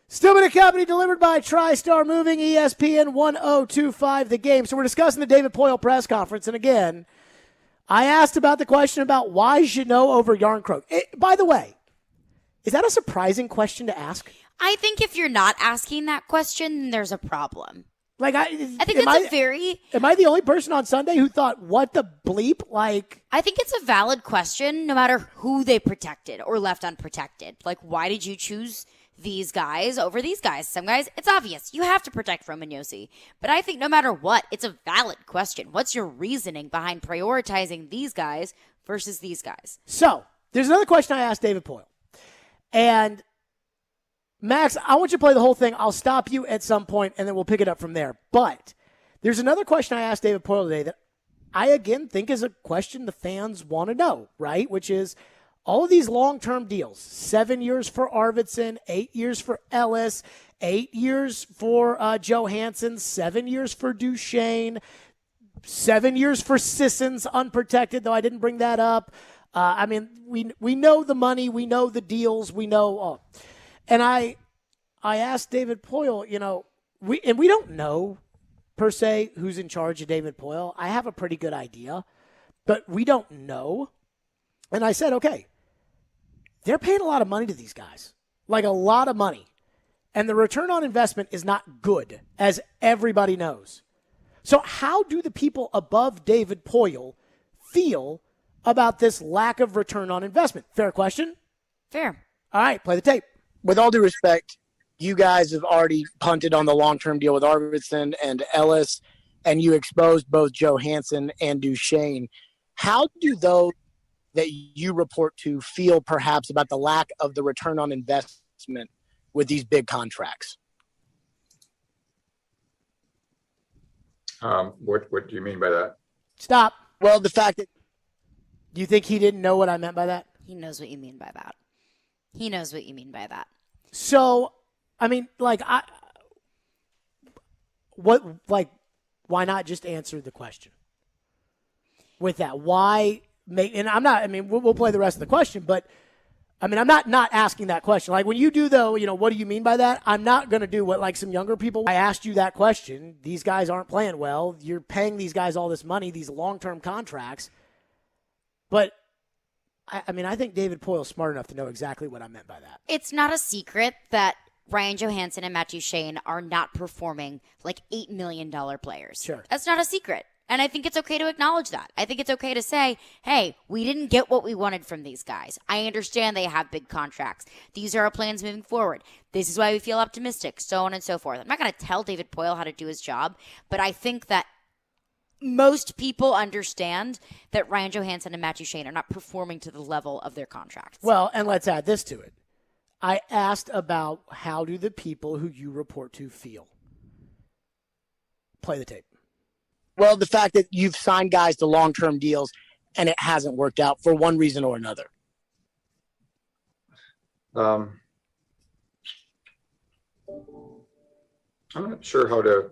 Stillman and Company, delivered by TriStar Moving, ESPN 1025 The Game. So we're discussing the David Poile press conference. And again, I asked about the question about why Jeannot over Yarncroke. By the way, is that a surprising question to ask? I think if you're not asking that question, then there's a problem. Like I think it's a very... Am I the only person on Sunday who thought, what the bleep? Like, I think it's a valid question no matter who they protected or left unprotected. Like, why did you choose these guys over these guys? Some guys, it's obvious. You have to protect Roman Josi. But I think no matter what, it's a valid question. What's your reasoning behind prioritizing these guys versus these guys? So, there's another question I asked David Poile. And Max, I want you to play the whole thing. I'll stop you at some point, and then we'll pick it up from there. But there's another question I asked David Poile today that I, again, think is a question the fans want to know, right? Which is all of these long-term deals, 7 years for Arvidsson, 8 years for Ellis, 8 years for Johansson, 7 years for Duchesne, 7 years for Sissons, unprotected, though I didn't bring that up. I mean, we know the money, we know the deals, we know all. And I asked David Poile, we don't know per se who's in charge of David Poile. I have a pretty good idea, but we don't know. And I said, okay, they're paying a lot of money to these guys, like a lot of money. And the return on investment is not good, as everybody knows. So how do the people above David Poile feel about this lack of return on investment? Fair question? Fair. All right, play the tape. With all due respect, you guys have already punted on the long-term deal with Arvidsson and Ellis, and you exposed both Johansson and Duchesne. How do those that you report to feel perhaps about the lack of the return on investment with these big contracts? What do you mean by that? Stop. Well, the fact that... Do you think he didn't know what I meant by that? He knows what you mean by that. He knows what you mean by that. So, I mean, why not just answer the question with that? Why make, and I'm not, I mean, we'll play the rest of the question, but I mean, I'm not asking that question. Like when you do though, what do you mean by that? I'm not going to do what like some younger people, I asked you that question. These guys aren't playing well. You're paying these guys all this money, these long-term contracts. But I mean, I think David Poile's smart enough to know exactly what I meant by that. It's not a secret that Ryan Johansson and Matt Duchesne are not performing like $8 million players. Sure. That's not a secret. And I think it's okay to acknowledge that. I think it's okay to say, hey, we didn't get what we wanted from these guys. I understand they have big contracts. These are our plans moving forward. This is why we feel optimistic, so on and so forth. I'm not going to tell David Poile how to do his job, but I think that most people understand that Ryan Johansson and Matt Duchesne are not performing to the level of their contracts. Well, and let's add this to it. I asked about how do the people who you report to feel. Play the tape. Well, the fact that you've signed guys to long-term deals and it hasn't worked out for one reason or another. I'm not sure how to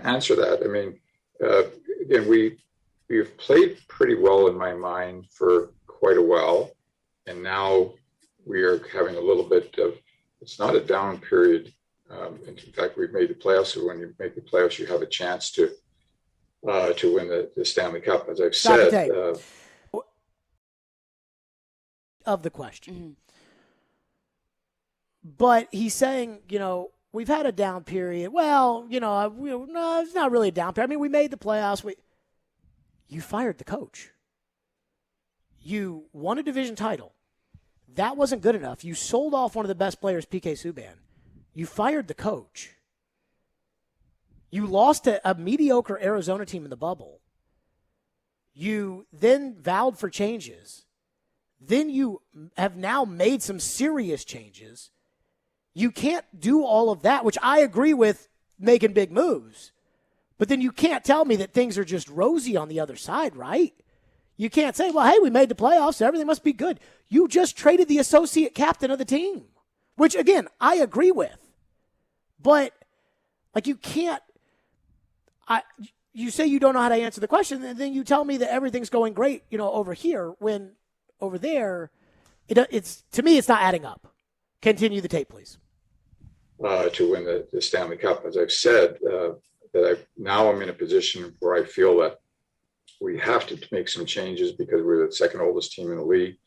answer that. I mean, again, we've played pretty well in my mind for quite a while, and now we are having a little bit of, it's not a down period. In fact, we've made the playoffs. So when you make the playoffs, you have a chance to win the Stanley Cup, as I've said. Of the question. Mm-hmm. But he's saying, we've had a down period. Well, no, it's not really a down period. I mean, we made the playoffs. You fired the coach. You won a division title. That wasn't good enough. You sold off one of the best players, PK Subban. You fired the coach. You lost to a mediocre Arizona team in the bubble. You then vowed for changes. Then you have now made some serious changes. You can't do all of that, which I agree with making big moves. But then you can't tell me that things are just rosy on the other side, right? You can't say, well, hey, we made the playoffs, so everything must be good. You just traded the associate captain of the team, which, again, I agree with. But, you can't you say you don't know how to answer the question, and then you tell me that everything's going great, over here, when over there, it's to me, it's not adding up. Continue the tape, please. To win the Stanley Cup. As I've said, now I'm in a position where I feel that we have to make some changes because we're the second oldest team in the league.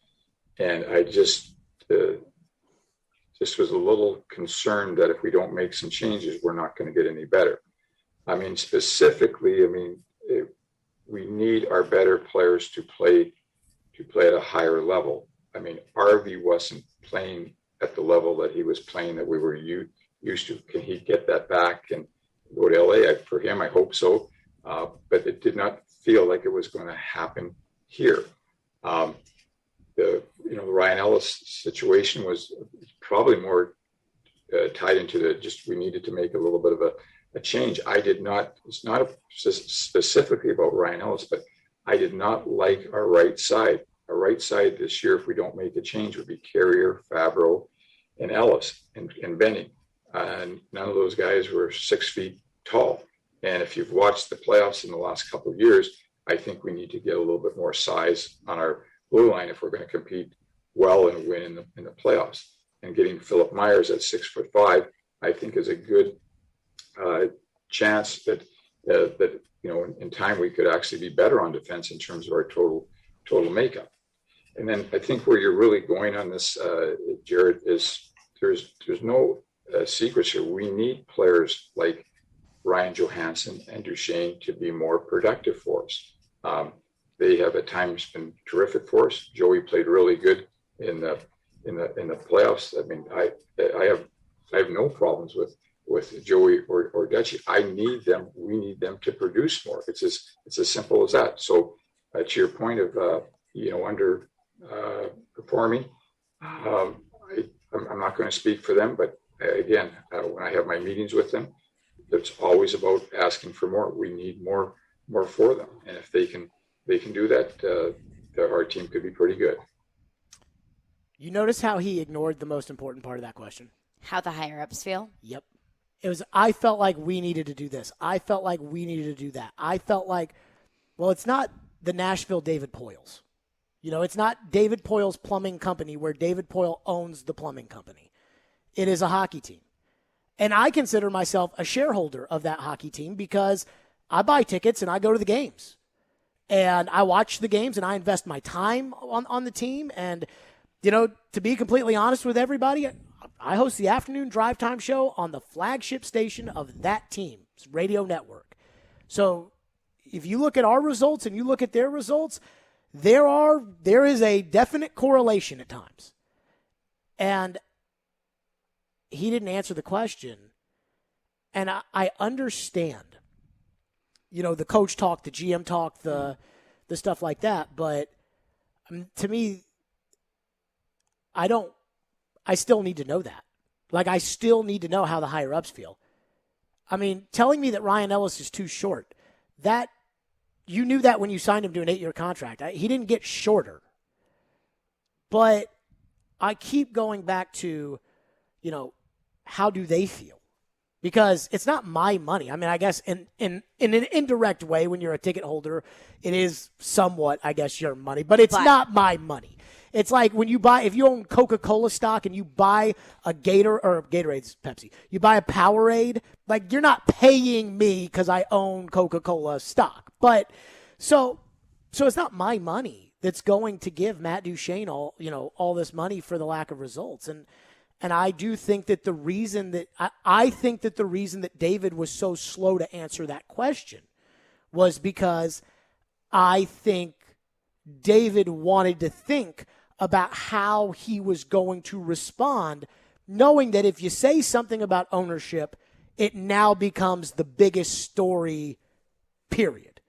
And I just was a little concerned that if we don't make some changes, we're not going to get any better. I mean, specifically, we need our better players to play at a higher level. I mean, Arvey wasn't playing at the level that he was playing that we were used to. Can he get that back and go to LA? For him, I hope so. But it did not feel like it was going to happen here. The Ryan Ellis situation was probably more tied into we needed to make a little bit of a change. It's not specifically about Ryan Ellis, but I did not like our right side. Our right side this year, if we don't make a change, would be Carrier, Fabro, and Ellis and Benny. And none of those guys were 6 feet tall. And if you've watched the playoffs in the last couple of years, I think we need to get a little bit more size on our blue line if we're going to compete well and win in the playoffs. And getting Philip Myers at 6'5", I think is a good chance that in time we could actually be better on defense in terms of our total makeup. And then I think where you're really going on this, Jared, is there's no secrets here. We need players like Ryan Johansson and Duchesne to be more productive for us. They have at times been terrific for us. Joey played really good in the playoffs. I mean, I have no problems with Joey or Dutchie. I need them. We need them to produce more. It's as simple as that. So to your point of under performing, I'm not going to speak for them, but again, when I have my meetings with them, it's always about asking for more. We need more for them, and if they can do that, our team could be pretty good. You notice how he ignored the most important part of that question? How the higher ups feel? Yep. It was, I felt like we needed to do this. I felt like we needed to do that. I felt like, well, it's not the Nashville David Poyles. It's not David Poyle's plumbing company where David Poyle owns the plumbing company. It is a hockey team. And I consider myself a shareholder of that hockey team because I buy tickets and I go to the games. And I watch the games and I invest my time on the team. And, to be completely honest with everybody, I host the afternoon drive time show on the flagship station of that team's radio network. So if you look at our results and you look at their results, there is a definite correlation at times. And he didn't answer the question. And I understand, the coach talk, the GM talk, the stuff like that. But to me, I still need to know that. Like, I still need to know how the higher ups feel. I mean, telling me that Ryan Ellis is too short, that you knew that when you signed him to an 8-year contract. He didn't get shorter. But I keep going back to, how do they feel? Because it's not my money. I mean, I guess in an indirect way, when you're a ticket holder, it is somewhat, I guess, your money. But it's not my money. It's like when if you own Coca-Cola stock and you buy a Gatorade's Pepsi, you buy a Powerade, like you're not paying me because I own Coca-Cola stock. But so it's not my money that's going to give Matt Duchesne all this money for the lack of results. And I do think that the reason that David was so slow to answer that question was because I think David wanted to think about how he was going to respond, knowing that if you say something about ownership, it now becomes the biggest story, period.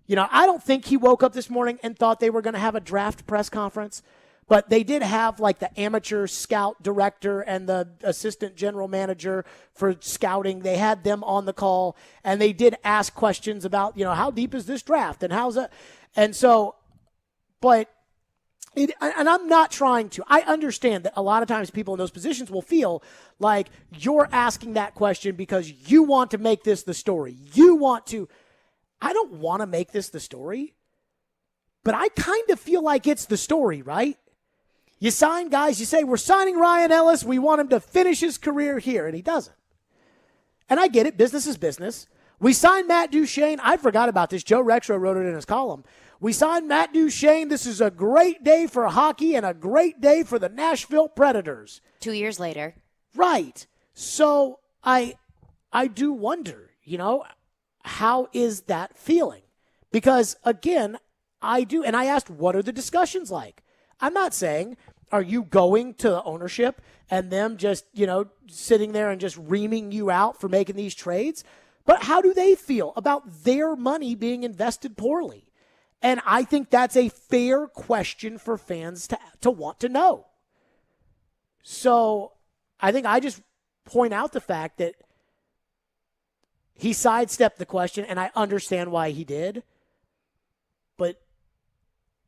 I don't think he woke up this morning and thought they were going to have a draft press conference, but they did have like the amateur scout director and the assistant general manager for scouting. They had them on the call, and they did ask questions about, how deep is this draft and how's that? And so, and I'm not trying to. I understand that a lot of times people in those positions will feel like you're asking that question because you want to make this the story. I don't want to make this the story, but I kind of feel like it's the story, right? You sign guys, you say, we're signing Ryan Ellis. We want him to finish his career here, and he doesn't. And I get it. Business is business. We signed Matt Duchene. I forgot about this. Joe Rexro wrote it in his column. We signed Matt Duchene. This is a great day for hockey and a great day for the Nashville Predators. 2 years later. Right. So I do wonder, how is that feeling? Because, again, I do. And I asked, what are the discussions like? I'm not saying, are you going to the ownership and them just, sitting there and just reaming you out for making these trades? But how do they feel about their money being invested poorly? And I think that's a fair question for fans to want to know. So I think I just point out the fact that he sidestepped the question, and I understand why he did. But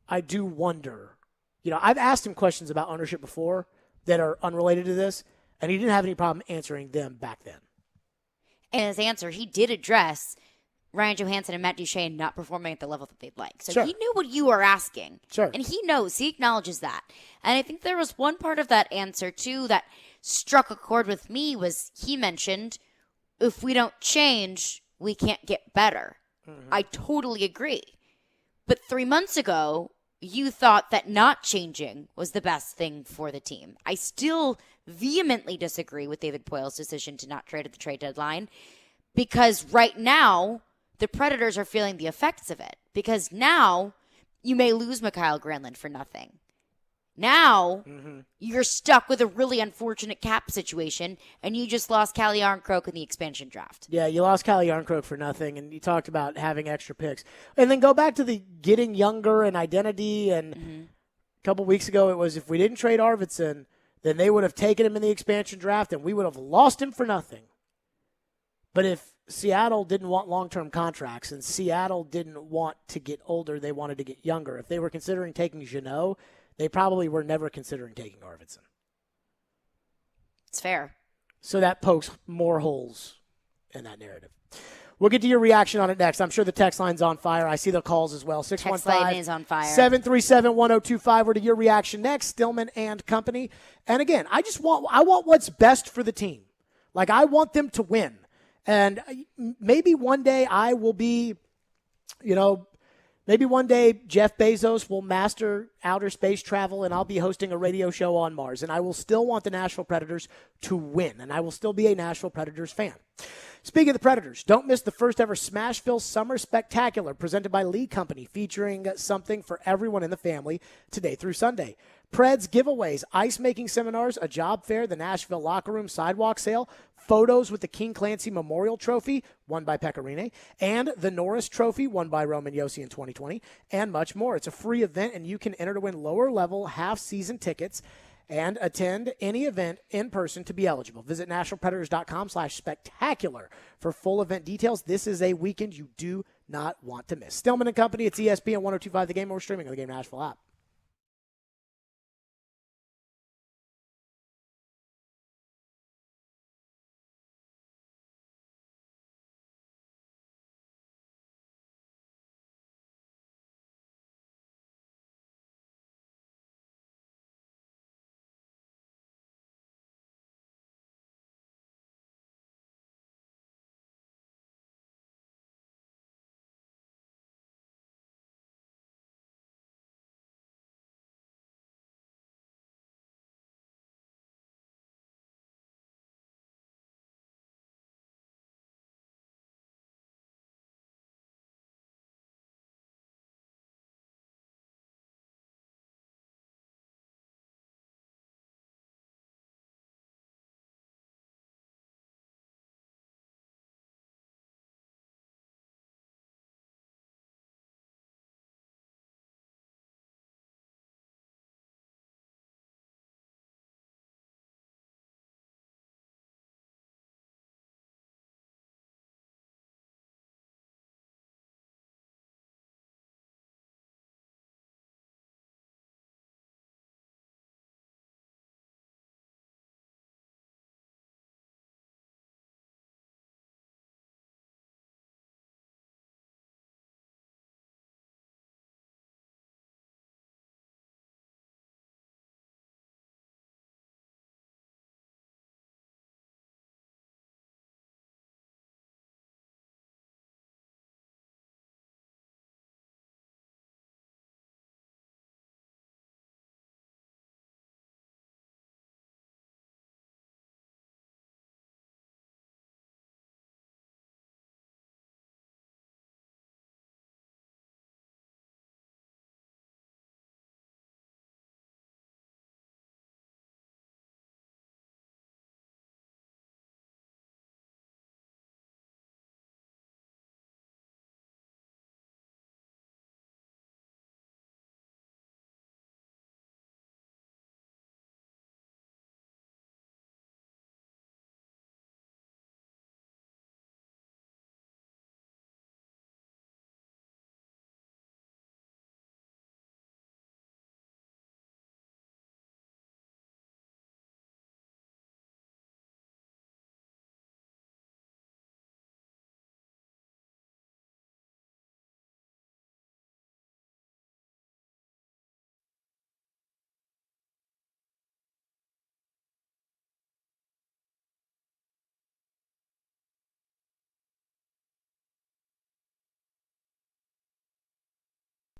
I do wonder. I've asked him questions about ownership before that are unrelated to this, and he didn't have any problem answering them back then. In his answer, he did address Ryan Johansson and Matt Duchene not performing at the level that they'd like. So Sure. he knew what you were asking. Sure. And he knows. He acknowledges that. And I think there was one part of that answer, too, that struck a chord with me was he mentioned, if we don't change, we can't get better. Mm-hmm. I totally agree. But 3 months ago, you thought that not changing was the best thing for the team. I still vehemently disagree with David Poyle's decision to not trade at the trade deadline because right now the Predators are feeling the effects of it because now you may lose Mikhail Granlund for nothing. Now you're stuck with a really unfortunate cap situation and you just lost Calle Yarncroke in the expansion draft. Yeah, you lost Calle Yarncroke for nothing, and you talked about having extra picks. And then go back to the getting younger and identity, and a couple weeks ago it was if we didn't trade Arvidsson, then they would have taken him in the expansion draft and we would have lost him for nothing. But if Seattle didn't want long-term contracts and Seattle didn't want to get older, they wanted to get younger. If they were considering taking Jeannot, they probably were never considering taking Arvidsson. It's fair. So that pokes more holes in that narrative. We'll get to your reaction on it next. I'm sure the text line's on fire. I see the calls as well. 615 text line is on fire. 737-1025. We're to your reaction next. Stillman and company. And again, I want what's best for the team. Like, I want them to win. And maybe one day I will be, maybe one day Jeff Bezos will master outer space travel and I'll be hosting a radio show on Mars. And I will still want the Nashville Predators to win. And I will still be a Nashville Predators fan. Speaking of the Predators, don't miss the first ever Smashville Summer Spectacular presented by Lee Company, featuring something for everyone in the family today through Sunday. Preds giveaways, ice making seminars, a job fair, the Nashville locker room sidewalk sale, photos with the King Clancy Memorial Trophy, won by Pecorine, and the Norris Trophy, won by Roman Josi in 2020, and much more. It's a free event, and you can enter to win lower-level half-season tickets and attend any event in person to be eligible. Visit NashvillePredators.com/spectacular for full event details. This is a weekend you do not want to miss. Stillman and Company, it's ESPN 1025 The Game, or streaming on the Game Nashville app.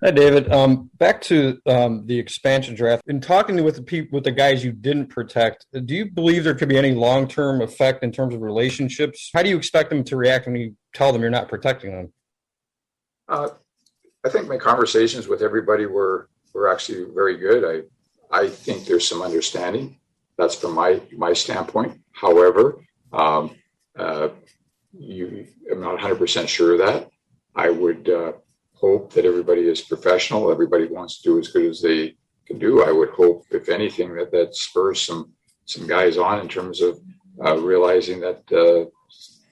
Hi, David. Back to the expansion draft. In talking with the guys you didn't protect, do you believe there could be any long-term effect in terms of relationships? How do you expect them to react when you tell them you're not protecting them? I think my conversations with everybody were actually very good. I think there's some understanding. That's from my standpoint. However, I'm not 100% sure of that. I would hope that everybody is professional. Everybody wants to do as good as they can do. I would hope, if anything, that spurs some guys on in terms of realizing that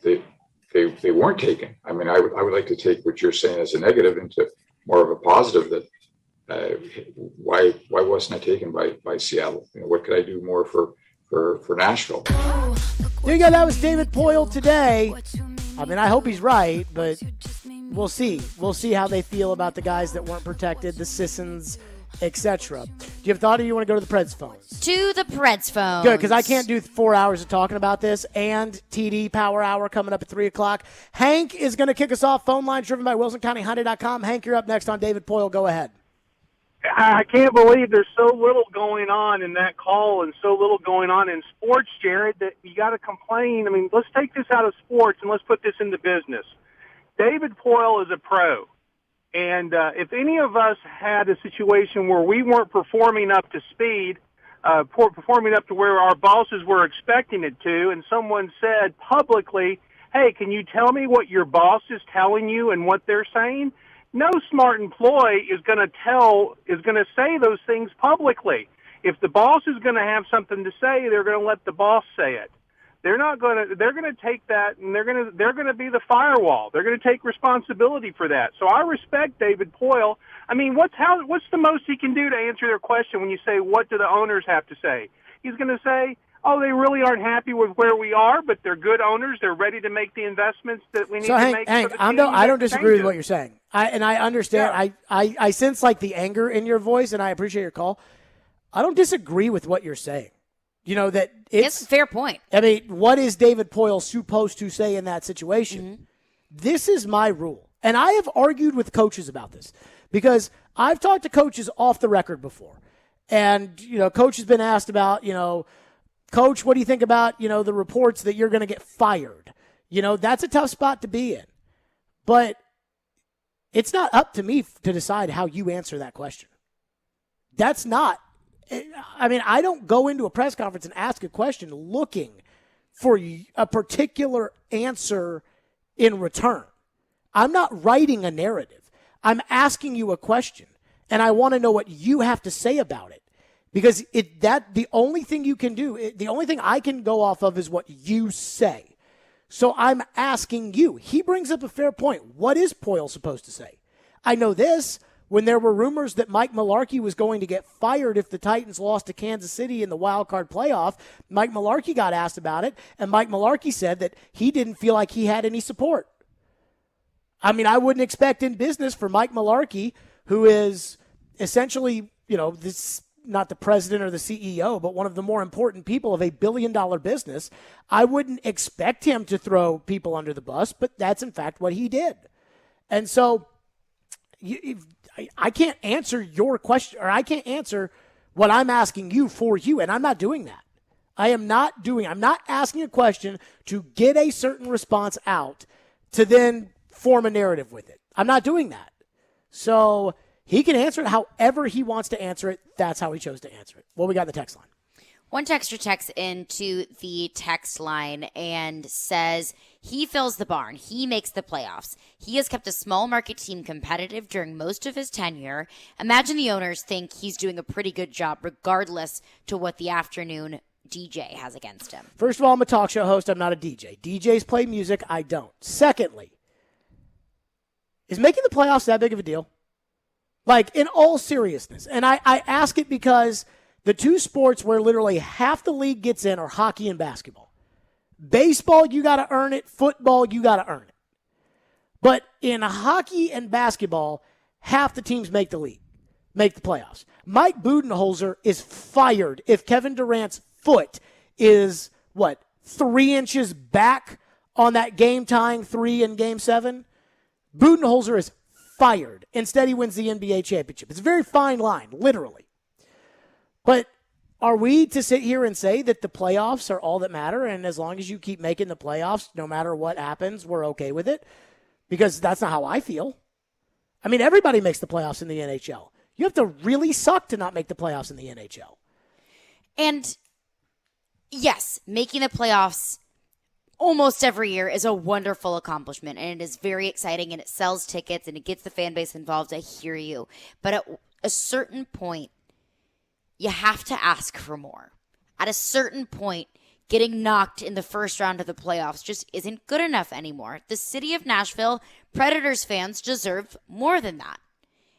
they weren't taken. I mean, I would like to take what you're saying as a negative into more of a positive. That why wasn't I taken by Seattle? What could I do more for Nashville? There you go. That was David Poile today. I mean, I hope he's right, but we'll see. We'll see how they feel about the guys that weren't protected, the Sissons, etc. Do you have a thought, or you want to go to the Preds phones? To the Preds phones. Good, because I can't do 4 hours of talking about this, and TD Power Hour coming up at 3 o'clock. Hank is going to kick us off. Phone line driven by WilsonCountyHyundai.com. Hank, you're up next on David Poile. Go ahead. I can't believe there's so little going on in that call and so little going on in sports, Jared, that you got to complain. I mean, let's take this out of sports and let's put this into business. David Poile is a pro. And if any of us had a situation where we weren't performing up to speed, performing up to where our bosses were expecting it to, and someone said publicly, hey, can you tell me what your boss is telling you and what they're saying? No smart employee is going to say those things publicly. If the boss is going to have something to say, they're going to let the boss say it. They're going to take that, and they're going to be the firewall. They're going to take responsibility for that. So I respect David Poile. I mean, what's the most he can do to answer their question when you say, what do the owners have to say? He's going to say, oh, they really aren't happy with where we are, but they're good owners. They're ready to make the investments that we need to make. Hank, I don't disagree with what you're saying. I understand. Yeah. I sense like the anger in your voice, and I appreciate your call. I don't disagree with what you're saying. You know, that it's a fair point. I mean, what is David Poile supposed to say in that situation? Mm-hmm. This is my rule. And I have argued with coaches about this because I've talked to coaches off the record before. And, coach has been asked about, Coach, what do you think about, the reports that you're going to get fired? That's a tough spot to be in. But it's not up to me to decide how you answer that question. That's not. I mean, I don't go into a press conference and ask a question looking for a particular answer in return. I'm not writing a narrative. I'm asking you a question, and I want to know what you have to say about it. Because the only thing you can do, the only thing I can go off of is what you say. So I'm asking you. He brings up a fair point. What is Poile supposed to say? I know this. When there were rumors that Mike Mularkey was going to get fired if the Titans lost to Kansas City in the wild card playoff, Mike Mularkey got asked about it, and Mike Mularkey said that he didn't feel like he had any support. I mean, I wouldn't expect in business for Mike Mularkey, who is essentially, this not the president or the CEO, but one of the more important people of a billion-dollar business, I wouldn't expect him to throw people under the bus, but that's in fact what he did. And so I can't answer your question, or I can't answer what I'm asking you for you, and I'm not doing that. I'm not asking a question to get a certain response out to then form a narrative with it. I'm not doing that. So he can answer it however he wants to answer it. That's how he chose to answer it. Well, we got the text line. One texter texts into the text line and says he fills the barn. He makes the playoffs. He has kept a small market team competitive during most of his tenure. Imagine the owners think he's doing a pretty good job regardless to what the afternoon DJ has against him. First of all, I'm a talk show host. I'm not a DJ. DJs play music. I don't. Secondly, is making the playoffs that big of a deal? Like, in all seriousness. And I ask it because the two sports where literally half the league gets in are hockey and basketball. Baseball, you got to earn it. Football, you got to earn it. But in hockey and basketball, half the teams make the league, make the playoffs. Mike Budenholzer is fired if Kevin Durant's foot is, 3 inches back on that game-tying 3 in Game 7? Budenholzer is fired. Instead, he wins the NBA championship. It's a very fine line, literally. But are we to sit here and say that the playoffs are all that matter, and as long as you keep making the playoffs, no matter what happens, we're okay with it? Because that's not how I feel. I mean, everybody makes the playoffs in the NHL. You have to really suck to not make the playoffs in the NHL. And yes, making the playoffs almost every year is a wonderful accomplishment, and it is very exciting, and it sells tickets, and it gets the fan base involved. I hear you. But at a certain point, you have to ask for more. At a certain point, getting knocked in the first round of the playoffs just isn't good enough anymore. The city of Nashville, Predators fans deserve more than that.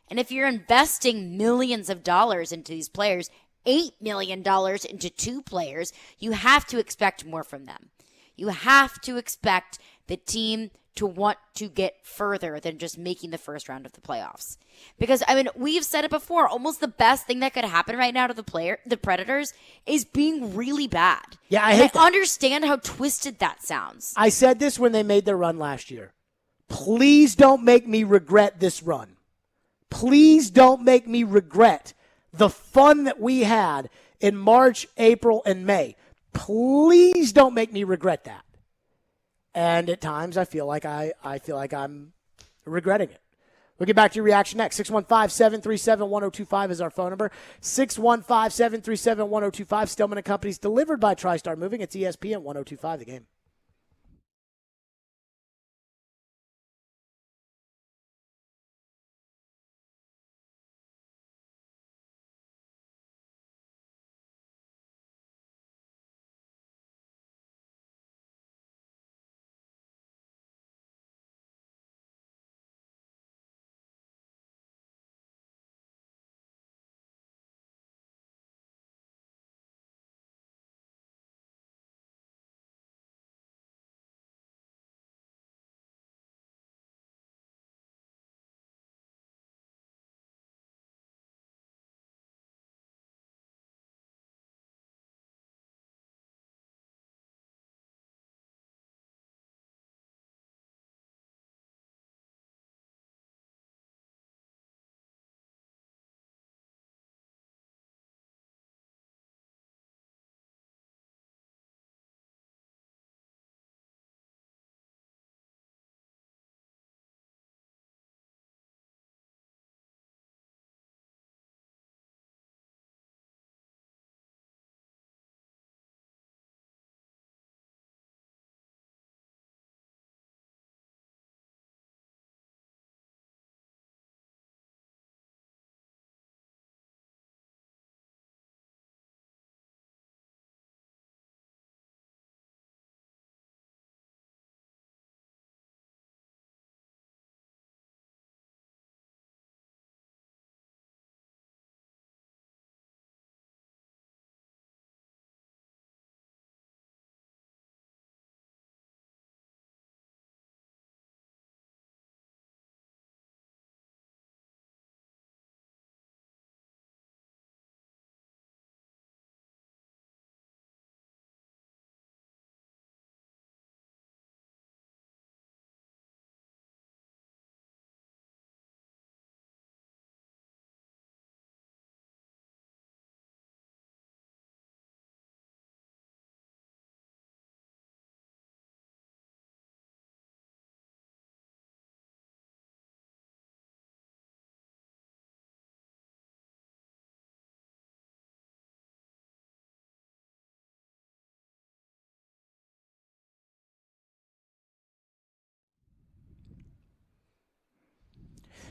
And if you're investing millions of dollars into these players, $8 million into 2 players, you have to expect more from them. You have to expect the team to want to get further than just making the first round of the playoffs. Because, I mean, we've said it before, almost the best thing that could happen right now to the Predators is being really bad. Yeah, I hate that. Understand how twisted that sounds. I said this when they made their run last year. Please don't make me regret this run. Please don't make me regret the fun that we had in March, April, and May. Please don't make me regret that. And at times I feel like I'm regretting it. We'll get back to your reaction next. 615-737-1025 is our phone number. 615-737-1025. Stillman and Company's delivered by TriStar Moving. It's ESPN 1025 The Game.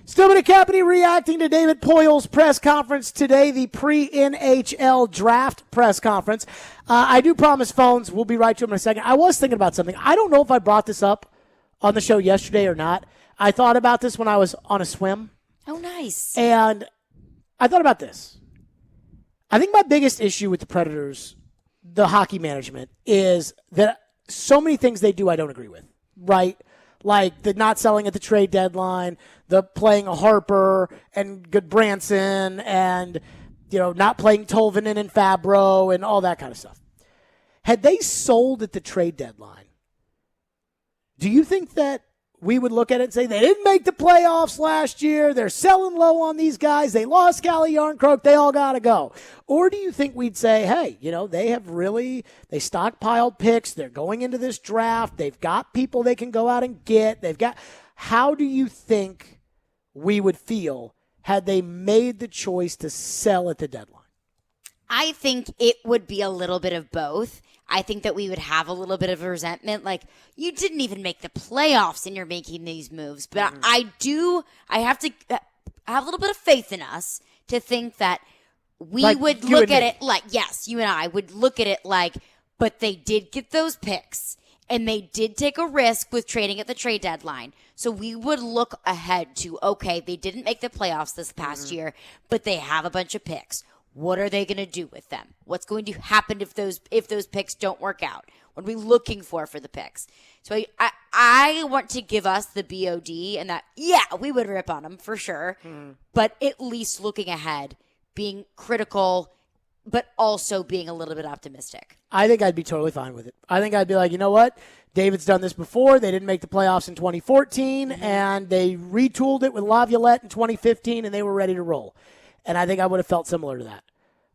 Stillman and Company reacting to David Poyle's press conference today, the pre-NHL draft press conference. I do promise phones. We'll be right to him in a second. I was thinking about something. I don't know if I brought this up on the show yesterday or not. I thought about this when I was on a swim. Oh, nice. And I thought about this. I think my biggest issue with the Predators, the hockey management, is that so many things they do I don't agree with, right? Like the not selling at the trade deadline, the playing a Harper and Goodbranson, and not playing Tolvanen and Fabro and all that kind of stuff. Had they sold at the trade deadline, do you think that we would look at it and say they didn't make the playoffs last year, they're selling low on these guys, they lost Cali Yarncroke, they all got to go? Or do you think we'd say, hey, they stockpiled picks, they're going into this draft, they've got people they can go out and get, how do you think we would feel had they made the choice to sell at the deadline? I think it would be a little bit of both. I think that we would have a little bit of resentment. Like, you didn't even make the playoffs and you're making these moves. But I have to have a little bit of faith in us to think that we would look at it like, yes, you and I would look at it like, but they did get those picks and they did take a risk with trading at the trade deadline. So we would look ahead to, okay, they didn't make the playoffs this past year, but they have a bunch of picks. What are they going to do with them? What's going to happen if those picks don't work out? What are we looking for the picks? So I want to give us the BOD and that, we would rip on them for sure. But at least looking ahead, being critical, but also being a little bit optimistic. I think I'd be totally fine with it. I think I'd be like, you know what? David's done this before. They didn't make the playoffs in 2014, and they retooled it with Laviolette in 2015, and they were ready to roll. And I think I would have felt similar to that.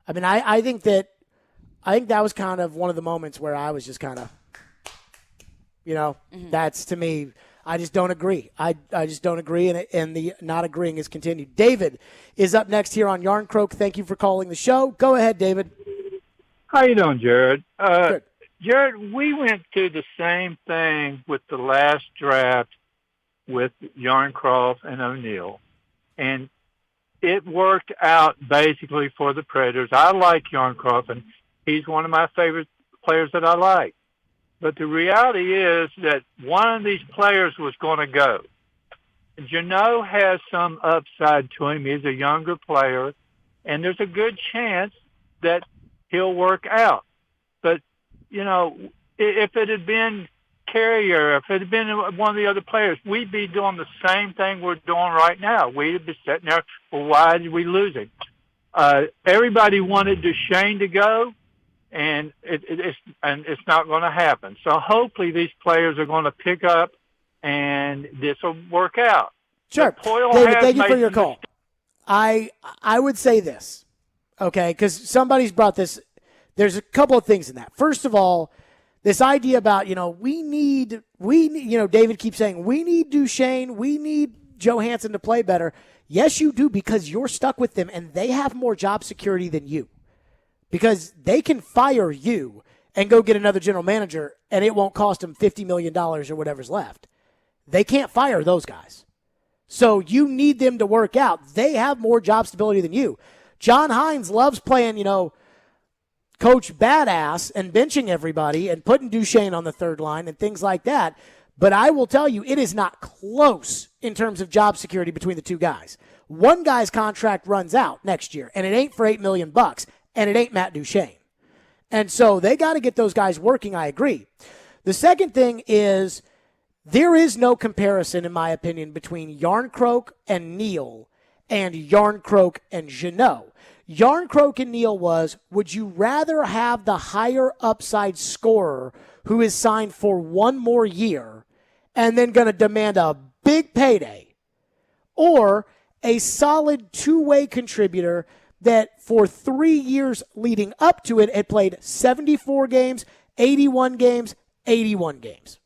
I mean, I think that was kind of one of the moments where I was just kind of, that's to me, I just don't agree. I just don't agree, and the not agreeing is continued. David is up next here on Yarn Croak. Thank you for calling the show. Go ahead, David. How you doing, Jared? Good. Jared, we went through the same thing with the last draft with Yarncroft and O'Neal, and it worked out basically for the Predators. I like Yarncroft, and he's one of my favorite players that I like. But the reality is that one of these players was going to go. Jeannot has some upside to him. He's a younger player, and there's a good chance that he'll work out. But, if it had been Carrier, if it had been one of the other players, we'd be doing the same thing we're doing right now. We'd be sitting there, well, why did we lose him? Everybody wanted Duchesne to go, and it's not going to happen. So hopefully these players are going to pick up, and this will work out. Sure. David, thank you for your call. I would say this, okay, because somebody's brought this. There's a couple of things in that. First of all, this idea about, we need, David keeps saying, we need Duchesne, we need Johansson to play better. Yes, you do, because you're stuck with them, and they have more job security than you. Because they can fire you and go get another general manager, and it won't cost them $50 million or whatever's left. They can't fire those guys. So you need them to work out. They have more job stability than you. John Hines loves playing, Coach Badass and benching everybody and putting Duchesne on the third line and things like that. But I will tell you, it is not close in terms of job security between the two guys. One guy's contract runs out next year, and it ain't for $8 million, and it ain't Matt Duchesne. And so they got to get those guys working, I agree. The second thing is there is no comparison, in my opinion, between Yarncroke and Neal and Yarncroke and Jeannot. Yarncroke and Neal was, would you rather have the higher upside scorer who is signed for one more year and then going to demand a big payday, or a solid two-way contributor that for 3 years leading up to it had played 74 games, 81 games, 81 games?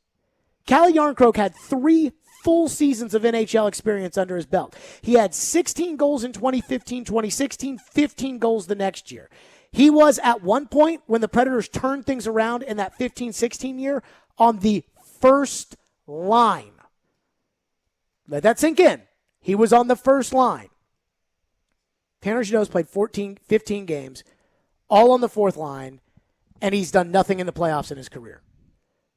Cali Yarncroke had 3 full seasons of NHL experience under his belt. He had 16 goals in 2015, 2016, 15 goals the next year. He was at one point, when the Predators turned things around in that 15-16 year, on the first line. Let that sink in. He was on the first line. Tanner Jeannot's played 15 games, all on the fourth line, and he's done nothing in the playoffs in his career.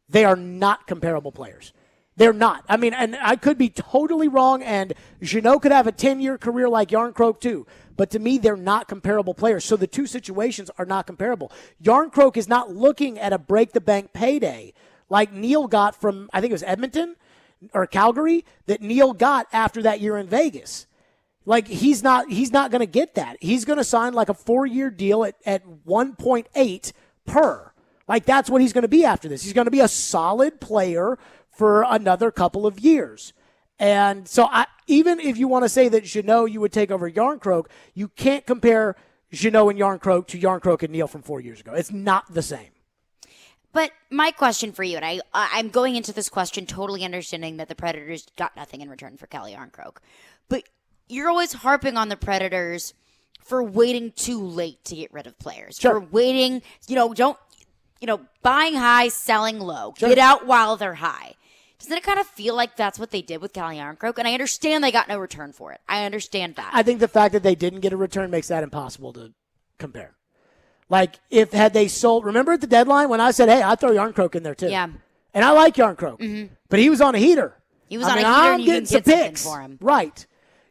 They are not comparable players. They're not. I mean, and I could be totally wrong, and Jeannot could have a 10-year career like Yarncroke too. But to me, they're not comparable players. So the two situations are not comparable. Yarncroke is not looking at a break-the-bank payday like Neal got from, I think it was Edmonton or Calgary, that Neal got after that year in Vegas. Like, he's not going to get that. He's going to sign like a 4-year deal at 1.8 per. Like, that's what he's going to be after this. He's going to be a solid player for another couple of years. And so even if you want to say that Jeannot you would take over Yarncroke, you can't compare Jeannot and Yarncroke to Yarncroke and Neal from 4 years ago. It's not the same. But my question for you, and I'm going into this question totally understanding that the Predators got nothing in return for Kelly Yarncroke. But you're always harping on the Predators for waiting too late to get rid of players. Sure. For waiting, buying high, selling low. Sure. Get out while they're high. Doesn't it kind of feel like that's what they did with Kelly Yarncroke? And I understand they got no return for it. I understand that. I think the fact that they didn't get a return makes that impossible to compare. Like, had they sold, remember at the deadline when I said, hey, I'd throw Yarncroke in there too. Yeah. And I like Yarncroke, but he was on a heater. He was on a heater and you didn't get something for him. Right.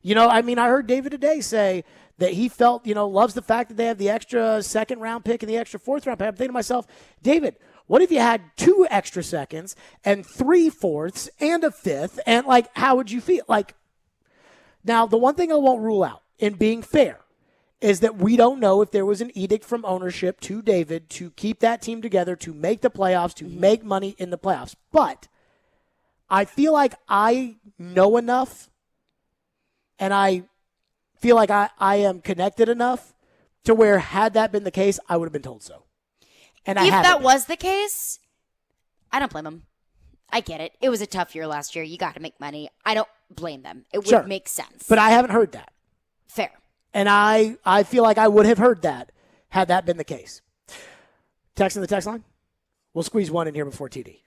I heard David today say that he felt, loves the fact that they have the extra second round pick and the extra fourth round pick. I'm thinking to myself, David, what if you had 2 extra seconds and 3 fourths and a fifth? And, how would you feel? Now, the one thing I won't rule out in being fair is that we don't know if there was an edict from ownership to David to keep that team together, to make the playoffs, to make money in the playoffs. But I feel like I know enough and I feel like I am connected enough to where, had that been the case, I would have been told so. And if that was the case, I don't blame them. I get it. It was a tough year last year. You got to make money. I don't blame them. It would make sense. But I haven't heard that. Fair. And I feel like I would have heard that had that been the case. Text in the text line? We'll squeeze one in here before TD.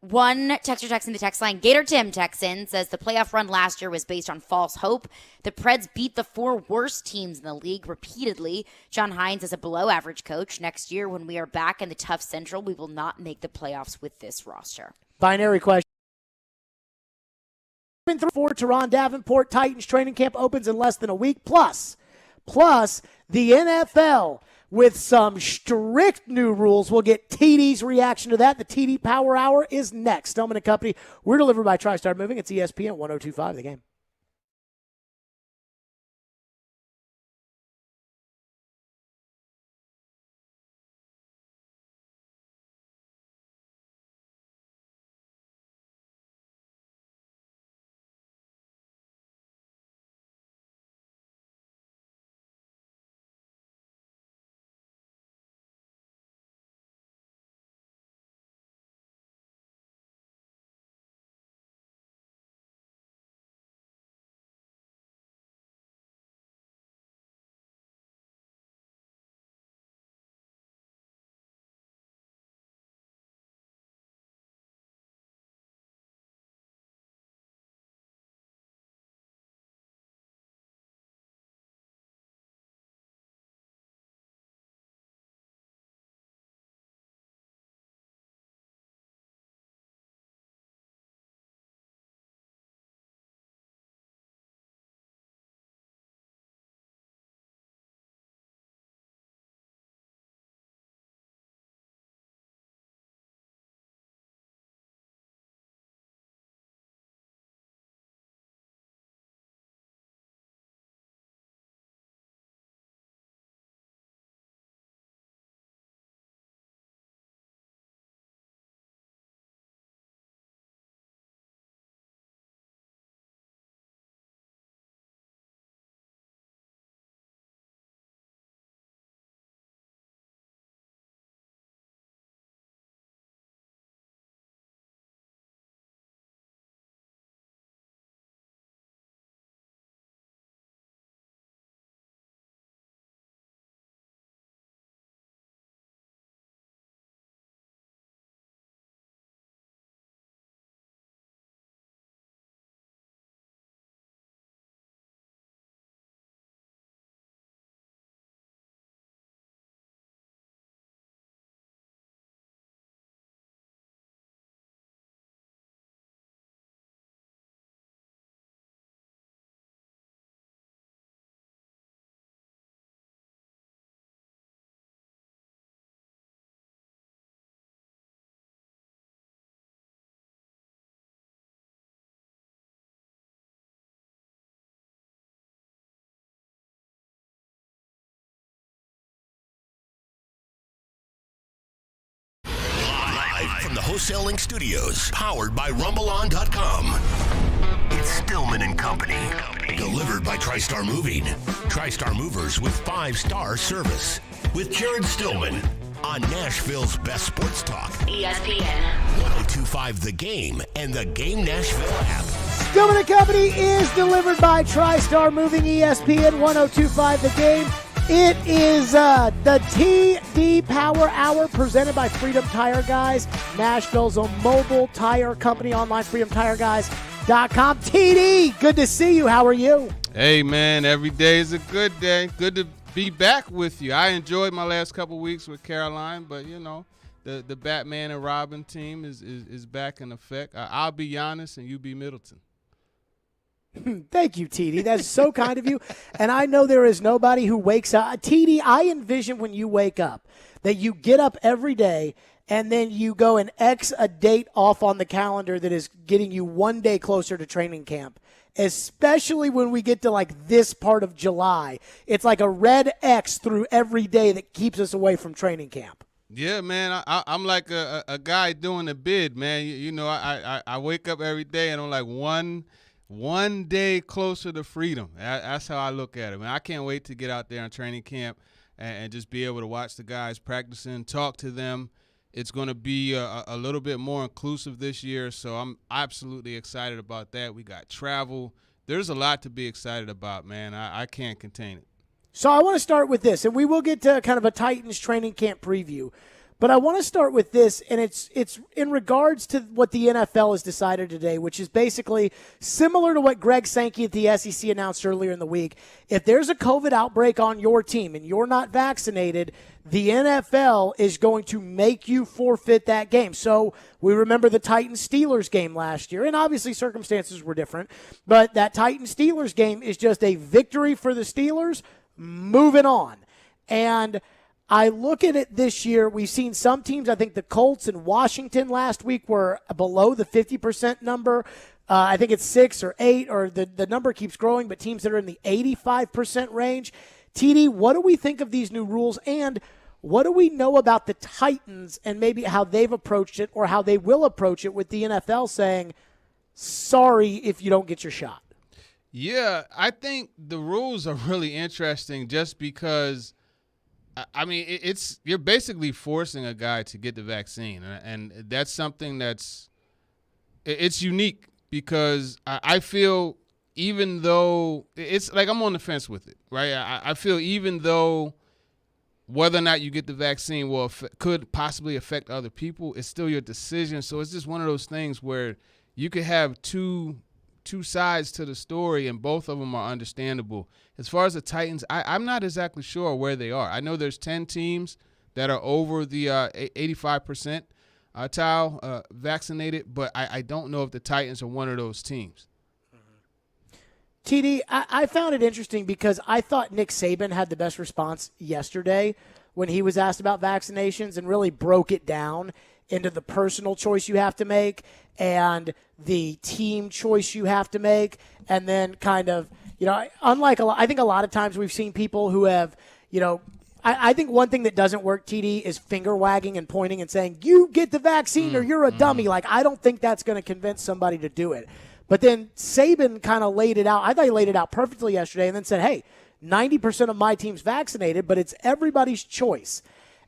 One texter texting the text line. Gator Tim texts in, says the playoff run last year was based on false hope. The Preds beat the 4 worst teams in the league repeatedly. John Hines is a below-average coach. Next year, when we are back in the tough Central, we will not make the playoffs with this roster. Binary question. For Teron Davenport, Titans training camp opens in less than a week. Plus the NFL with some strict new rules. We'll get TD's reaction to that. The TD Power Hour is next. Stillman and Company. We're delivered by TriStar Moving. It's ESPN 102.5 The Game. Wholesaling Studios, powered by RumbleOn.com. It's Stillman and Company, delivered by TriStar Moving. TriStar Movers with 5-star service. With Jared Stillman on Nashville's best sports talk. ESPN. 1025 The Game and the Game Nashville app. Stillman and Company is delivered by TriStar Moving, ESPN 1025 The Game. It is the TD Power Hour presented by Freedom Tire Guys, Nashville's mobile tire company, online freedomtireguys.com. TD, good to see you. How are you? Hey, man, every day is a good day. Good to be back with you. I enjoyed my last couple weeks with Caroline, but, you know, the Batman and Robin team is back in effect. I'll be Giannis and you be Middleton. Thank you, TD. That's so kind of you. And I know there is nobody who wakes up. TD, I envision when you wake up that you get up every day and then you go and X a date off on the calendar that is getting you one day closer to training camp, especially when we get to like this part of July. It's like a red X through every day that keeps us away from training camp. Yeah, man, I'm like a guy doing a bid, man. You know, I wake up every day and I'm like one day closer to freedom. That's how I look at it, man. I can't wait to get out there in training camp and just be able to watch the guys practicing, talk to them. It's going to be a little bit more inclusive this year, so I'm absolutely excited about that. We got travel. There's a lot to be excited about, man. I can't contain it. So I want to start with this, and we will get to kind of a Titans training camp preview. But I want to start with this, and it's in regards to what the NFL has decided today, which is basically similar to what Greg Sankey at the SEC announced earlier in the week. If there's a COVID outbreak on your team and you're not vaccinated, the NFL is going to make you forfeit that game. So we remember the Titans-Steelers game last year, and obviously circumstances were different. But that Titans-Steelers game is just a victory for the Steelers, moving on. And I look at it this year. We've seen some teams, I think the Colts and Washington last week were below the 50% number. I think it's 6 or 8, or the number keeps growing, but teams that are in the 85% range. TD, what do we think of these new rules, and what do we know about the Titans and maybe how they've approached it or how they will approach it with the NFL saying, sorry if you don't get your shot? Yeah, I think the rules are really interesting just because I mean, you're basically forcing a guy to get the vaccine, and that's something it's unique because I feel even though it's like I'm on the fence with it, right? I feel even though whether or not you get the vaccine could possibly affect other people, it's still your decision. So it's just one of those things where you could have two sides to the story, and both of them are understandable. As far as the Titans, I'm not exactly sure where they are. I know there's 10 teams that are over the 85% vaccinated, but I don't know if the Titans are one of those teams. TD, I found it interesting because I thought Nick Saban had the best response yesterday when he was asked about vaccinations and really broke it down into the personal choice you have to make and the team choice you have to make, and then kind of, you know, unlike I think a lot of times we've seen people who have, you know, I think one thing that doesn't work, TD, is finger wagging and pointing and saying, you get the vaccine or you're a dummy. Like, I don't think that's going to convince somebody to do it. But then Saban kind of laid it out. I thought he laid it out perfectly yesterday and then said, hey, 90% of my team's vaccinated, but it's everybody's choice.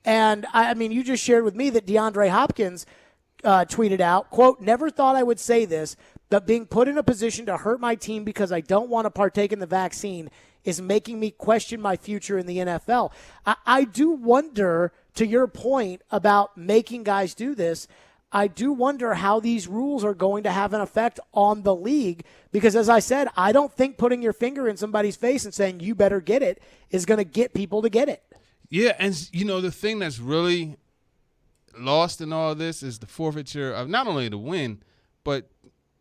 And, I mean, you just shared with me that DeAndre Hopkins tweeted out, quote, never thought I would say this, but being put in a position to hurt my team because I don't want to partake in the vaccine is making me question my future in the NFL. I do wonder, to your point about making guys do this, I do wonder how these rules are going to have an effect on the league because, as I said, I don't think putting your finger in somebody's face and saying you better get it is going to get people to get it. Yeah, and, you know, the thing that's really lost in all this is the forfeiture of not only the win, but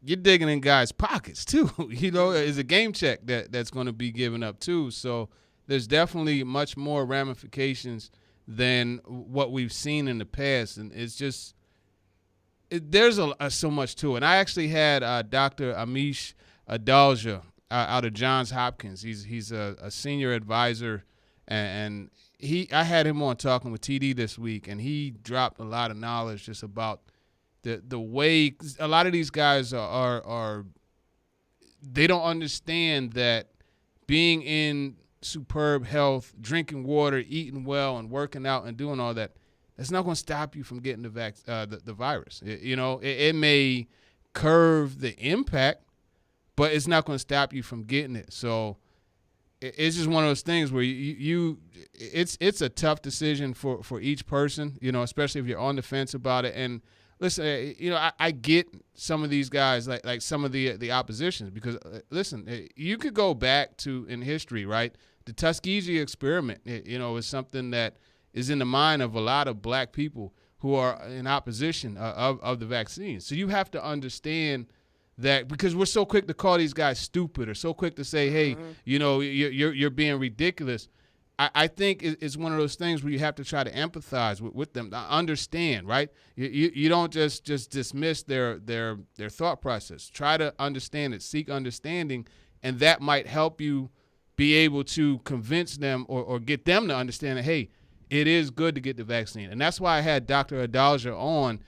you're digging in guys' pockets too. You know, it's a game check that's going to be given up too. So there's definitely much more ramifications than what we've seen in the past, and it's just there's so much to it. And I actually had Dr. Amish Adalja out of Johns Hopkins. He's a senior advisor, and I had him on talking with TD this week, and he dropped a lot of knowledge just about the way a lot of these guys are they don't understand that being in superb health, drinking water, eating well, and working out and doing all that, that's not going to stop you from getting the virus. It may curve the impact, but it's not going to stop you from getting it. So it's just one of those things where it's a tough decision for each person, especially if you're on the fence about it. And listen, I get some of these guys, like some of the oppositions, because listen, you could go back to in history, right? The Tuskegee experiment, is something that is in the mind of a lot of black people who are in opposition of the vaccine. So you have to understand that, because we're so quick to call these guys stupid or so quick to say, hey, you're being ridiculous. I think it's one of those things where you have to try to empathize with them, understand, right? You don't just dismiss their thought process. Try to understand it, seek understanding, and that might help you be able to convince them or get them to understand that, hey, it is good to get the vaccine. And that's why I had Dr. Adalja on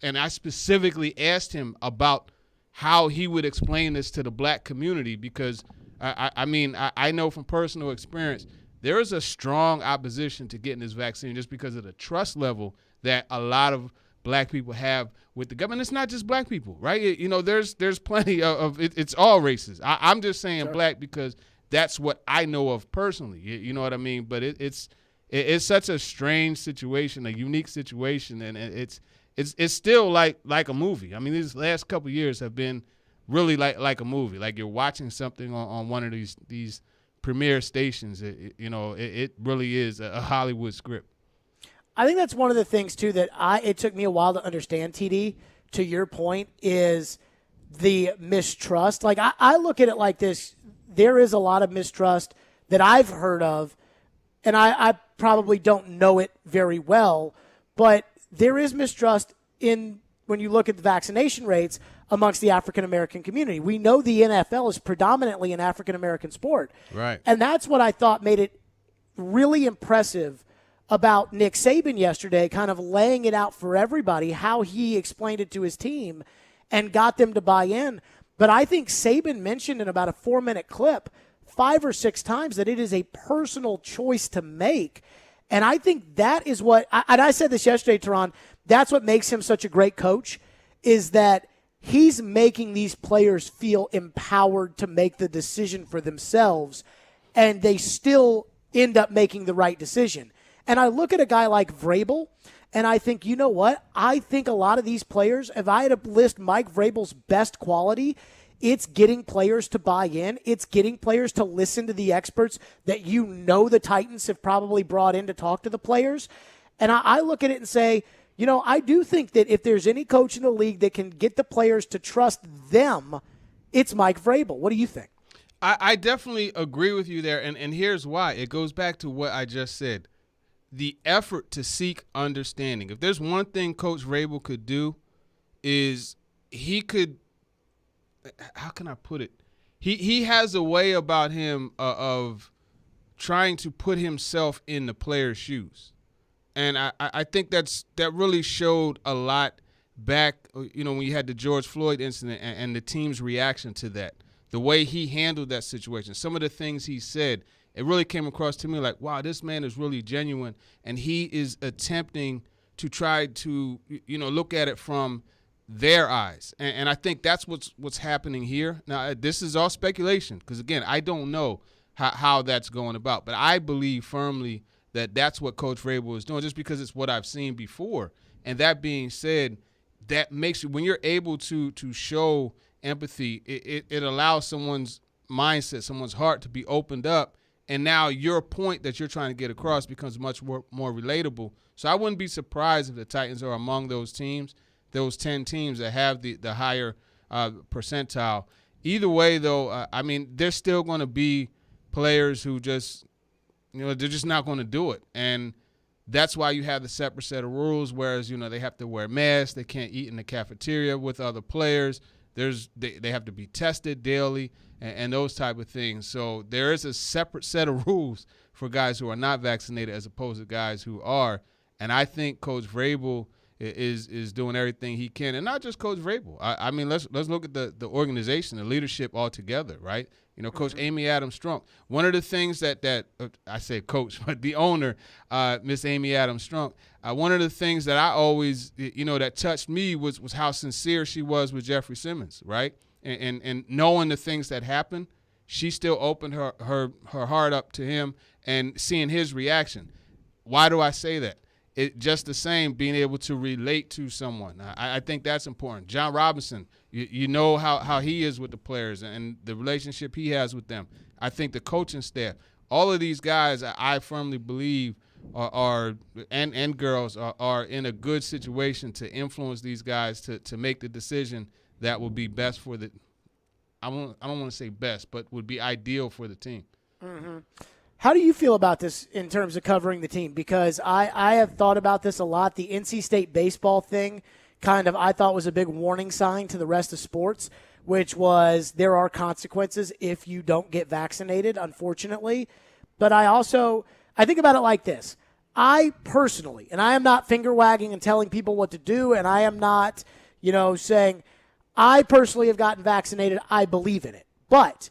and I specifically asked him about how he would explain this to the black community, because I know from personal experience, there is a strong opposition to getting this vaccine just because of the trust level that a lot of black people have with the government. It's not just black people, right? There's plenty of it's all races. I'm just saying sure. Black because that's what I know of personally. You know what I mean? But it's such a strange situation, a unique situation, and it's still like a movie. I mean, these last couple of years have been really like a movie. Like you're watching something on one of these premier stations. It really is a Hollywood script. I think that's one of the things too that it took me a while to understand. TD, to your point, is the mistrust. Like I look at it like this: there is a lot of mistrust that I've heard of, and I probably don't know it very well, but there is mistrust when you look at the vaccination rates amongst the African-American community. We know the NFL is predominantly an African-American sport. Right. And that's what I thought made it really impressive about Nick Saban yesterday, kind of laying it out for everybody, how he explained it to his team and got them to buy in. But I think Saban mentioned in about a 4-minute clip 5 or 6 times that it is a personal choice to make. And I think that is what, and I said this yesterday, Teron, that's what makes him such a great coach, is that he's making these players feel empowered to make the decision for themselves, and they still end up making the right decision. And I look at a guy like Vrabel, and I think, you know what? I think a lot of these players, if I had to list Mike Vrabel's best quality, it's getting players to buy in. It's getting players to listen to the experts that the Titans have probably brought in to talk to the players. And I look at it and say, I do think that if there's any coach in the league that can get the players to trust them, it's Mike Vrabel. What do you think? I definitely agree with you there, and here's why. It goes back to what I just said. The effort to seek understanding. If there's one thing Coach Vrabel could do, is he could – how can I put it? He has a way about him of trying to put himself in the player's shoes. And I think that really showed a lot back, when you had the George Floyd incident and the team's reaction to that, the way he handled that situation, some of the things he said, it really came across to me like, wow, this man is really genuine, and he is attempting to try to, look at it from their eyes. And I think that's what's happening here. Now, this is all speculation because, again, I don't know how that's going about. But I believe firmly that that's what Coach Vrabel is doing just because it's what I've seen before. And that being said, that makes you – when you're able to show empathy, it allows someone's mindset, someone's heart to be opened up. And now your point that you're trying to get across becomes much more relatable. So I wouldn't be surprised if the Titans are among those teams, those 10 teams that have the higher percentile. Either way, though, there's still going to be players who just, they're just not going to do it. And that's why you have the separate set of rules, whereas, they have to wear masks. They can't eat in the cafeteria with other players. They have to be tested daily and those type of things. So there is a separate set of rules for guys who are not vaccinated as opposed to guys who are. And I think Coach Vrabel is doing everything he can, and not just Coach Vrabel. I mean, let's look at the organization, the leadership altogether, right? You know, Coach Amy Adams Strunk. One of the things that I say coach, but the owner, Miss Amy Adams Strunk. One of the things that I always, that touched me was how sincere she was with Jeffrey Simmons, right? And knowing the things that happened, she still opened her heart up to him and seeing his reaction. Why do I say that? It just the same, being able to relate to someone. I think that's important. John Robinson, you know how he is with the players and the relationship he has with them. I think the coaching staff, all of these guys, I firmly believe are and girls are in a good situation to influence these guys to make the decision that will be best for the. I don't want to say best, but would be ideal for the team. Mm-hmm. How do you feel about this in terms of covering the team? Because I have thought about this a lot. The NC State baseball thing I thought was a big warning sign to the rest of sports, which was there are consequences if you don't get vaccinated, unfortunately. But I think about it like this. I personally, and I am not finger wagging and telling people what to do, and I am not, saying I personally have gotten vaccinated. I believe in it. But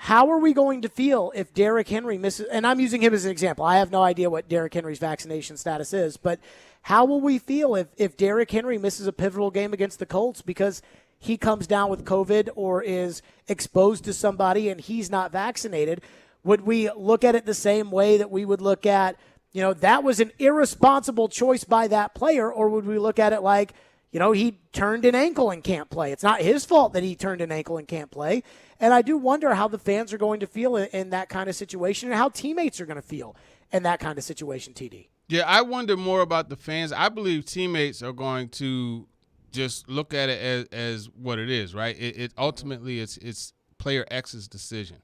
how are we going to feel if Derrick Henry misses? And I'm using him as an example. I have no idea what Derrick Henry's vaccination status is, but how will we feel if Derrick Henry misses a pivotal game against the Colts because he comes down with COVID or is exposed to somebody and he's not vaccinated? Would we look at it the same way that we would look at, that was an irresponsible choice by that player, or would we look at it like, he turned an ankle and can't play? It's not his fault that he turned an ankle and can't play. And I do wonder how the fans are going to feel in that kind of situation and how teammates are going to feel in that kind of situation, TD. Yeah, I wonder more about the fans. I believe teammates are going to just look at it as what it is, right? It ultimately, it's player X's decision.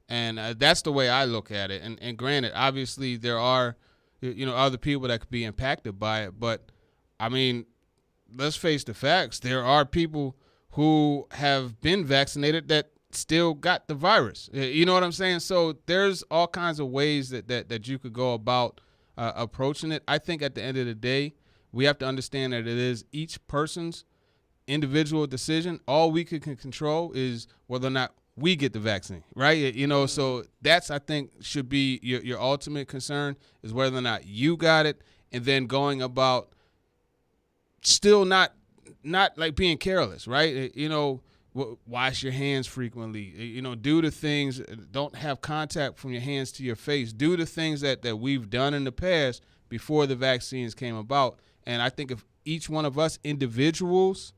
And that's the way I look at it. And granted, obviously there are, other people that could be impacted by it. But, I mean, let's face the facts. There are people who have been vaccinated that still got the virus. You know what I'm saying? So there's all kinds of ways that you could go about approaching it. I think at the end of the day, we have to understand that it is each person's individual decision. All we can control is whether or not we get the vaccine, right? So that's, I think, should be your ultimate concern, is whether or not you got it, and then going about still not like being careless, right? Wash your hands frequently. Do the things. Don't have contact from your hands to your face. Do the things that we've done in the past before the vaccines came about. And I think if each one of us individuals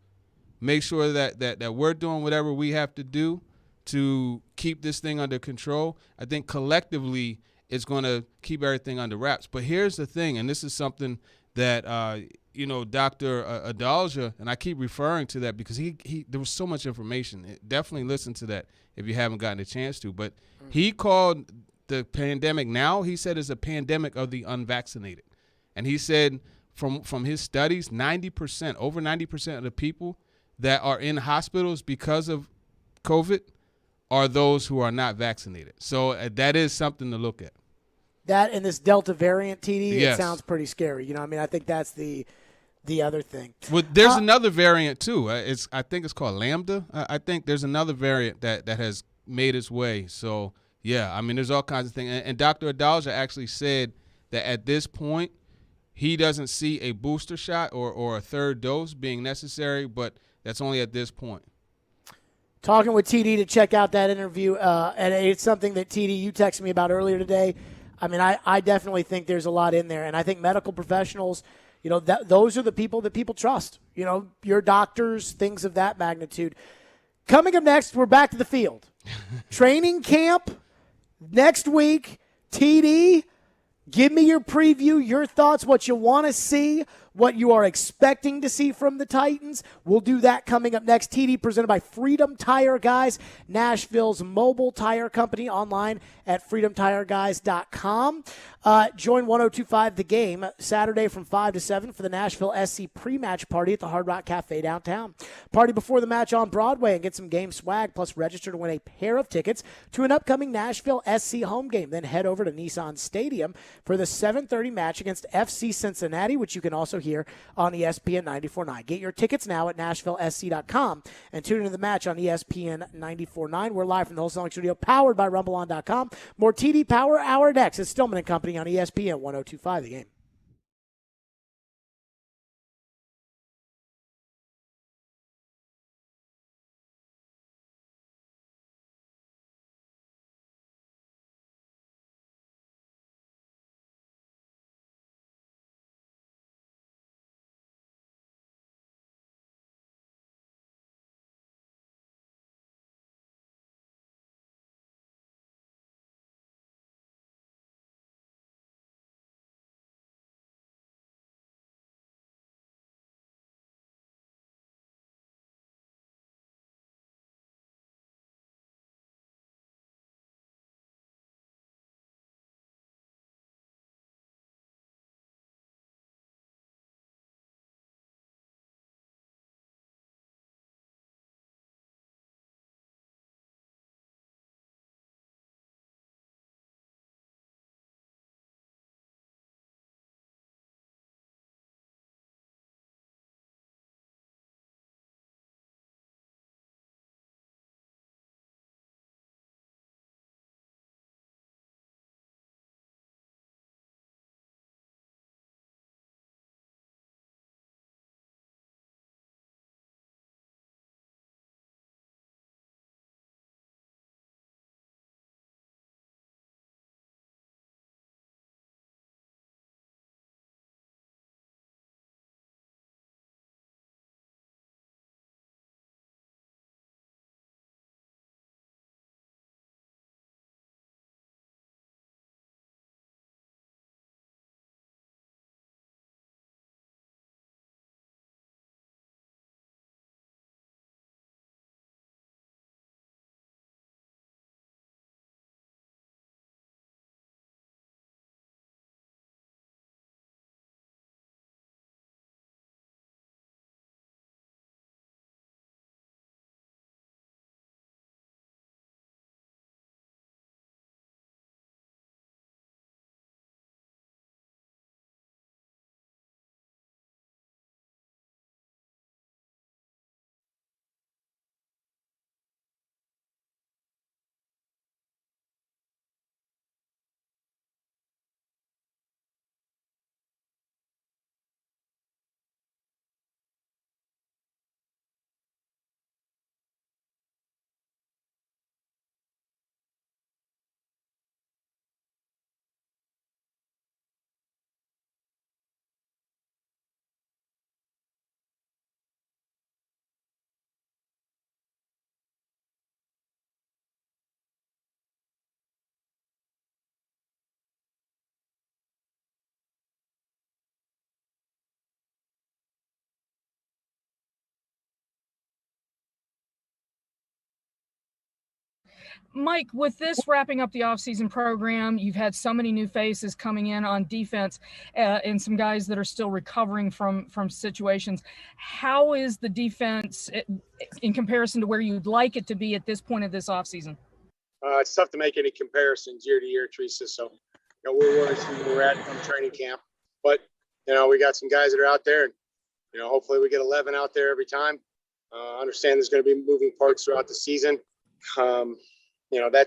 make sure that we're doing whatever we have to do to keep this thing under control, I think collectively it's going to keep everything under wraps. But here's the thing, and this is something that Dr. Adalja, and I keep referring to that because he there was so much information. Definitely listen to that if you haven't gotten a chance to. But he called the pandemic now, he said, is a pandemic of the unvaccinated. And he said from his studies, over 90% of the people that are in hospitals because of COVID are those who are not vaccinated. So that is something to look at. That and this Delta variant, TD, yes. It sounds pretty scary. I think that's the other thing. Well, there's another variant too. I think it's called Lambda. I think there's another variant that has made its way. So yeah, there's all kinds of things. And Dr. Adalja actually said that at this point, he doesn't see a booster shot or a third dose being necessary, but that's only at this point. Talking with TD to check out that interview, and it's something that TD, you texted me about earlier today. I definitely think there's a lot in there, and I think medical professionals, those are the people that people trust. Your doctors, things of that magnitude. Coming up next, we're back to the field. Training camp next week. TD, give me your preview, your thoughts, what you want to see, what you are expecting to see from the Titans. We'll do that coming up next. TD presented by Freedom Tire Guys, Nashville's mobile tire company, online at freedomtireguys.com. Join 1025 The Game Saturday from 5 to 7 for the Nashville SC pre-match party at the Hard Rock Cafe downtown. Party before the match on Broadway and get some game swag, plus register to win a pair of tickets to an upcoming Nashville SC home game. Then head over to Nissan Stadium for the 7:30 match against FC Cincinnati, which you can also hear on ESPN 94.9. Get your tickets now at NashvilleSC.com and tune into the match on ESPN 94.9. We're live from the Wholesaling Studio, powered by RumbleOn.com. More TD Power Hour next. It's Stillman and Company on ESPN 1025 The Game. Mike, with this wrapping up the offseason program, you've had so many new faces coming in on defense and some guys that are still recovering from situations. How is the defense in comparison to where you'd like it to be at this point of this offseason? It's tough to make any comparisons year to year, Teresa. So, we're where we're at from training camp. But, we got some guys that are out there. And, hopefully we get 11 out there every time. Understand there's going to be moving parts throughout the season.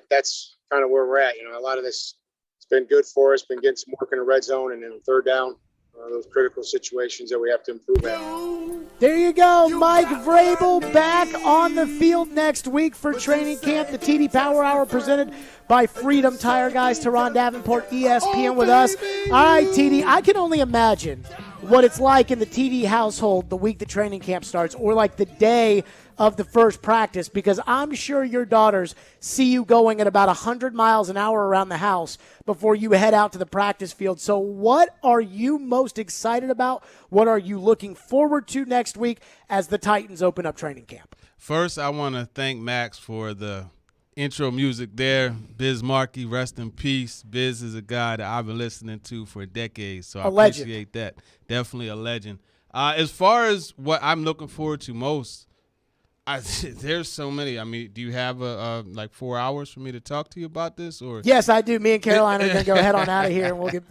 That's kind of where we're at. A lot of this, it's been good for us, been getting some work in the red zone and then third down, those critical situations that we have to improve at. There you go, Mike Vrabel back on the field next week for training camp. The TD Power Hour presented by Freedom Tire Guys. Teron Davenport, ESPN with us. All right, TD, I can only imagine what it's like in the TD household the week the training camp starts, or like the day of the first practice, because I'm sure your daughters see you going at about 100 miles an hour around the house before you head out to the practice field. So what are you most excited about? What are you looking forward to next week as the Titans open up training camp? First, I want to thank Max for the intro music there. Biz Markie, rest in peace. Biz is a guy that I've been listening to for decades, so I appreciate that. Definitely a legend. As far as what I'm looking forward to most, there's so many. I mean, do you have like 4 hours for me to talk to you about this? Or yes, I do. Me and Caroline are going to go head on out of here, and we'll get.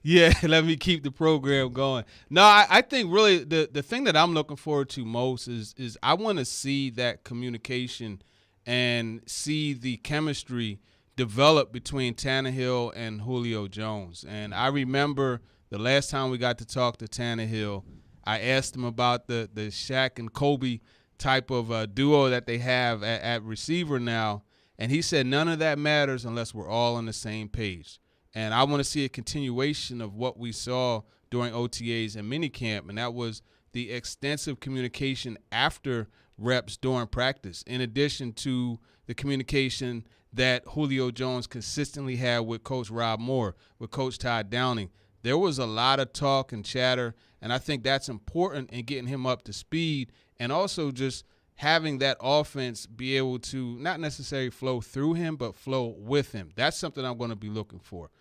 Yeah, let me keep the program going. No, I think really the thing that I'm looking forward to most is I want to see that communication and see the chemistry develop between Tannehill and Julio Jones. And I remember the last time we got to talk to Tannehill, I asked him about the Shaq and Kobe type of duo that they have at receiver now, and he said none of that matters unless we're all on the same page. And I want to see a continuation of what we saw during OTAs and minicamp, and that was the extensive communication after reps during practice, in addition to the communication that Julio Jones consistently had with Coach Rob Moore, with Coach Todd Downing. There was a lot of talk and chatter, and I think that's important in getting him up to speed, and also just having that offense be able to not necessarily flow through him, but flow with him. That's something I'm going to be looking for.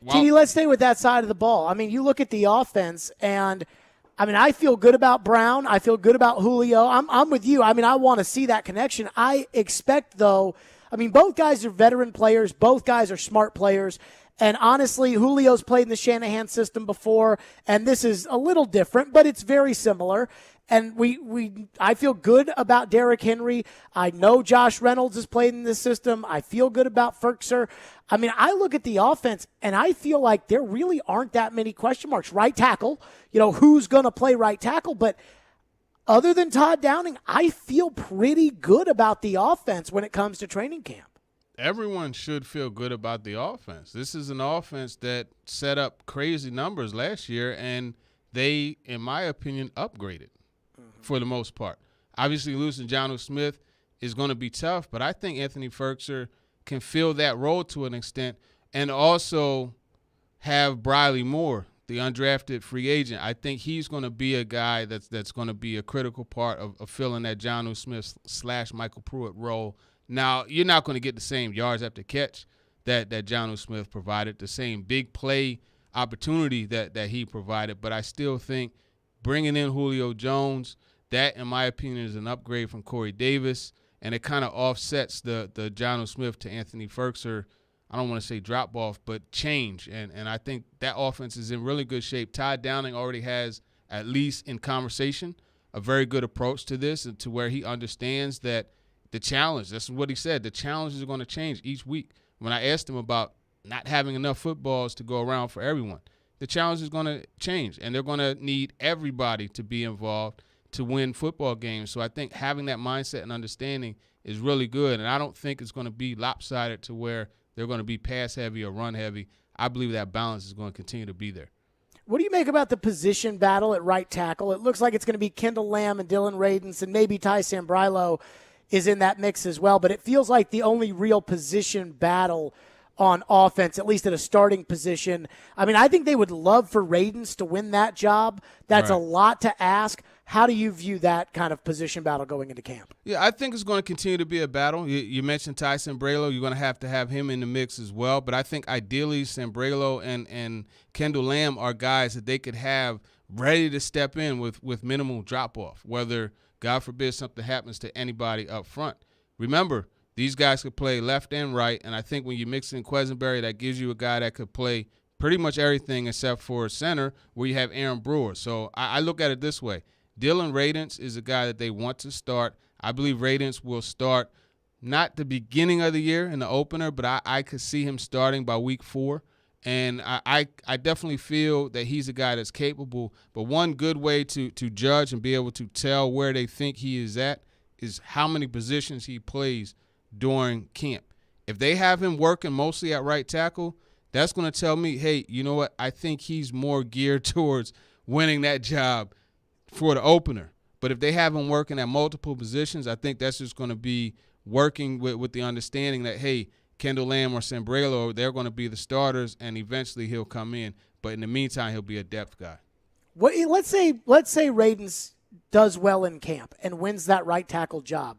TD, let's stay with that side of the ball. I mean, you look at the offense, and I mean, I feel good about Brown. I feel good about Julio. I'm with you. I mean, I want to see that connection. I expect, though, I mean, both guys are veteran players. Both guys are smart players. And honestly, Julio's played in the Shanahan system before, and this is a little different, but it's very similar. And I feel good about Derrick Henry. I know Josh Reynolds has played in this system. I feel good about Ferkser. I mean, I look at the offense, and I feel like there really aren't that many question marks. Right tackle, who's going to play right tackle? But other than Todd Downing, I feel pretty good about the offense when it comes to training camp. Everyone should feel good about the offense. This is an offense that set up crazy numbers last year, and they, in my opinion, upgraded for the most part. Obviously, losing Jonnu Smith is going to be tough, but I think Anthony Ferkser can fill that role to an extent, and also have Briley Moore, the undrafted free agent. I think he's going to be a guy that's going to be a critical part of filling that Jonnu Smith / Michael Pruitt role. Now, you're not going to get the same yards after catch that Jonnu Smith provided, the same big play opportunity that he provided, but I still think bringing in Julio Jones, that, in my opinion, is an upgrade from Corey Davis, and it kind of offsets the Jonnu Smith to Anthony Ferkser, I don't want to say drop-off, but change. And I think that offense is in really good shape. Todd Downing already has, at least in conversation, a very good approach to this, and to where he understands that the challenge, that's what he said, the challenges are going to change each week. When I asked him about not having enough footballs to go around for everyone, the challenge is going to change, and they're going to need everybody to be involved to win football games. So I think having that mindset and understanding is really good, and I don't think it's going to be lopsided to where they're going to be pass heavy or run heavy. I believe that balance is going to continue to be there. What do you make about the position battle at right tackle? It looks like it's going to be Kendall Lamb and Dylan Radins, and maybe Ty Sambrailo is in that mix as well, but it feels like the only real position battle on offense, at least at a starting position. I mean, I think they would love for Radins to win that job. That's right. A lot to ask. How do you view that kind of position battle going into camp? Yeah, I think it's going to continue to be a battle. You mentioned Ty Sambrailo. You're going to have him in the mix as well. But I think ideally Sambrailo and Kendall Lamb are guys that they could have ready to step in with minimal drop-off, whether, God forbid, something happens to anybody up front. Remember, these guys could play left and right, and I think when you mix in Quesenberry, that gives you a guy that could play pretty much everything except for center, where you have Aaron Brewer. So I look at it this way. Dylan Radins is a guy that they want to start. I believe Radins will start not the beginning of the year in the opener, but I could see him starting by week 4. And I definitely feel that he's a guy that's capable. But one good way to judge and be able to tell where they think he is at is how many positions he plays during camp. If they have him working mostly at right tackle, that's going to tell me, hey, you know what? I think he's more geared towards winning that job for the opener. But if they have him working at multiple positions, I think that's just going to be working with the understanding that, hey, Kendall Lamb or Sambrailo, they're going to be the starters, and eventually he'll come in. But in the meantime, he'll be a depth guy. Let's say Radins does well in camp and wins that right tackle job.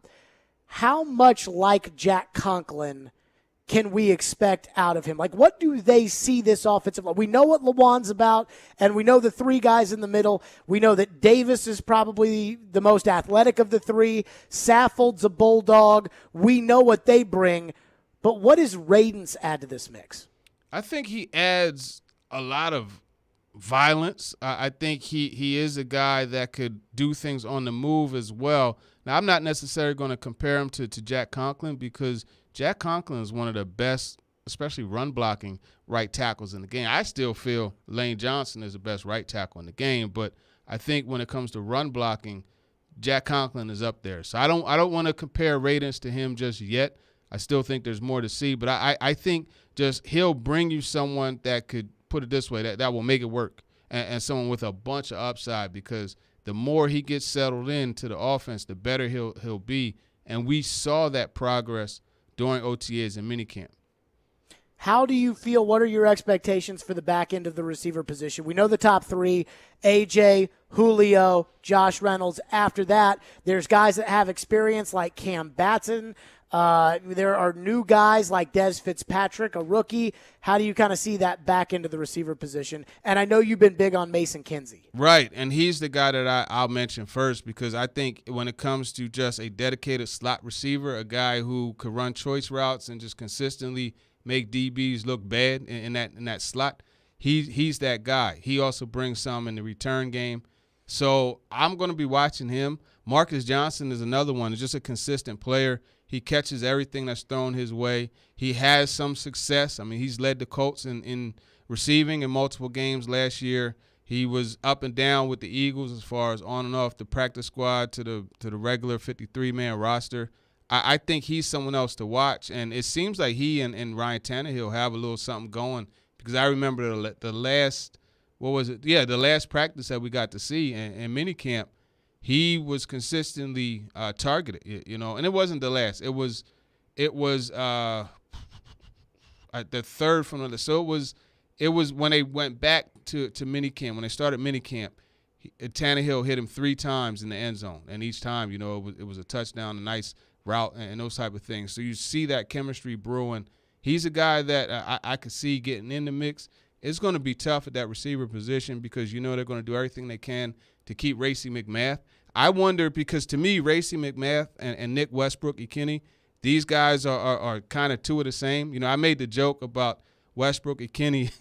how much like Jack Conklin can we expect out of him? Like, what do they see this offensive line? We know what LeJuan's about, and we know the three guys in the middle. We know that Davis is probably the most athletic of the three. Saffold's a bulldog. We know what they bring. But what does Radens add to this mix? I think he adds a lot of violence. I think he is a guy that could do things on the move as well. Now, I'm not necessarily going to compare him to Jack Conklin because Jack Conklin is one of the best, especially run blocking right tackles in the game. I still feel Lane Johnson is the best right tackle in the game, but I think when it comes to run blocking, Jack Conklin is up there. So I don't want to compare Radens to him just yet. I still think there's more to see, but I think just he'll bring you someone that could, put it this way, that will make it work, and someone with a bunch of upside, because the more he gets settled into the offense, the better he'll be. And we saw that progress during OTAs and minicamp. How do you feel? What are your expectations for the back end of the receiver position? We know the top three, AJ, Julio, Josh Reynolds. After that, there's guys that have experience like Cam Batson. There are new guys like Dez Fitzpatrick, a rookie. How do you kind of see that back end of the receiver position? And I know you've been big on Mason Kinsey. Right, and he's the guy that I'll mention first, because I think when it comes to just a dedicated slot receiver, a guy who could run choice routes and just consistently make DBs look bad in that slot, he's that guy. He also brings some in the return game. So I'm going to be watching him. Marcus Johnson is another one. He's just a consistent player. He catches everything that's thrown his way. He has some success. I mean, he's led the Colts in receiving in multiple games last year. He was up and down with the Eagles as far as on and off the practice squad to the regular 53-man roster. I think he's someone else to watch, and it seems like he and Ryan Tannehill have a little something going, because I remember the last the last practice that we got to see in minicamp, he was consistently targeted, and it wasn't the last. It was the third from the. So it was when they went back to minicamp, when they started minicamp, Tannehill hit him 3 times in the end zone, and each time, it was a touchdown, a nice route, and those type of things. So you see that chemistry brewing. He's a guy that I could see getting in the mix. It's going to be tough at that receiver position, because they're going to do everything they can to keep Racey McMath. I wonder, because to me, Racey McMath and Nick Westbrook-Ikhine, these guys are kind of two of the same. I made the joke about Westbrook-Ikhine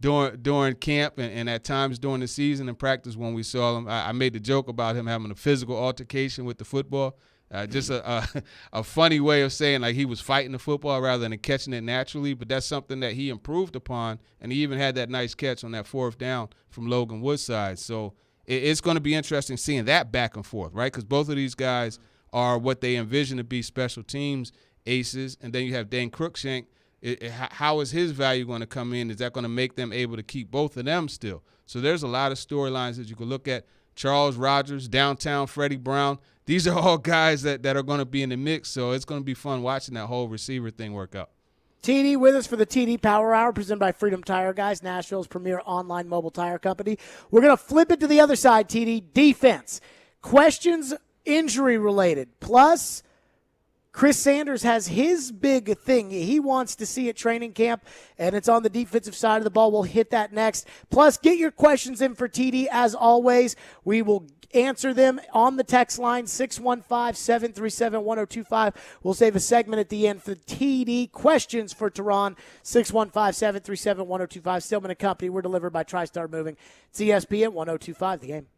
during camp and at times during the season in practice when we saw him. I made the joke about him having a physical altercation with the football. Just a funny way of saying, like, he was fighting the football rather than catching it naturally, but that's something that he improved upon, and he even had that nice catch on that 4th down from Logan Woodside. So it's going to be interesting seeing that back and forth, right? Because both of these guys are what they envision to be special teams aces, and then you have Dane Cruikshank. How is his value going to come in? Is that going to make them able to keep both of them still? So there's a lot of storylines that you can look at. Charles Rogers, downtown Freddie Brown. These are all guys that are going to be in the mix, so it's going to be fun watching that whole receiver thing work out. TD with us for the TD Power Hour, presented by Freedom Tire Guys, Nashville's premier online mobile tire company. We're going to flip it to the other side, TD. Defense. Questions injury related. Plus, Chris Sanders has his big thing he wants to see at training camp, and it's on the defensive side of the ball. We'll hit that next. Plus, get your questions in for TD as always. We will answer them on the text line, 615-737-1025. We'll save a segment at the end for TD questions for Tehran, 615-737-1025. Stillman & Company. We're delivered by TriStar Moving. It's ESPN 1025, The Game.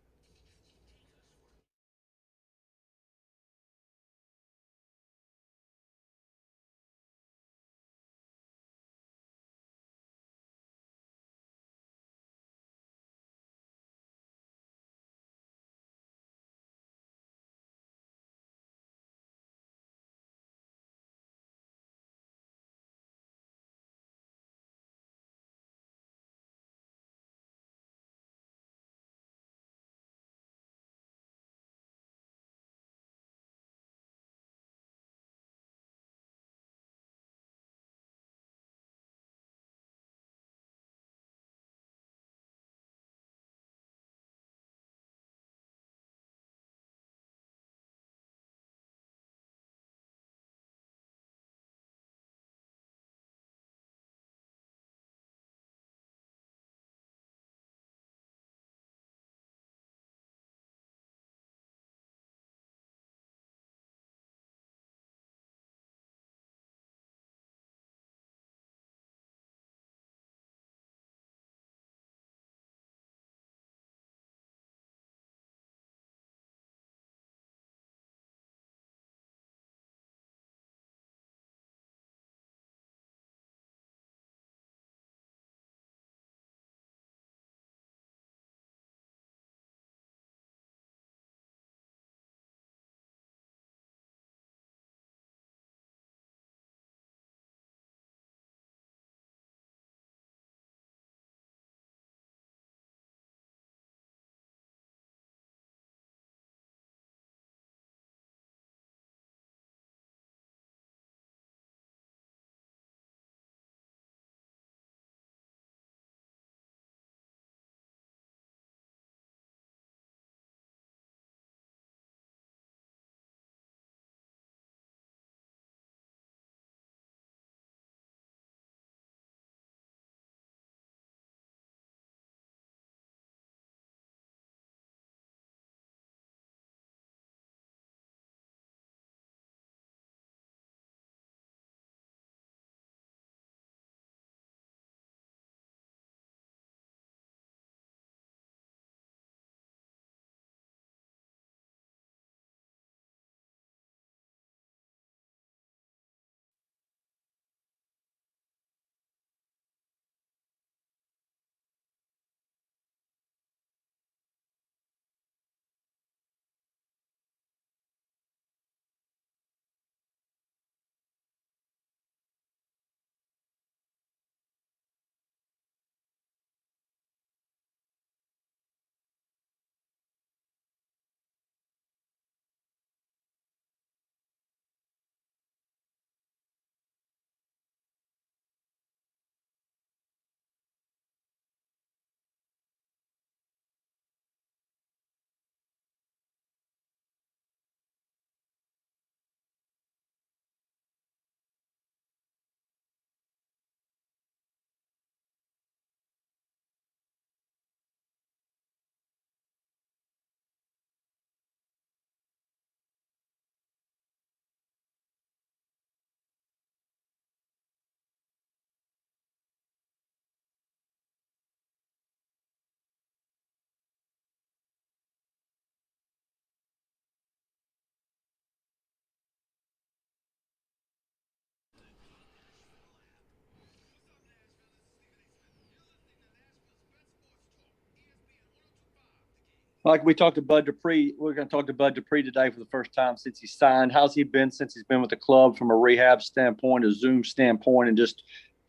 Like we talked to Bud Dupree, we're going to talk to Bud Dupree today for the first time since he signed. How's he been since he's been with the club from a rehab standpoint, a Zoom standpoint, and just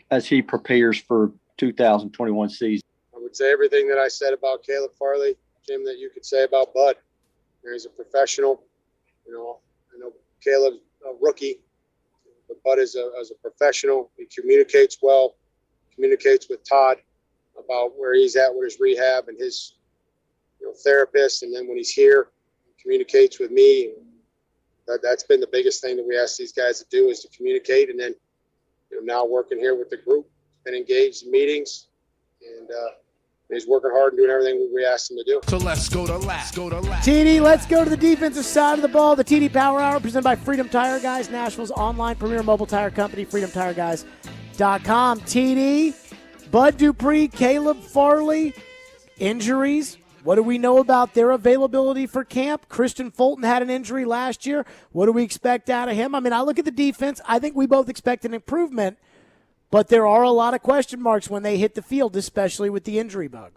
as he prepares for 2021 season? I would say everything that I said about Caleb Farley, Jim, that you could say about Bud. He's a professional. I know Caleb's a rookie, but Bud is as a professional. He communicates well, communicates with Todd about where he's at with his rehab and his therapist, and then when he's here, he communicates with me. That's been the biggest thing that we ask these guys to do, is to communicate. And then now working here with the group, been engaged in meetings, and he's working hard and doing everything we asked him to do. So let's go to last. TD, let's go to the defensive side of the ball. The TD Power Hour presented by Freedom Tire Guys, Nashville's online premier mobile tire company, freedomtireguys.com. TD, Bud Dupree, Caleb Farley, injuries. What do we know about their availability for camp? Christian Fulton had an injury last year. What do we expect out of him? I mean, I look at the defense. I think we both expect an improvement, but there are a lot of question marks when they hit the field, especially with the injury bug.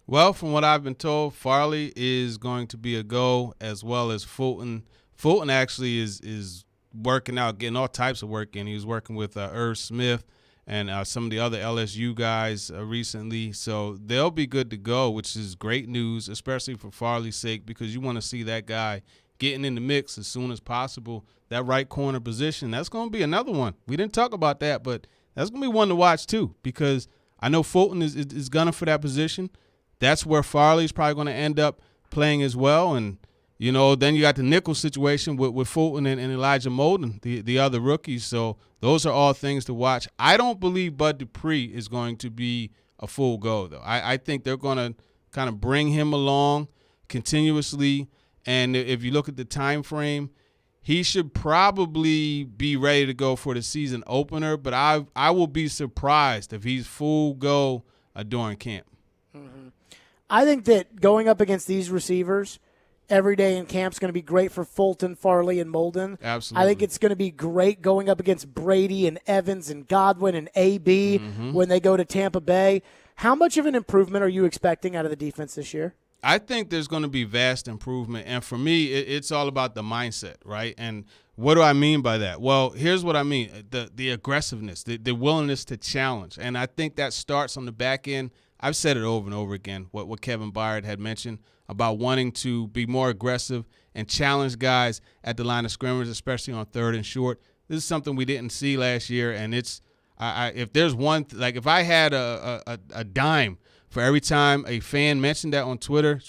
Well, from what I've been told, Farley is going to be a go, as well as Fulton. Fulton actually is working out, getting all types of work in. He was working with Irv Smith and some of the other LSU guys recently. So they'll be good to go, which is great news, especially for Farley's sake, because you want to see that guy getting in the mix as soon as possible. That right corner position, that's going to be another one. We didn't talk about that, but that's going to be one to watch too, because I know Fulton is gunning for that position. That's where Farley's probably going to end up playing as well. And, then you got the nickel situation with Fulton and Elijah Molden, the other rookies. So those are all things to watch. I don't believe Bud Dupree is going to be a full go, though. I think they're going to kind of bring him along continuously. And if you look at the time frame, he should probably be ready to go for the season opener. But I will be surprised if he's full go during camp. Mm-hmm. I think that going up against these receivers every day in camp is going to be great for Fulton, Farley, and Molden. Absolutely. I think it's going to be great going up against Brady and Evans and Godwin and AB when they go to Tampa Bay. How much of an improvement are you expecting out of the defense this year? I think there's going to be vast improvement. And for me, it's all about the mindset, right? And what do I mean by that? Well, here's what I mean. The aggressiveness, the willingness to challenge. And I think that starts on the back end. I've said it over and over again, what Kevin Byard had mentioned about wanting to be more aggressive and challenge guys at the line of scrimmage, especially on third and short. This is something we didn't see last year, and it's if there's one – like if I had a dime for every time a fan mentioned that on Twitter,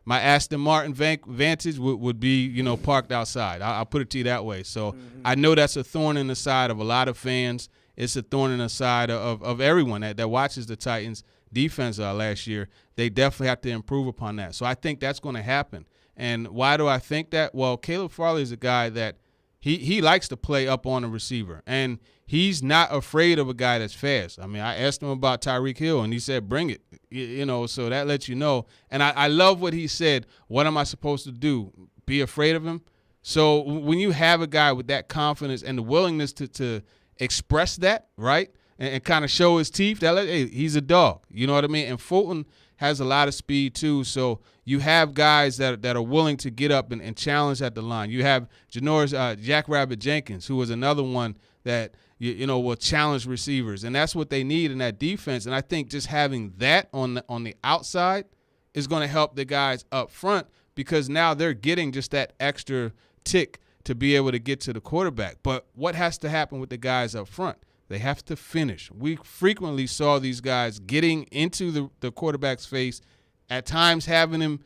my Aston Martin Vantage would be, parked outside. I'll put it to you that way. So I know that's a thorn in the side of a lot of fans. It's a thorn in the side of everyone that watches the Titans defense last year. They definitely have to improve upon that. So I think that's going to happen. And why do I think that? Well, Caleb Farley is a guy that he likes to play up on a receiver, and he's not afraid of a guy that's fast. I mean, I asked him about Tyreek Hill, and he said, bring it, so that lets you know. And I love what he said. What am I supposed to do? Be afraid of him? So when you have a guy with that confidence and the willingness to express that, right, and kind of show his teeth, hey, he's a dog. You know what I mean? And Fulton has a lot of speed too. So you have guys that are willing to get up and challenge at the line. You have Janoris Jackrabbit Jenkins, who is another one that will challenge receivers, and that's what they need in that defense. And I think just having that on the outside is going to help the guys up front, because now they're getting just that extra tick to be able to get to the quarterback. But what has to happen with the guys up front? They have to finish. We frequently saw these guys getting into the quarterback's face, at times having him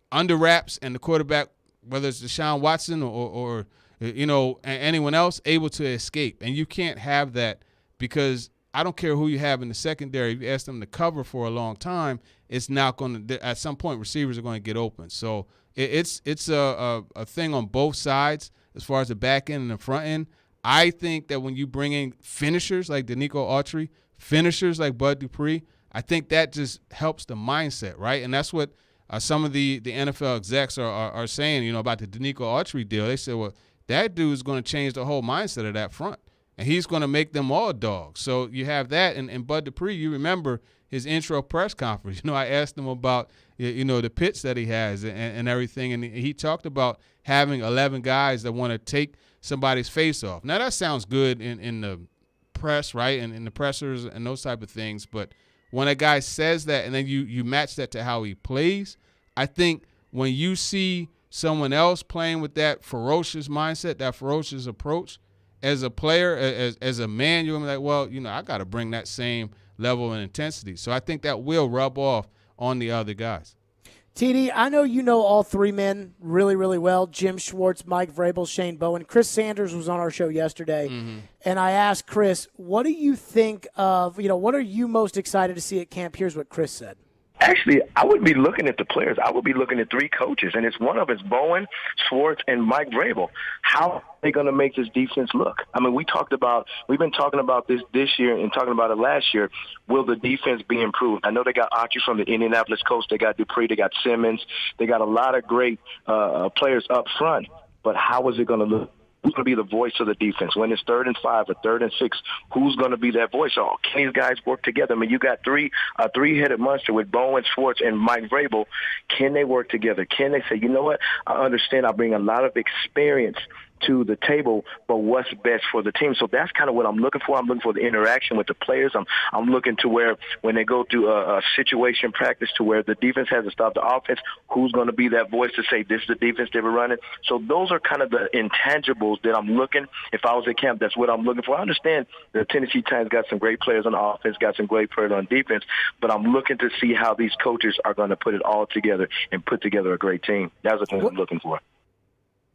under wraps, and the quarterback, whether it's Deshaun Watson or anyone else, able to escape. And you can't have that, because I don't care who you have in the secondary. If you ask them to cover for a long time, it's not going to – at some point receivers are going to get open. So it's a thing on both sides as far as the back end and the front end. I think that when you bring in finishers like Danico Autry, finishers like Bud Dupree, I think that just helps the mindset, right? And that's what some of the NFL execs are saying, about the Danico Autry deal. They said, well, that dude is going to change the whole mindset of that front, and he's going to make them all dogs. So you have that, and Bud Dupree, you remember, his intro press conference. I asked him about the pitch that he has and everything, and he talked about having 11 guys that want to take somebody's face off. Now that sounds good in the press, right, and in the pressers and those type of things, but when a guy says that and then you match that to how he plays, I think when you see someone else playing with that ferocious mindset, that ferocious approach, as a player, as a man, you're going to be like, well, I got to bring that same level and intensity. So I think that will rub off on the other guys. TD, I know you know all three men really, really well. Jim Schwartz, Mike Vrabel, Shane Bowen. Chris Sanders was on our show yesterday, and I asked Chris, what do you think of, what are you most excited to see at camp? Here's what Chris said. Actually, I wouldn't be looking at the players. I would be looking at three coaches, and it's one of it's Bowen, Schwartz, and Mike Vrabel. How are they going to make this defense look? I mean, we've been talking about this year and talking about it last year. Will the defense be improved? I know they got Archie from the Indianapolis Colts. They got Dupree. They got Simmons. They got a lot of great players up front. But how is it going to look? Who's going to be the voice of the defense? When it's 3rd and 5 or 3rd and 6, who's going to be that voice? Oh, can these guys work together? I mean, you got three-headed monster with Bowen, Schwartz, and Mike Vrabel. Can they work together? Can they say, you know what, I understand I bring a lot of experience to the table, but what's best for the team? So that's kind of what I'm looking for. I'm looking for the interaction with the players. I'm looking to where when they go through a situation practice to where the defense has to stop the offense, who's going to be that voice to say this is the defense they were running? So those are kind of the intangibles that I'm looking. If I was at camp, that's what I'm looking for. I understand the Tennessee Titans got some great players on offense, got some great players on defense, but I'm looking to see how these coaches are going to put it all together and put together a great team. That's the thing I'm looking for.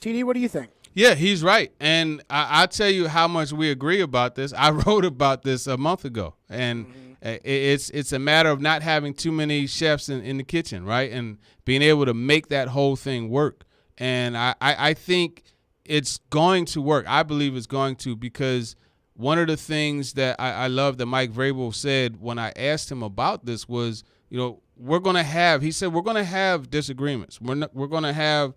TD, what do you think? Yeah, he's right. And I'll tell you how much we agree about this. I wrote about this a month ago. And it's a matter of not having too many chefs in the kitchen, right, and being able to make that whole thing work. And I think it's going to work. I believe it's going to, because one of the things that I love that Mike Vrabel said when I asked him about this was, we're going to have disagreements. We're not going to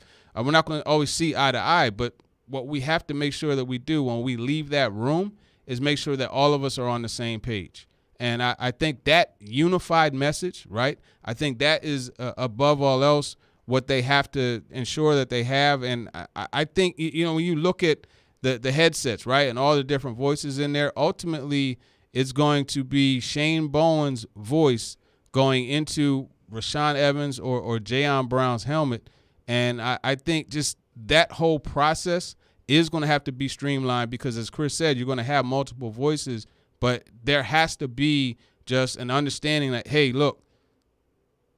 always see eye to eye, but what we have to make sure that we do when we leave that room is make sure that all of us are on the same page. And I think that unified message, right, I think that is above all else what they have to ensure that they have. And I think, when you look at the headsets, right, and all the different voices in there, ultimately it's going to be Shane Bowen's voice going into Rashaan Evans or Jayon Brown's helmet. And I think just that whole process is going to have to be streamlined because, as Chris said, you're going to have multiple voices, but there has to be just an understanding that, hey, look,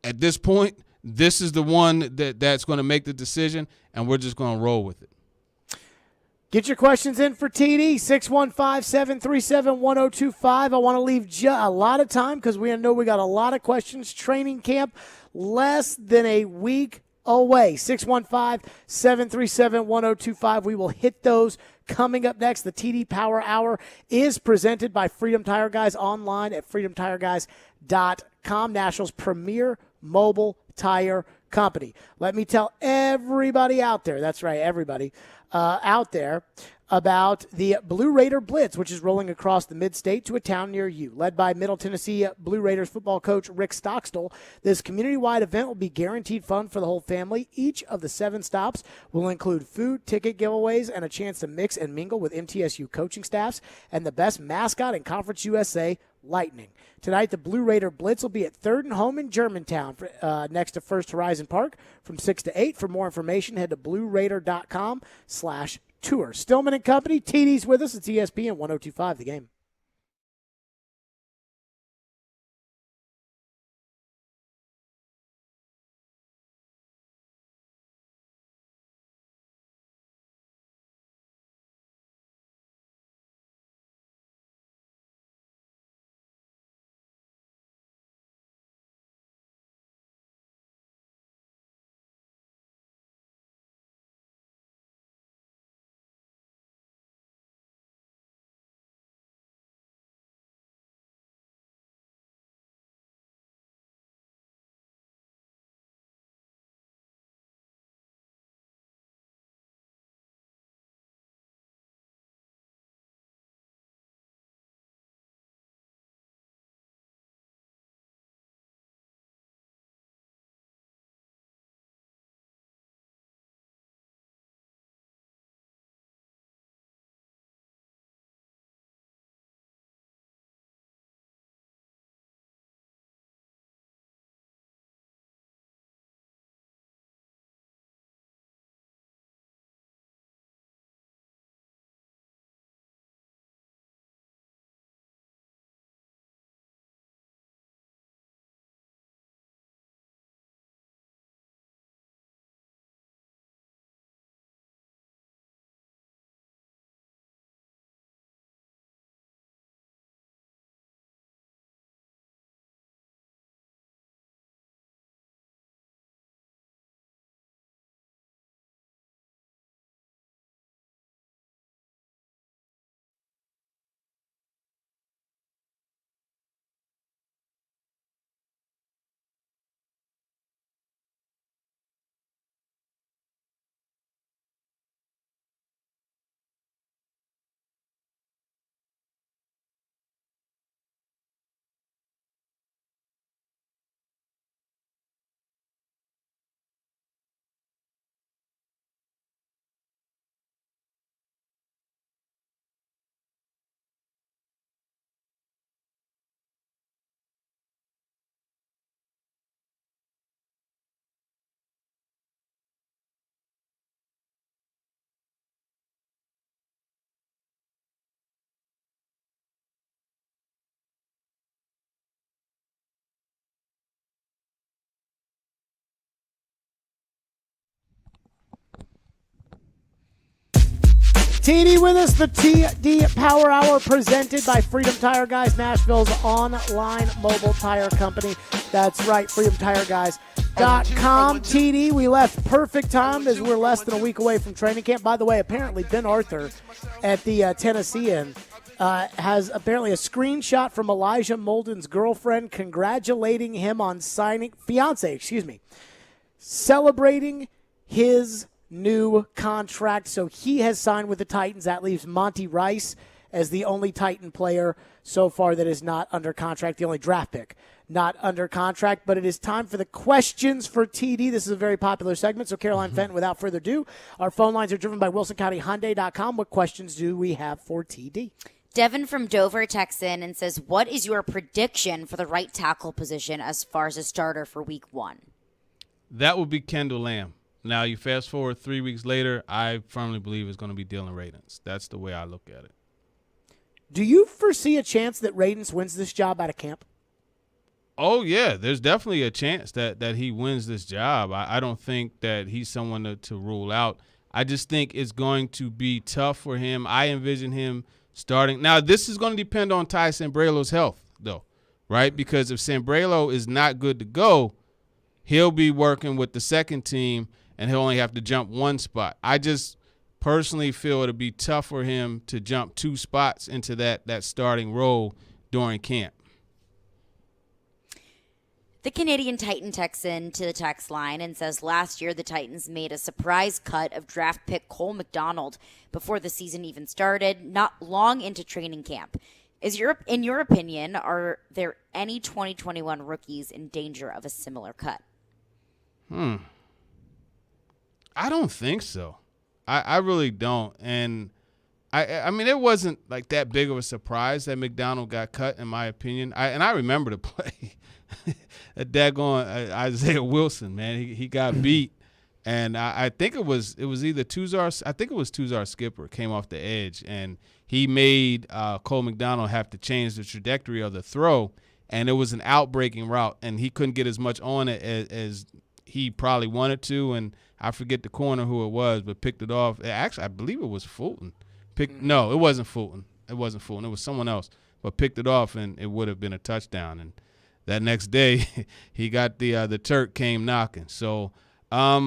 at this point, this is the one that's going to make the decision, and we're just going to roll with it. Get your questions in for TD, 615-737-1025. I want to leave a lot of time because we know we got a lot of questions. Training camp less than a week away. 615-737-1025. We will hit those coming up next. The TD Power Hour is presented by Freedom Tire Guys online at freedomtireguys.com, Nashville's premier mobile tire company. Let me tell everybody out there, that's right, everybody out there, about the Blue Raider Blitz, which is rolling across the mid-state to a town near you. Led by Middle Tennessee Blue Raiders football coach Rick Stockstill, this community-wide event will be guaranteed fun for the whole family. Each of the 7 stops will include food, ticket giveaways, and a chance to mix and mingle with MTSU coaching staffs and the best mascot in Conference USA, Lightning. Tonight, the Blue Raider Blitz will be at 3rd and Home in Germantown next to First Horizon Park from 6 to 8. For more information, head to blueraider.com/tour. Stillman and Company, TD's with us. It's ESPN 102.5 The Game. TD with us, the TD Power Hour presented by Freedom Tire Guys, Nashville's online mobile tire company. That's right, freedomtireguys.com. TD, we left perfect time as we're less than a week away from training camp. By the way, apparently Ben Arthur at the Tennessean has apparently a screenshot from Elijah Molden's girlfriend congratulating him on celebrating his new contract. So he has signed with the Titans. That leaves Monty Rice as the only Titan player so far that is not under contract, the only draft pick not under contract. But it is time for the questions for TD. This is a very popular segment. So Caroline Fenton, without further ado, our phone lines are driven by WilsonCountyHyundai.com. What questions do we have for TD? Devin from Dover texts in and says, what is your prediction for the right tackle position as far as a starter for week 1? That would be Kendall Lamb. Now, you fast forward 3 weeks later, I firmly believe it's going to be Dylan Radins. That's the way I look at it. Do you foresee a chance that Radins wins this job out of camp? Oh, yeah. There's definitely a chance that he wins this job. I don't think that he's someone to rule out. I just think it's going to be tough for him. I envision him starting. Now, this is going to depend on Ty Sambrailo's health, though, right? Because if Sambrailo is not good to go, he'll be working with the second team, and he'll only have to jump one spot. I just personally feel it'll be tough for him to jump 2 spots into that starting role during camp. The Canadian Titan texts in to the text line and says last year the Titans made a surprise cut of draft pick Cole McDonald before the season even started, not long into training camp. In your opinion, are there any 2021 rookies in danger of a similar cut? I don't think so. I really don't. And I mean, it wasn't like that big of a surprise that McDonald got cut, in my opinion. I remember the play. That daggone Isaiah Wilson, man, he got beat, and I think it was either Tuzar. I think it was Tuzar Skipper came off the edge, and he made Cole McDonald have to change the trajectory of the throw, and it was an out-breaking route, and he couldn't get as much on it as he probably wanted to, and I forget the corner who it was, but picked it off. Actually, I believe it was Fulton. No, it wasn't Fulton. It wasn't Fulton. It was someone else, but picked it off, and it would have been a touchdown. And that next day, he got the Turk came knocking. So I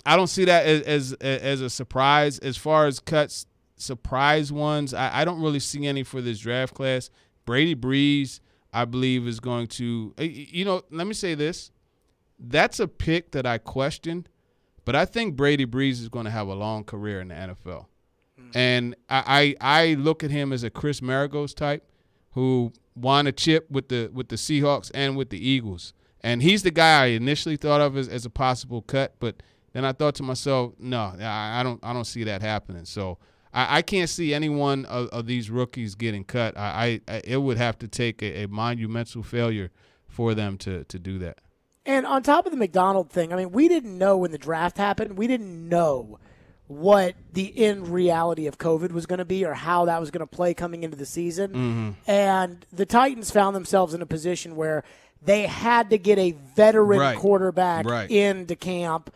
don't see that as a surprise. As far as cuts, surprise ones, I don't really see any for this draft class. Brady Breeze, I believe, is going to let me say this. That's a pick that I questioned, but I think Brady Breeze is going to have a long career in the NFL. And I look at him as a Chris Maragos type who won a chip with the Seahawks and with the Eagles. And he's the guy I initially thought of as a possible cut, but then I thought to myself, no, I don't see that happening. So I can't see any one of these rookies getting cut. It would have to take a monumental failure for them to do that. And on top of the McDonald thing, I mean, we didn't know when the draft happened. We didn't know what the end reality of COVID was going to be or how that was going to play coming into the season. Mm-hmm. And the Titans found themselves in a position where they had to get a veteran quarterback into camp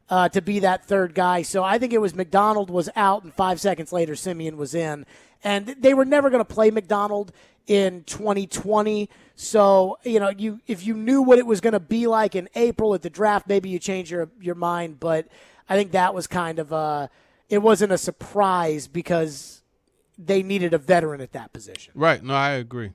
to be that third guy. So I think it was McDonald was out, and 5 seconds later Simeon was in. And they were never going to play McDonald in 2020. So, if you knew what it was going to be like in April at the draft, maybe you change your mind. But I think that was kind of it wasn't a surprise because they needed a veteran at that position. Right. No, I agree.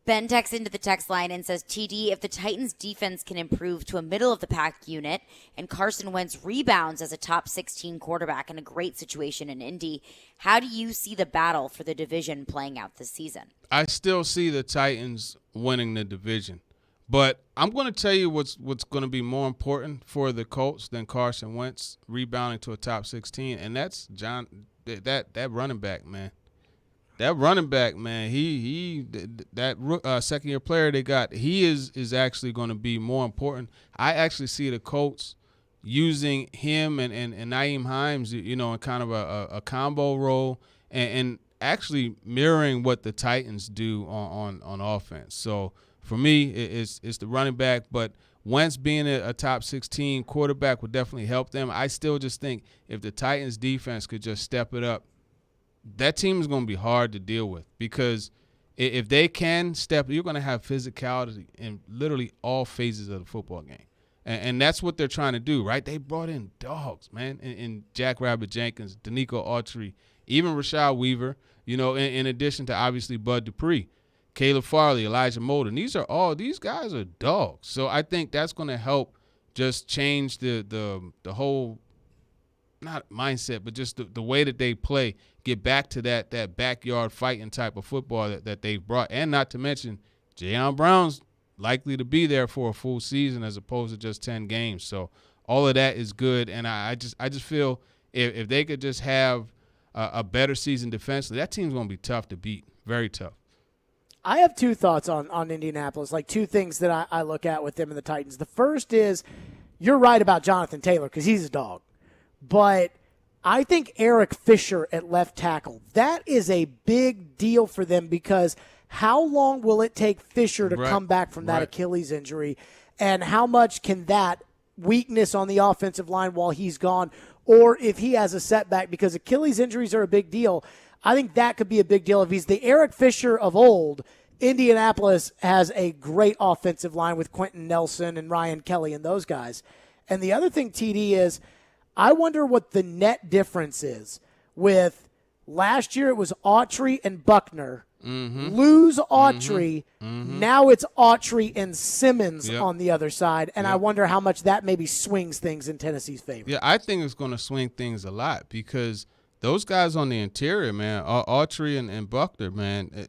Ben texts into the text line and says, TD, if the Titans defense can improve to a middle-of-the-pack unit and Carson Wentz rebounds as a top 16 quarterback in a great situation in Indy, how do you see the battle for the division playing out this season? I still see the Titans winning the division. But I'm going to tell you what's going to be more important for the Colts than Carson Wentz rebounding to a top 16, and that's that running back, man. That running back, man, that second-year player they got, he is actually going to be more important. I actually see the Colts using him and Nyheim Hines, in kind of a combo role and actually mirroring what the Titans do on offense. So for me, it's the running back, but Wentz being a top 16 quarterback would definitely help them. I still just think if the Titans defense could just step it up, that team is going to be hard to deal with, because if they can step, you're going to have physicality in literally all phases of the football game. And that's what they're trying to do, right? They brought in dogs, man, in Jack Rabbit Jenkins, Danico Autry, even Rashad Weaver, in addition to obviously Bud Dupree. Caleb Farley, Elijah Molden. These guys are dogs. So I think that's going to help just change the whole, not mindset, but just the way that they play, get back to that backyard fighting type of football that they've brought. And not to mention, Jayon Brown's likely to be there for a full season as opposed to just 10 games. So all of that is good. And I just feel if they could just have a better season defensively, that team's going to be tough to beat, very tough. I have two thoughts on Indianapolis, like two things that I look at with them and the Titans. The first is, you're right about Jonathan Taylor because he's a dog. But I think Eric Fisher at left tackle, that is a big deal for them, because how long will it take Fisher to come back from that Achilles injury, and how much can that weakness on the offensive line while he's gone, or if he has a setback, because Achilles injuries are a big deal. I think that could be a big deal. If he's the Eric Fisher of old, Indianapolis has a great offensive line with Quentin Nelson and Ryan Kelly and those guys. And the other thing, TD, is I wonder what the net difference is with last year. It was Autry and Buckner. Mm-hmm. Lose Autry. Mm-hmm. Now it's Autry and Simmons on the other side. And I wonder how much that maybe swings things in Tennessee's favor. Yeah, I think it's going to swing things a lot, because those guys on the interior, man, Autry and Buckner, man,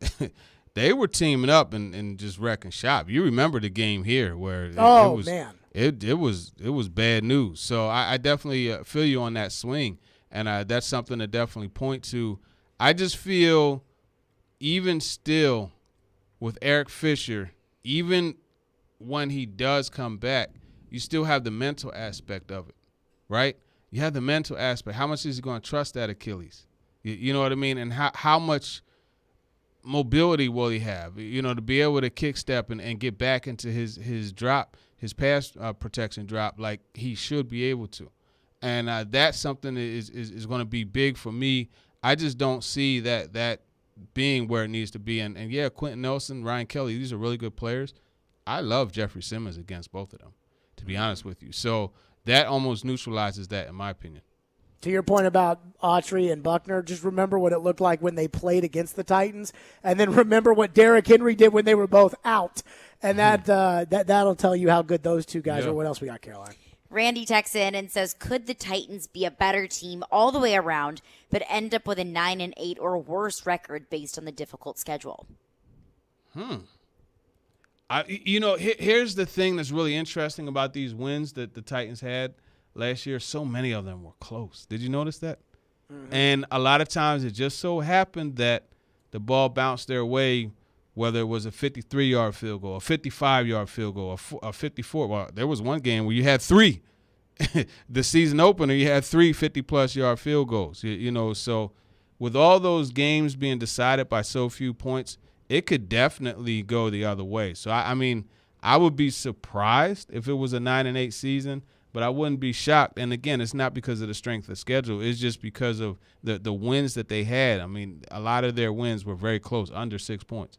they were teaming up and just wrecking shop. You remember the game here where it was bad news. So I definitely feel you on that swing, and that's something to definitely point to. I just feel even still with Eric Fisher, even when he does come back, you still have the mental aspect of it, right? You have the mental aspect. How much is he going to trust that Achilles? You know what I mean? And how much mobility will he have, to be able to kick step and get back into his drop, his pass protection drop, like he should be able to. And that's something that is going to be big for me. I just don't see that being where it needs to be. And yeah, Quentin Nelson, Ryan Kelly, these are really good players. I love Jeffrey Simmons against both of them, to be honest with you. So that almost neutralizes that, in my opinion. To your point about Autry and Buckner, just remember what it looked like when they played against the Titans, and then remember what Derrick Henry did when they were both out. And that'll tell you how good those two guys are. What else we got, Caroline? Randy texts in and says, could the Titans be a better team all the way around, but end up with a 9-8 or worse record based on the difficult schedule? Here's the thing that's really interesting about these wins that the Titans had last year. So many of them were close. Did you notice that? Mm-hmm. And a lot of times it just so happened that the ball bounced their way, whether it was a 53-yard field goal, a 55-yard field goal, a 54. Well, there was one game where you had three. The season opener, you had 3 50-plus yard field goals. So with all those games being decided by so few points, it could definitely go the other way. So, I would be surprised if it was a 9-8 season, but I wouldn't be shocked. And, again, it's not because of the strength of schedule. It's just because of the wins that they had. A lot of their wins were very close, under 6 points.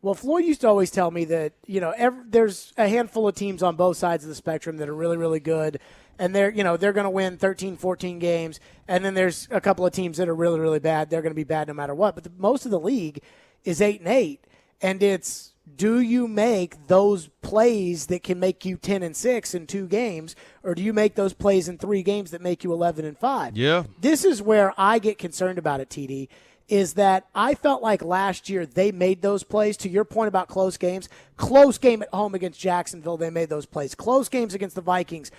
Well, Floyd used to always tell me that, there's a handful of teams on both sides of the spectrum that are really, really good, and they're going to win 13, 14 games, and then there's a couple of teams that are really, really bad. They're going to be bad no matter what. But most of the league is 8-8, and it's, do you make those plays that can make you 10-6 in 2 games, or do you make those plays in 3 games that make you 11-5? Yeah. This is where I get concerned about it, TD, is that I felt like last year they made those plays. To your point about close games, close game at home against Jacksonville, they made those plays. Close games against the Vikings,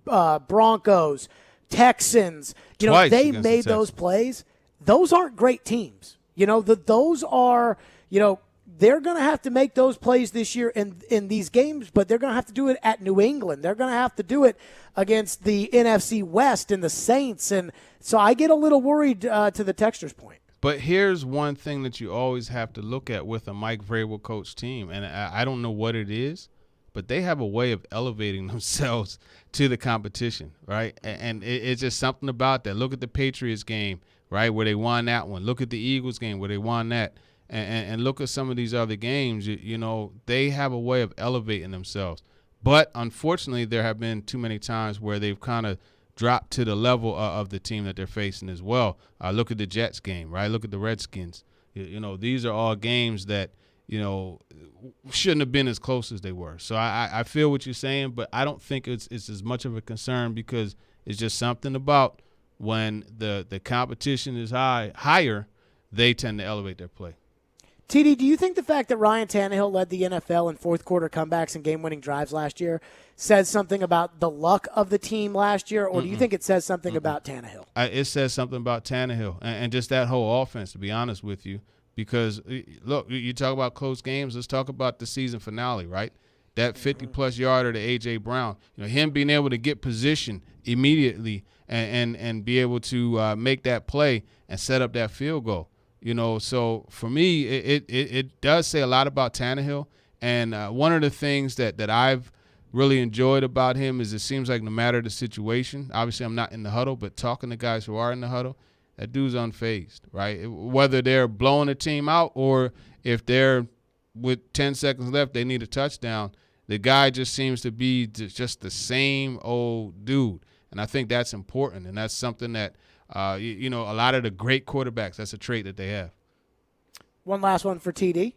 Broncos, Texans, they made those plays. Those aren't great teams. Those are, they're going to have to make those plays this year in these games, but they're going to have to do it at New England. They're going to have to do it against the NFC West and the Saints. And so I get a little worried to the texter's point. But here's one thing that you always have to look at with a Mike Vrabel coach team, and I don't know what it is, but they have a way of elevating themselves to the competition, right? And it's just something about that. Look at the Patriots game, right, where they won that one. Look at the Eagles game where they won that. And look at some of these other games. You know, they have a way of elevating themselves. But unfortunately, there have been too many times where they've kind of dropped to the level of the team that they're facing as well. Look at the Jets game, right? Look at the Redskins. You know, these are all games that, you know, shouldn't have been as close as they were. So I feel what you're saying, but I don't think it's as much of a concern because it's just something about when the competition is higher, they tend to elevate their play. TD, do you think the fact that Ryan Tannehill led the NFL in fourth quarter comebacks and game-winning drives last year says something about the luck of the team last year, or do you think it says something about Tannehill? It says something about Tannehill and just that whole offense, to be honest with you, because, look, you talk about close games. Let's talk about the season finale, right? That 50-plus yarder to A.J. Brown, you know, him being able to get position immediately and be able to make that play and set up that field goal. You know, so for me, it does say a lot about Tannehill. And one of the things that I've really enjoyed about him is it seems like no matter the situation, obviously I'm not in the huddle, but talking to guys who are in the huddle, that dude's unfazed, right? Whether they're blowing the team out or if they're with 10 seconds left, they need a touchdown, the guy just seems to be just the same old dude. And I think that's important, and that's something that you know, a lot of the great quarterbacks, that's a trait that they have. One last one for TD.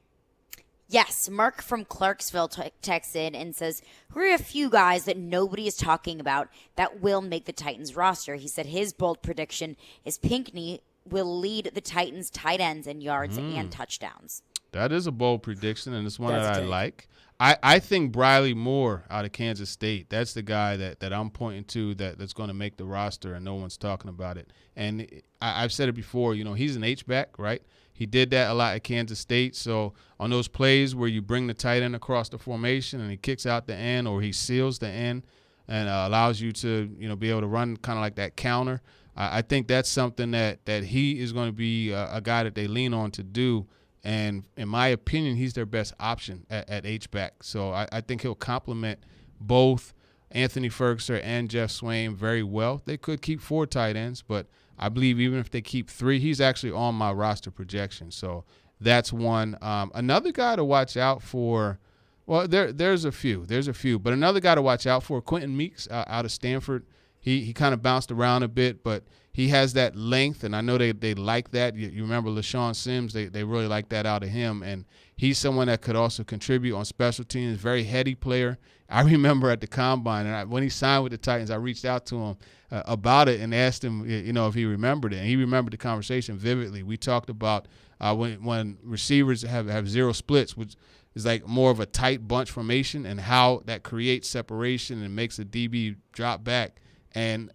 Yes, Mark from Clarksville texted and says, who are a few guys that nobody is talking about that will make the Titans roster? He said his bold prediction is Pinckney will lead the Titans tight ends in yards and touchdowns. That is a bold prediction, and it's one that I like. I think Briley Moore out of Kansas State, that's the guy that I'm pointing to that's going to make the roster, and no one's talking about it. And I've said it before, you know, he's an H-back, right? He did that a lot at Kansas State. So on those plays where you bring the tight end across the formation and he kicks out the end or he seals the end and allows you to, you know, be able to run kind of like that counter, I think that's something that he is going to be a guy that they lean on to do. And in my opinion, he's their best option at H-back. So I think he'll complement both Anthony Ferguson and Jeff Swain very well. They could keep 4 tight ends, but I believe even if they keep 3, he's actually on my roster projection. So that's one. Another guy to watch out for, well, there's a few. But another guy to watch out for, Quentin Meeks out of Stanford. He kind of bounced around a bit, but he has that length, and I know they like that. You remember LaShawn Sims, they really like that out of him, and he's someone that could also contribute on special teams, very heady player. I remember at the Combine, and when he signed with the Titans, I reached out to him about it and asked him, you know, if he remembered it, and he remembered the conversation vividly. We talked about when receivers have zero splits, which is like more of a tight bunch formation, and how that creates separation and makes a DB drop back. And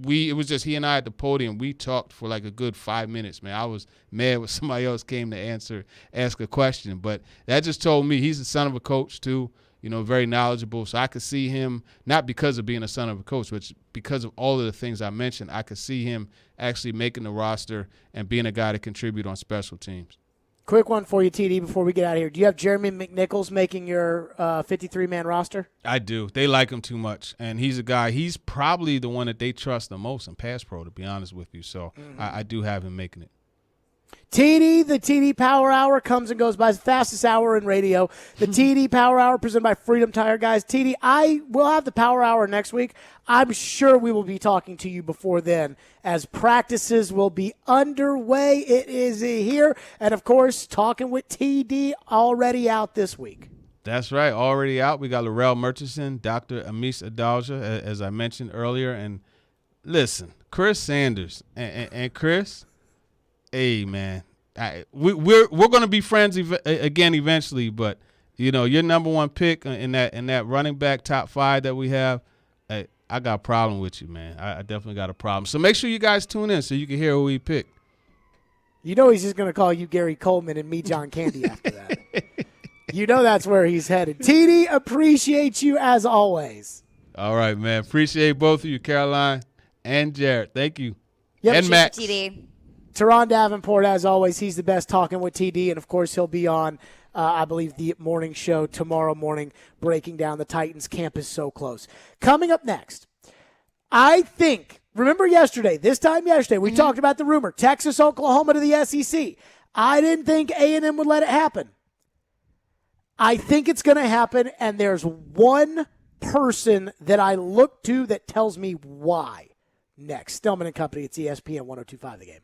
it was just he and I at the podium. We talked for like a good 5 minutes, man. I was mad when somebody else came to ask a question. But that just told me he's the son of a coach too, you know, very knowledgeable. So I could see him, not because of being a son of a coach, but because of all of the things I mentioned, I could see him actually making the roster and being a guy to contribute on special teams. Quick one for you, TD, before we get out of here. Do you have Jeremy McNichols making your 53-man roster? I do. They like him too much, and he's a guy. He's probably the one that they trust the most in pass pro, to be honest with you. So I do have him making it. TD, the TD Power Hour comes and goes by, the fastest hour in radio. The TD Power Hour presented by Freedom Tire, guys. TD, I will have the Power Hour next week. I'm sure we will be talking to you before then as practices will be underway. It is here. And, of course, talking with TD already out this week. That's right. Already out. We got Laurel Murchison, Dr. Amis Adalja, as I mentioned earlier. And listen, Chris Sanders and Chris – hey, man, we're going to be friends again eventually, but, you know, your number one pick in that running back top 5 that we have, I got a problem with you, man. I definitely got a problem. So make sure you guys tune in so you can hear who we pick. You know he's just going to call you Gary Coleman and me John Candy after that. You know that's where he's headed. TD, appreciate you as always. All right, man. Appreciate both of you, Caroline and Jared. Thank you. Yep. And Max. TD. Teron Davenport, as always, he's the best talking with TD, and, of course, he'll be on I believe, the morning show tomorrow morning, breaking down the Titans. Camp is so close. Coming up next, I think, remember this time yesterday, we talked about the rumor, Texas, Oklahoma to the SEC. I didn't think A&M would let it happen. I think it's going to happen, and there's one person that I look to that tells me why. Next, Stillman and Company, it's ESPN 102.5 The Game.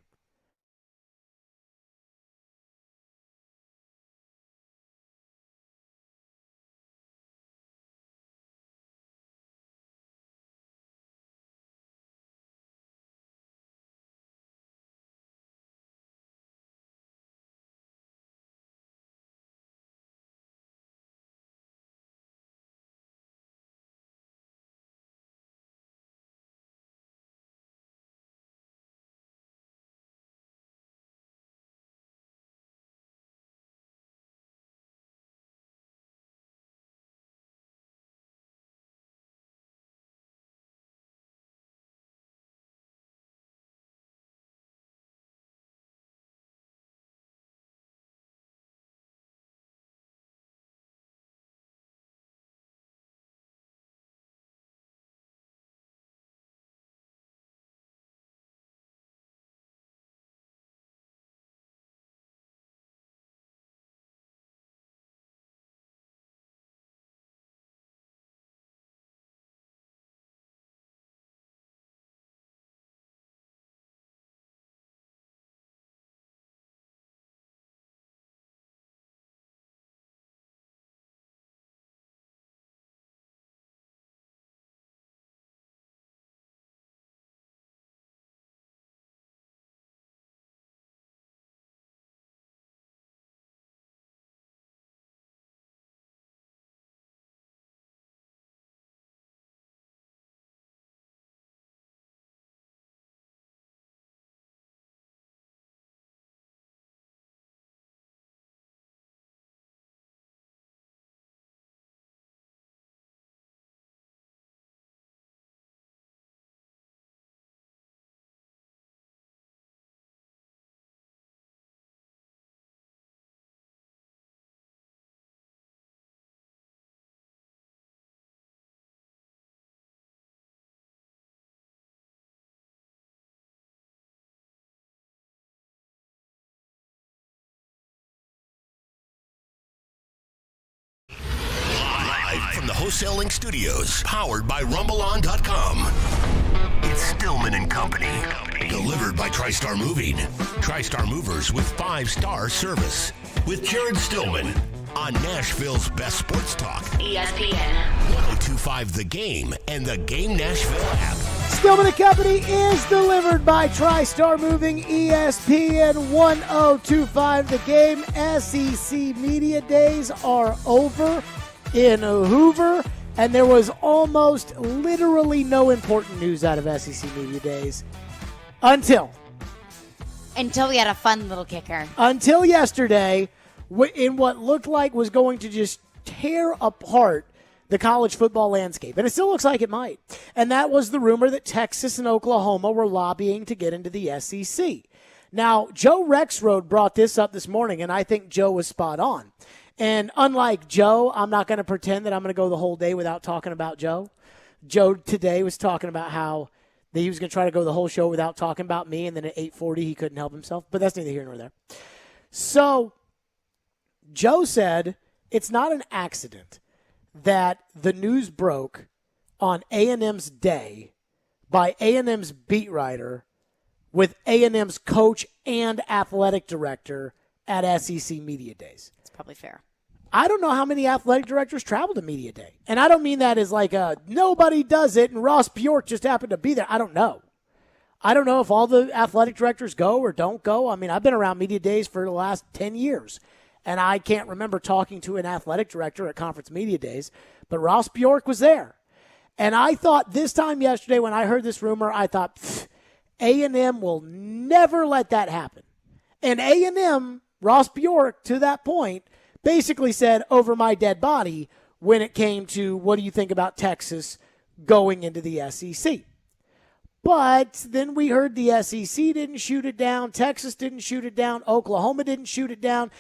From the Wholesale Link Studios, powered by RumbleOn.com. It's Stillman and Company. Delivered by TriStar Moving. TriStar Movers with 5-star service. With Jared Stillman on Nashville's best sports talk. ESPN 102.5 The Game and the Game Nashville app. Stillman and Company is delivered by TriStar Moving, ESPN 102.5 The Game. SEC Media Days are over in Hoover, and there was almost literally no important news out of SEC Media Days until we had a fun little kicker. Until yesterday, in what looked like was going to just tear apart the college football landscape. And it still looks like it might. And that was the rumor that Texas and Oklahoma were lobbying to get into the SEC. Now, Joe Rexroad brought this up this morning, and I think Joe was spot on. And unlike Joe, I'm not going to pretend that I'm going to go the whole day without talking about Joe. Joe today was talking about how he was going to try to go the whole show without talking about me, and then at 8:40 he couldn't help himself. But that's neither here nor there. So Joe said it's not an accident that the news broke on A&M's day by A&M's beat writer with A&M's coach and athletic director at SEC Media Days. It's probably fair. I don't know how many athletic directors travel to Media Day. And I don't mean that as like nobody does it and Ross Bjork just happened to be there. I don't know. I don't know if all the athletic directors go or don't go. I mean, I've been around Media Days for the last 10 years, and I can't remember talking to an athletic director at Conference Media Days, but Ross Bjork was there. And I thought this time yesterday when I heard this rumor, I thought, A&M will never let that happen. And A&M, Ross Bjork, to that point, basically said over my dead body when it came to what do you think about Texas going into the SEC. But then we heard the SEC didn't shoot it down. Texas didn't shoot it down. Oklahoma didn't shoot it down.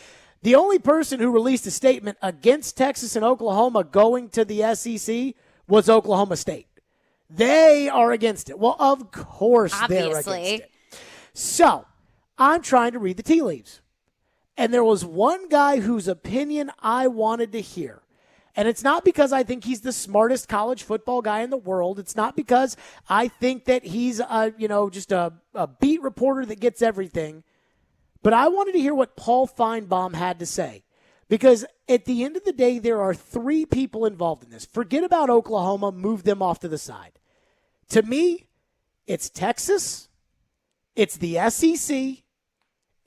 The only person who released a statement against Texas and Oklahoma going to the SEC was Oklahoma State. They are against it. Well, of course they're against it. So I'm trying to read the tea leaves. And there was one guy whose opinion I wanted to hear. And it's not because I think he's the smartest college football guy in the world. It's not because I think that he's just a beat reporter that gets everything. But I wanted to hear what Paul Feinbaum had to say. Because at the end of the day, there are three people involved in this. Forget about Oklahoma. Move them off to the side. To me, it's Texas, it's the SEC,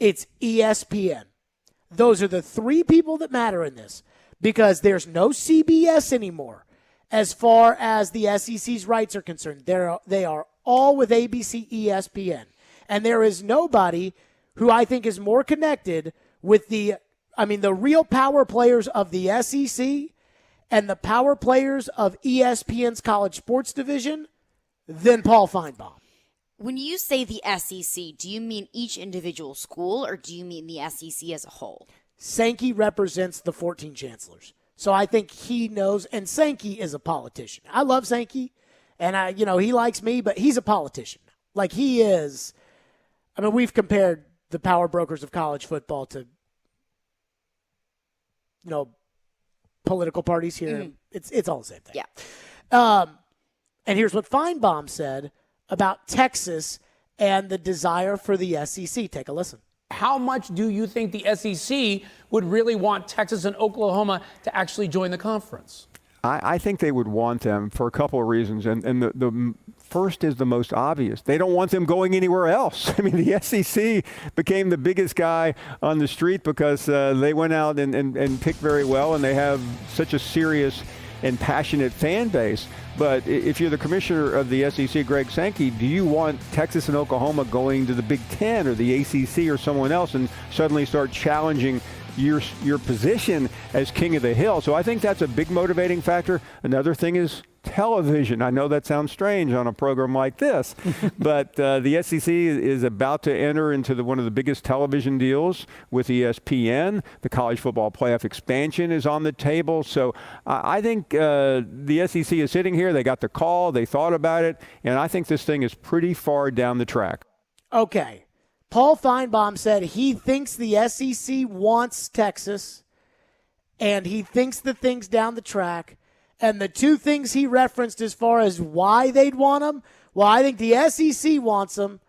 it's ESPN. Those are the three people that matter in this because there's no CBS anymore as far as the SEC's rights are concerned. They are all with ABC, ESPN. And there is nobody who I think is more connected with the real power players of the SEC and the power players of ESPN's college sports division than Paul Feinbaum. When you say the SEC, do you mean each individual school or do you mean the SEC as a whole? Sankey represents the 14 chancellors. So I think he knows, and Sankey is a politician. I love Sankey, and he likes me, but he's a politician. Like he is. I mean, we've compared the power brokers of college football to, political parties here. Mm-hmm. It's all the same thing. Yeah. And here's what Feinbaum said about Texas and the desire for the SEC. Take a listen. How much do you think the SEC would really want Texas and Oklahoma to actually join the conference? I think they would want them for a couple of reasons. And the first is the most obvious. They don't want them going anywhere else. I mean, the SEC became the biggest guy on the street because they went out and picked very well, and they have such a serious and passionate fan base. But if you're the commissioner of the SEC, Greg Sankey, do you want Texas and Oklahoma going to the Big Ten or the ACC or someone else and suddenly start challenging your position as king of the hill? So I think that's a big motivating factor. Another thing is television. I know that sounds strange on a program like this, but the SEC is about to enter into one of the biggest television deals with ESPN. The college football playoff expansion is on the table. So I think the SEC is sitting here. They got the call. They thought about it. And I think this thing is pretty far down the track. Okay. Paul Feinbaum said he thinks the SEC wants Texas, and he thinks the thing's down the track. And the two things he referenced as far as why they'd want them, well, I think the SEC wants them,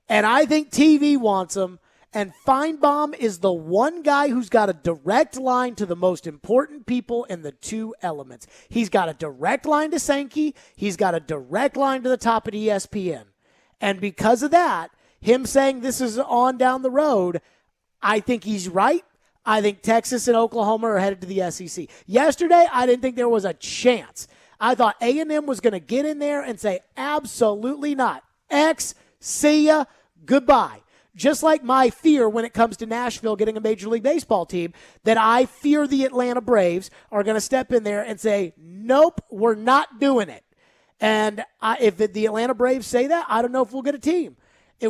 and I think TV wants them. And Feinbaum is the one guy who's got a direct line to the most important people in the two elements. He's got a direct line to Sankey. He's got a direct line to the top at ESPN. And because of that, him saying this is on down the road, I think he's right. I think Texas and Oklahoma are headed to the SEC. Yesterday, I didn't think there was a chance. I thought A&M was going to get in there and say, absolutely not. X, see ya, goodbye. Just like my fear when it comes to Nashville getting a Major League Baseball team, that I fear the Atlanta Braves are going to step in there and say, nope, we're not doing it. And if the Atlanta Braves say that, I don't know if we'll get a team.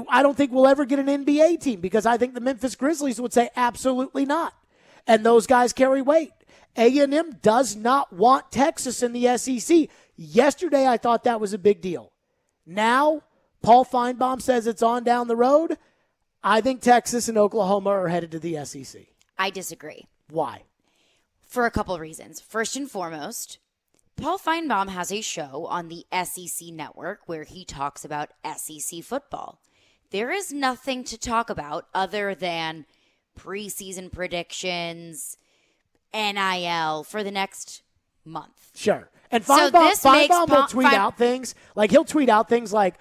I don't think we'll ever get an NBA team because I think the Memphis Grizzlies would say absolutely not. And those guys carry weight. A&M does not want Texas in the SEC. Yesterday, I thought that was a big deal. Now, Paul Feinbaum says it's on down the road. I think Texas and Oklahoma are headed to the SEC. I disagree. Why? For a couple of reasons. First and foremost, Paul Feinbaum has a show on the SEC network where he talks about SEC football. There is nothing to talk about other than preseason predictions, NIL for the next month. Sure. And Feinbaum will tweet out things. Like, he'll tweet out things like,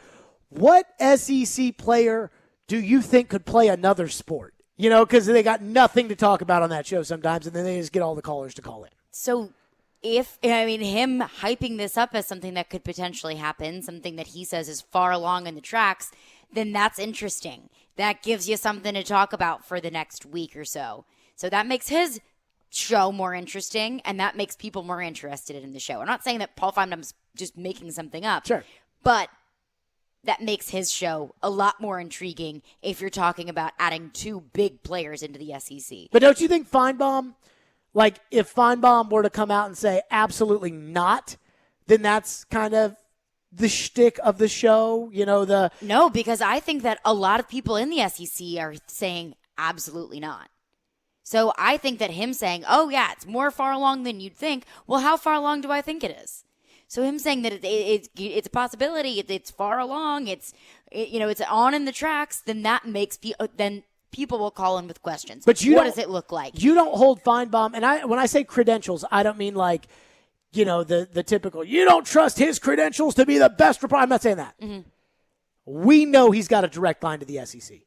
what SEC player do you think could play another sport? Because they got nothing to talk about on that show sometimes, and then they just get all the callers to call in. So him hyping this up as something that could potentially happen, something that he says is far along in the tracks, then that's interesting. That gives you something to talk about for the next week or so. So that makes his show more interesting, and that makes people more interested in the show. I'm not saying that Paul Feinbaum's just making something up. Sure. But that makes his show a lot more intriguing if you're talking about adding 2 big players into the SEC. But don't you think Feinbaum, like if Feinbaum were to come out and say absolutely not, then that's kind of the shtick of the show, No, because I think that a lot of people in the SEC are saying absolutely not. So I think that him saying, oh, yeah, it's more far along than you'd think. Well, how far along do I think it is? So him saying that it's a possibility, it's far along, it's on in the tracks, then that makes then people will call in with questions. But what does it look like? You don't hold Feinbaum, and when I say credentials, I don't mean like, the typical, you don't trust his credentials to be the best reporter. I'm not saying that. Mm-hmm. We know he's got a direct line to the SEC.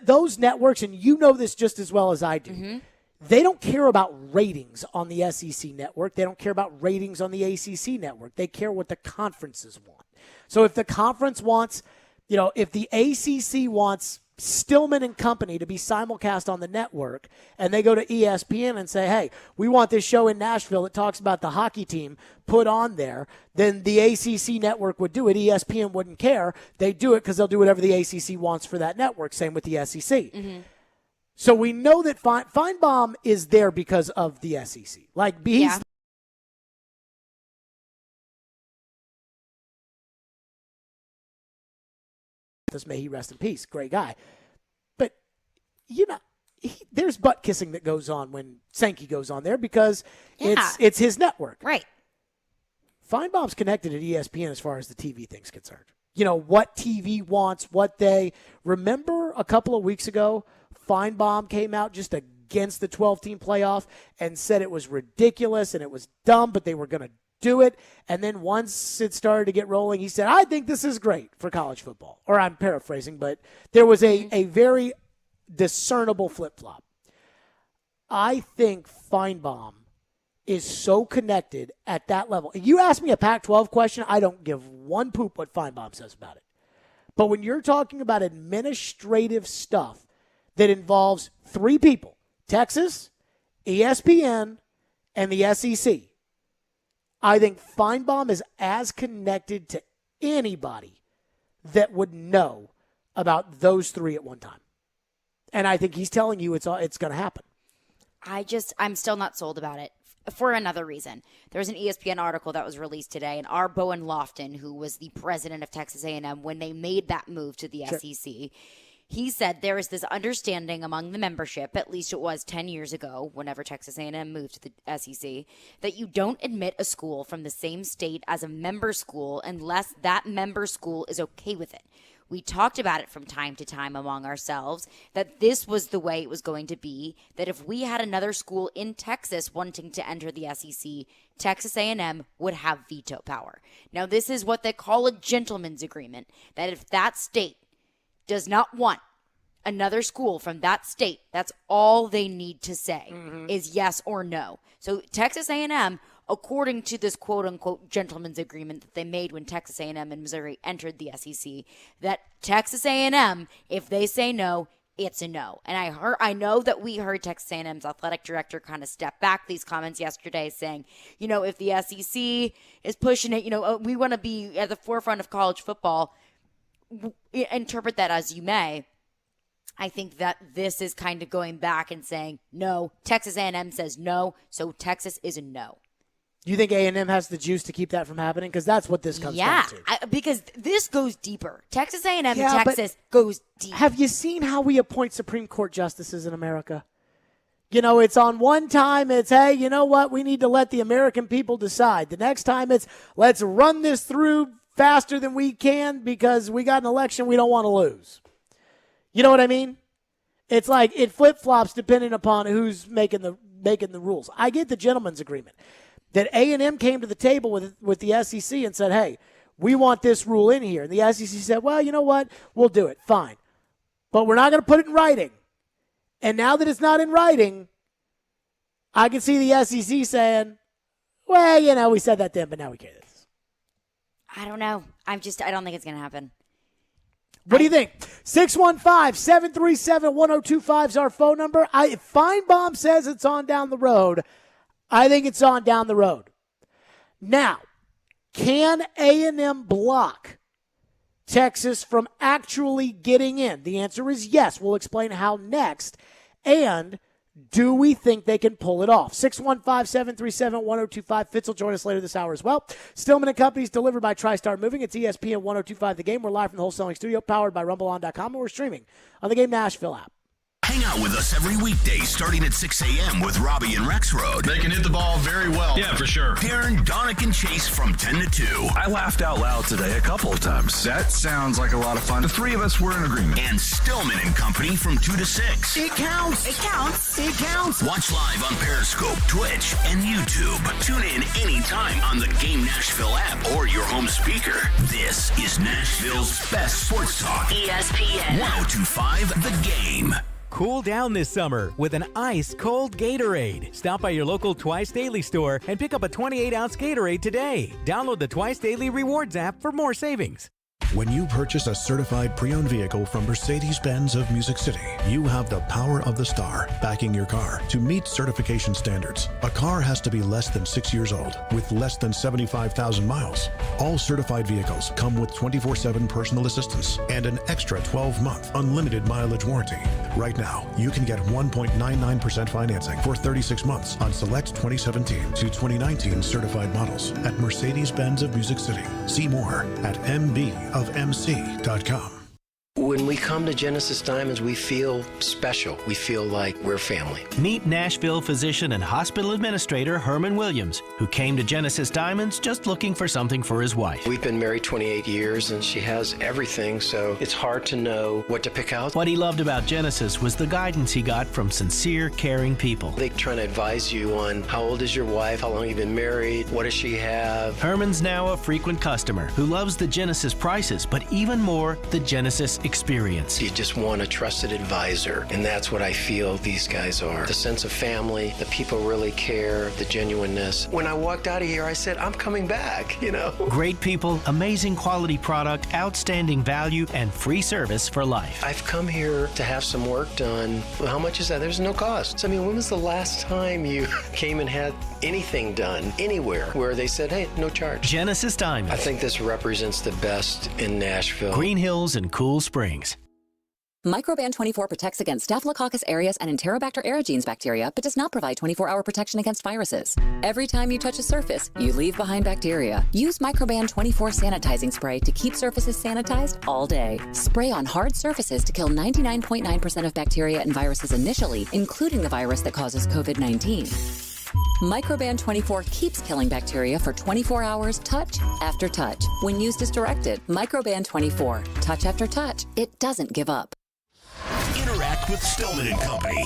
Those networks, and you know this just as well as I do, Mm-hmm. they don't care about ratings on the SEC network. They don't care about ratings on the ACC network. They care what the conferences want. So if the conference wants, if the ACC wants Stillman and Company to be simulcast on the network, and they go to ESPN and say, hey, we want this show in Nashville that talks about the hockey team put on there, then the ACC network would do it. ESPN wouldn't care. They do it because they'll do whatever the ACC wants for that network. Same with the SEC. Mm-hmm. So we know that Feinbaum is there because of the SEC. Like, he's may he rest in peace. Great guy. But, there's butt kissing that goes on when Sankey goes on there because it's his network. Right. Feinbaum's connected at ESPN as far as the TV thing's concerned. What TV wants, what they – remember a couple of weeks ago, Feinbaum came out just against the 12-team playoff and said it was ridiculous and it was dumb, but they were going to do it. And then once it started to get rolling, he said, I think this is great for college football. Or I'm paraphrasing, but there was a very discernible flip-flop. I think Feinbaum is so connected at that level. You ask me a Pac-12 question, I don't give one poop what Feinbaum says about it. But when you're talking about administrative stuff that involves 3 people, Texas, ESPN, and the SEC, I think Feinbaum is as connected to anybody that would know about those 3 at one time. And I think he's telling you it's going to happen. I'm still not sold about it for another reason. There was an ESPN article that was released today, and our Bowen Lofton, who was the president of Texas A&M when they made that move to the SEC, he said there is this understanding among the membership, at least it was 10 years ago, whenever Texas A&M moved to the SEC, that you don't admit a school from the same state as a member school unless that member school is okay with it. We talked about it from time to time among ourselves, that this was the way it was going to be, that if we had another school in Texas wanting to enter the SEC, Texas A&M would have veto power. Now, this is what they call a gentleman's agreement, that if that state does not want another school from that state, that's all they need to say is yes or no. So Texas A&M, according to this quote-unquote gentleman's agreement that they made when Texas A&M and Missouri entered the SEC, that Texas A&M, if they say no, it's a no. And I know that we heard Texas A&M's athletic director kind of step back these comments yesterday saying, if the SEC is pushing it, we want to be at the forefront of college football. Interpret that as you may. I think that this is kind of going back and saying, no, Texas A&M says no, so Texas is a no. Do you think A&M has the juice to keep that from happening? Because that's what this comes down to. Because this goes deeper. Texas A&M and Texas goes deep. Have you seen how we appoint Supreme Court justices in America? It's on one time it's, hey, you know what? We need to let the American people decide. The next time it's, let's run this through faster than we can because we got an election we don't want to lose. You know what I mean? It's like it flip-flops depending upon who's making the rules. I get the gentleman's agreement that A&M came to the table with the SEC and said, hey, we want this rule in here. And the SEC said, well, you know what? We'll do it. Fine. But we're not going to put it in writing. And now that it's not in writing, I can see the SEC saying, well, we said that then, but now we can't. I don't know. I don't think it's going to happen. What do you think? 615-737-1025 is our phone number. If Feinbaum says it's on down the road, I think it's on down the road. Now, can A&M block Texas from actually getting in? The answer is yes. We'll explain how next. And do we think they can pull it off? 615-737-1025. Fitz will join us later this hour as well. Stillman & Company's delivered by TriStar Moving. It's ESPN 1025 The Game. We're live from the wholesaling studio, powered by RumbleOn.com, and we're streaming on the Game Nashville app. Hang out with us every weekday starting at 6 a.m. with Robbie and Rexroad. They can hit the ball very well. Yeah, for sure. Darren, Donick, and Chase from 10 to 2. I laughed out loud today a couple of times. That sounds like a lot of fun. The three of us were in agreement. And Stillman & Company from 2 to 6. It counts. It counts. It counts. Watch live on Periscope, Twitch, and YouTube. Tune in anytime on the Game Nashville app or your home speaker. This is Nashville's best sports talk. ESPN 1025 The Game. Cool down this summer with an ice-cold Gatorade. Stop by your local Twice Daily store and pick up a 28-ounce Gatorade today. Download the Twice Daily Rewards app for more savings. When you purchase a certified pre-owned vehicle from Mercedes-Benz of Music City, you have the power of the star backing your car to meet certification standards. A car has to be less than 6 years old with less than 75,000 miles. All certified vehicles come with 24/7 personal assistance and an extra 12-month unlimited mileage warranty. Right now, you can get 1.99% financing for 36 months on select 2017 to 2019 certified models at Mercedes-Benz of Music City. See more at mbofmc.com. When we come to Genesis Diamonds, we feel special. We feel like we're family. Meet Nashville physician and hospital administrator Herman Williams, who came to Genesis Diamonds just looking for something for his wife. We've been married 28 years, and she has everything, so it's hard to know what to pick out. What he loved about Genesis was the guidance he got from sincere, caring people. They're trying to advise you on how old is your wife, how long you've been married, what does she have. Herman's now a frequent customer who loves the Genesis prices, but even more, the Genesis experience. You just want a trusted advisor, and that's what I feel these guys are. The sense of family, the people really care, the genuineness. When I walked out of here, I said, I'm coming back, you know. Great people, amazing quality product, outstanding value, and free service for life. I've come here to have some work done. Well, how much is that? There's no cost. So, I mean, when was the last time you came and had anything done anywhere where they said, hey, no charge? Genesis Diamonds. I think this represents the best in Nashville. Green Hills and Cool Springs. Microban 24 protects against Staphylococcus aureus and Enterobacter aerogenes bacteria, but does not provide 24-hour protection against viruses. Every time you touch a surface, you leave behind bacteria. Use Microban 24 sanitizing spray to keep surfaces sanitized all day. Spray on hard surfaces to kill 99.9% of bacteria and viruses initially, including the virus that causes COVID-19. Microban 24 keeps killing bacteria for 24 hours, touch after touch. When used as directed, Microban 24, touch after touch, it doesn't give up. Interact with Stillman & Company.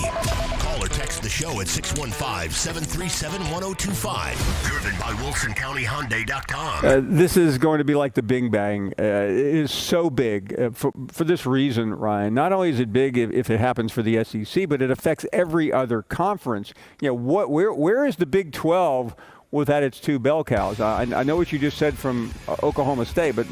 Call or text the show at 615-737-1025. Driven by WilsonCountyHyundai.com. This is going to be like the Big Bang. It is so big for this reason, Ryan. Not only is it big if it happens for the SEC, but it affects every other conference. You know, where is the Big 12 without its two bell cows? I know what you just said from Oklahoma State, but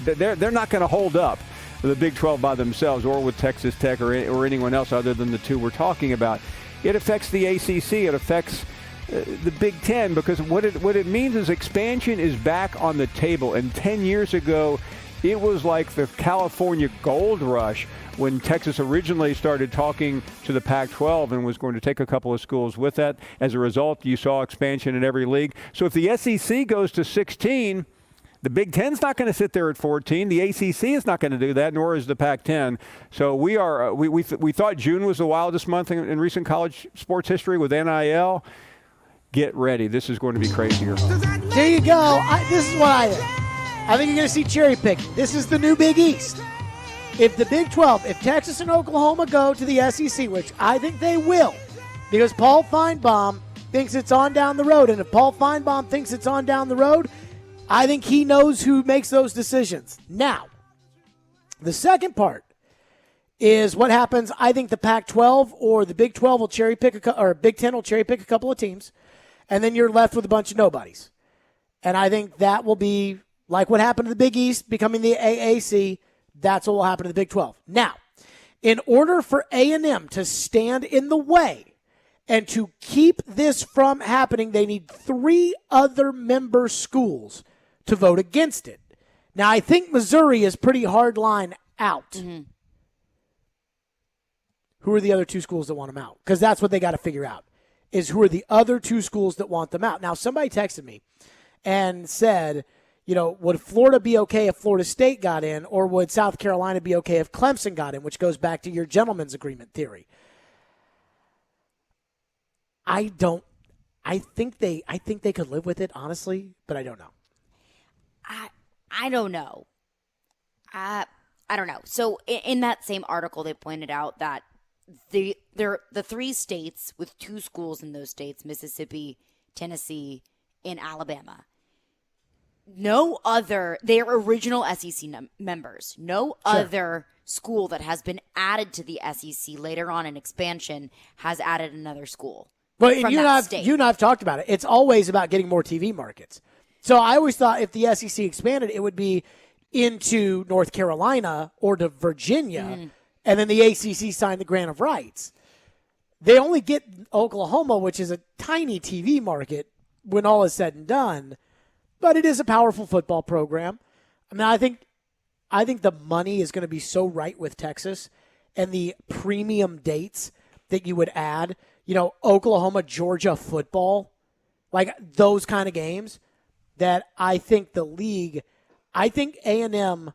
they're not going to hold up the Big 12 by themselves or with Texas Tech or anyone else other than the two we're talking about. It affects the ACC. It affects the Big Ten, because what it means is expansion is back on the table. And 10 years ago, it was like the California gold rush when Texas originally started talking to the Pac-12 and was going to take a couple of schools with that. As a result, you saw expansion in every league. So if the SEC goes to 16, the Big Ten's not going to sit there at 14. The ACC is not going to do that, nor is the Pac-10. So we thought June was the wildest month in recent college sports history with NIL. Get ready. This is going to be crazier. There you go. This is what I think. I think you're going to see cherry picking. This is the new Big East. If the Big 12, if Texas and Oklahoma go to the SEC, which I think they will, because Paul Feinbaum thinks it's on down the road, and if Paul Feinbaum thinks it's on down the road, I think he knows who makes those decisions. Now, the second part is what happens. I think the Pac-12 or the Big 12 will cherry pick, or Big 10 will cherry pick a couple of teams, and then you're left with a bunch of nobodies. And I think that will be like what happened to the Big East becoming the AAC. That's what will happen to the Big 12. Now, in order for A&M to stand in the way and to keep this from happening, they need 3 other member schools to vote against it. Now, I think Missouri is pretty hard line out. Mm-hmm. Who are the other two schools that want them out? Because that's what they got to figure out, is who are the other two schools that want them out. Now, somebody texted me and said, would Florida be okay if Florida State got in, or would South Carolina be okay if Clemson got in, which goes back to your gentleman's agreement theory. I think they could live with it, honestly, but I don't know. I don't know. I don't know. So in that same article, they pointed out that the 3 states with 2 schools in those states, Mississippi, Tennessee, and Alabama, they're original SEC members. No other school that has been added to the SEC later on in expansion has added another school. But you and I've talked about it. It's always about getting more TV markets. So I always thought if the SEC expanded, it would be into North Carolina or to Virginia, and then the ACC signed the grant of rights. They only get Oklahoma, which is a tiny TV market when all is said and done, but it is a powerful football program. I mean, I think the money is going to be so right with Texas and the premium dates that you would add, Oklahoma, Georgia football, like those kind of games, that I think the league, I think A&M,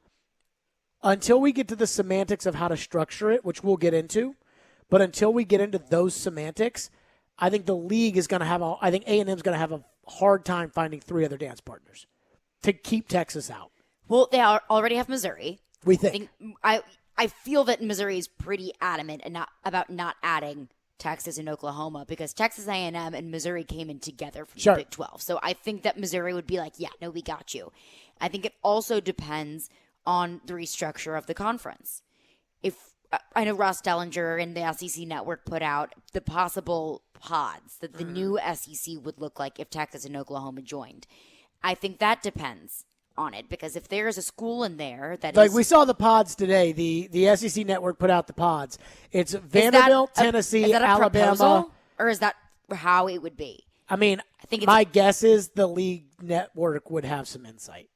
until we get to the semantics of how to structure it, which we'll get into, but until we get into those semantics, I think the league is going to have I think A&M's going to have a hard time finding 3 other dance partners to keep Texas out. Well, they already have Missouri. We think. I feel that Missouri is pretty adamant about not adding Texas and Oklahoma because Texas A&M and Missouri came in together from the Big 12. So I think that Missouri would be like, yeah, no, we got you. I think it also depends on the restructure of the conference. I know Ross Dellinger and the SEC Network put out the possible pods that the new SEC would look like if Texas and Oklahoma joined. I think that depends on it because if there's a school in there that like we saw the pods today, the SEC Network put out the pods. It's Vanderbilt, Tennessee, is that a Alabama, proposal, or is that how it would be? I mean, I think my guess is the league network would have some insight,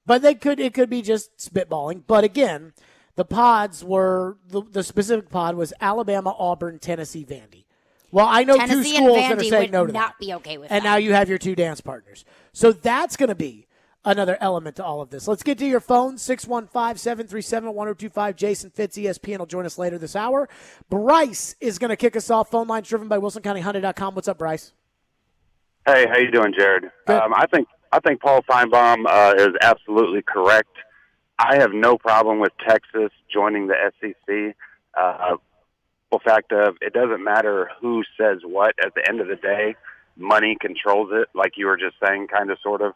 but it could be just spitballing. But again, the pods were the specific pod was Alabama, Auburn, Tennessee, Vandy. Well, I know Tennessee 2 schools and that are Vandy saying would no to not that. be okay with and that. now you have your 2 dance partners. So that's going to be another element to all of this. Let's get to your phone, 615-737-1025. Jason Fitz, ESPN, will join us later this hour. Bryce is going to kick us off. Phone lines driven by WilsonCountyHonda.com. What's up, Bryce? Hey, how you doing, Jared? I think Paul Feinbaum is absolutely correct. I have no problem with Texas joining the SEC. The fact of it doesn't matter who says what. At the end of the day, money controls it. Like you were just saying, kind of, sort of.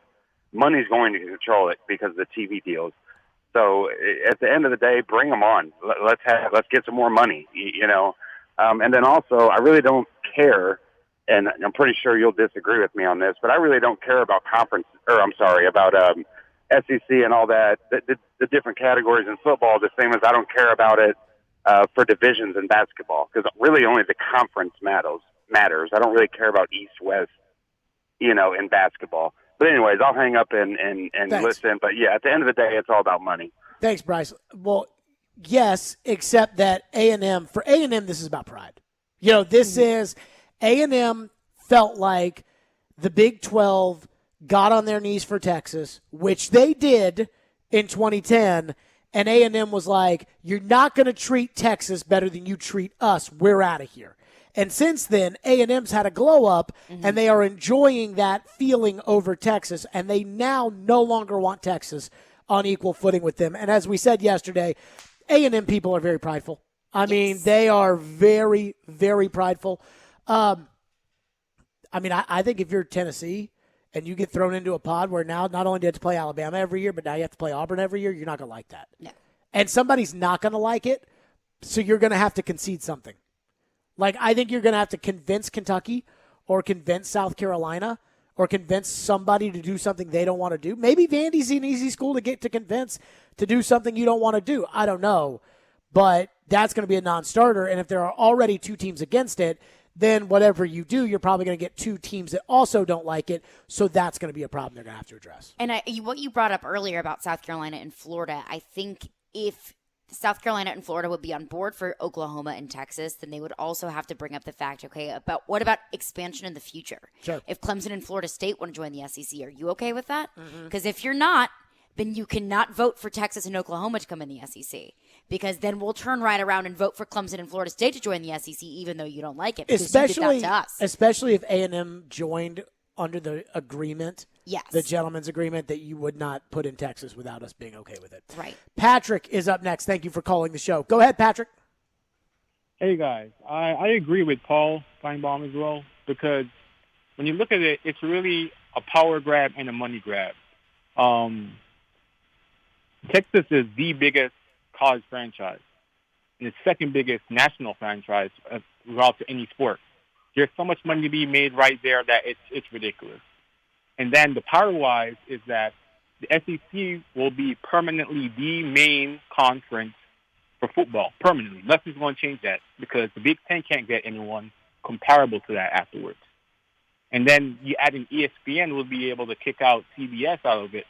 Money's going to control it because of the TV deals. So at the end of the day, bring them on. Let's get some more money, And then also, I really don't care, and I'm pretty sure you'll disagree with me on this, but I really don't care about about SEC and all that, the different categories in football, the same as I don't care about it for divisions in basketball, because really only the conference matters. I don't really care about East-West, in basketball. But anyways, I'll hang up and listen. But, yeah, at the end of the day, it's all about money. Thanks, Bryce. Well, yes, except that A&M, for A&M, this is about pride. This is A&M felt like the Big 12 got on their knees for Texas, which they did in 2010, and A&M was like, you're not going to treat Texas better than you treat us. We're out of here. And since then, A&M's had a glow up, and they are enjoying that feeling over Texas, and they now no longer want Texas on equal footing with them. And as we said yesterday, A&M people are very prideful. I mean, they are very, very prideful. I think if you're Tennessee and you get thrown into a pod where now not only do you have to play Alabama every year, but now you have to play Auburn every year, you're not going to like that. No. And somebody's not going to like it, so you're going to have to concede something. Like, I think you're going to have to convince Kentucky or convince South Carolina or convince somebody to do something they don't want to do. Maybe Vandy's an easy school to get to convince to do something you don't want to do. I don't know. But that's going to be a non-starter. And if there are already 2 teams against it, then whatever you do, you're probably going to get two teams that also don't like it. So that's going to be a problem they're going to have to address. And what you brought up earlier about South Carolina and Florida, I think if South Carolina and Florida would be on board for Oklahoma and Texas, then they would also have to bring up the fact, about what about expansion in the future? Sure. If Clemson and Florida State want to join the SEC, are you okay with that? Because if you're not, then you cannot vote for Texas and Oklahoma to come in the SEC. Because then we'll turn right around and vote for Clemson and Florida State to join the SEC, even though you don't like it. Because you did that to us. Especially if A&M joined under the agreement, yes, the gentleman's agreement that you would not put in Texas without us being okay with it. Right. Patrick is up next. Thank you for calling the show. Go ahead, Patrick. Hey, guys. I agree with Paul Feinbaum as well, because when you look at it, it's really a power grab and a money grab. Texas is the biggest college franchise and the second biggest national franchise throughout any sport. There's so much money to be made right there that it's ridiculous. And then the power-wise is that the SEC will be permanently the main conference for football, permanently. Nothing's going to change that because the Big Ten can't get anyone comparable to that afterwards. And then you add in ESPN will be able to kick out CBS out of it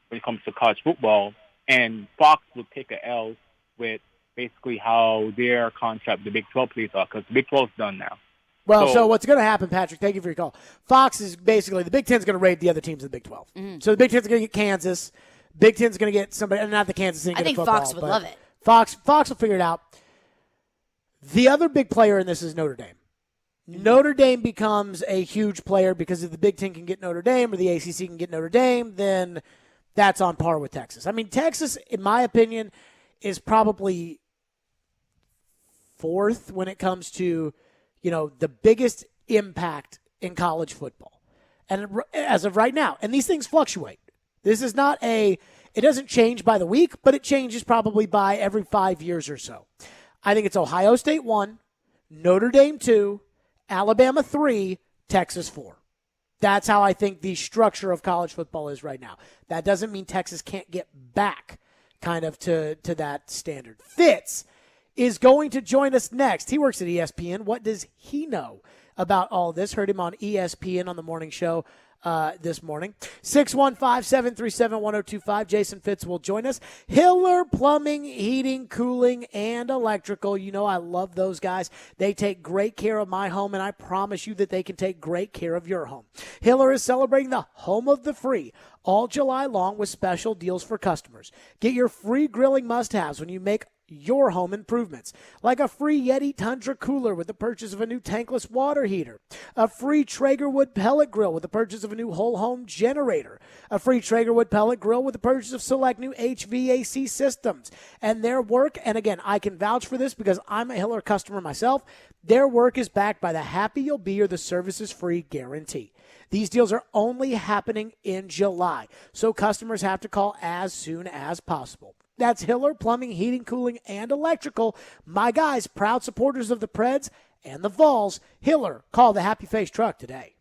when it comes to college football, and Fox will take a L with basically how their contract, the Big 12 plays out, because the Big 12 is done now. Well, so what's going to happen, Patrick, thank you for your call. Fox is basically, the Big Ten's going to raid the other teams in the Big 12. So the Big Ten's going to get Kansas. Big Ten's going to get somebody, and not the Kansas thing. I think football, Fox would love it. Fox will figure it out. The other big player in this is Notre Dame. Notre Dame becomes a huge player because if the Big Ten can get Notre Dame or the ACC can get Notre Dame, then that's on par with Texas. I mean, Texas, in my opinion, is probably fourth when it comes to, the biggest impact in college football. And as of right now, and these things fluctuate. This is not it doesn't change by the week, but it changes probably by every 5 years or so. I think it's Ohio State 1, Notre Dame 2, Alabama 3, Texas 4. That's how I think the structure of college football is right now. That doesn't mean Texas can't get back kind of to that standard. Fitz is going to join us next. He works at ESPN. What does he know about all this? Heard him on ESPN on the morning show this morning. 615-737-1025. Jason Fitz will join us. Hiller Plumbing, Heating, Cooling, and Electrical. I love those guys. They take great care of my home, and I promise you that they can take great care of your home. Hiller is celebrating the home of the free all July long with special deals for customers. Get your free grilling must-haves when you make your home improvements, like a free Yeti Tundra cooler with the purchase of a new tankless water heater, a free Traegerwood pellet grill with the purchase of a new whole home generator, a free Traegerwood pellet grill with the purchase of select new HVAC systems. And their work, and again, I can vouch for this because I'm a Hiller customer myself, their work is backed by the happy you'll be or the services free guarantee. These deals are only happening in July, so customers have to call as soon as possible. That's Hiller Plumbing, Heating, Cooling, and Electrical. My guys, proud supporters of the Preds and the Vols. Hiller, call the Happy Face Truck today.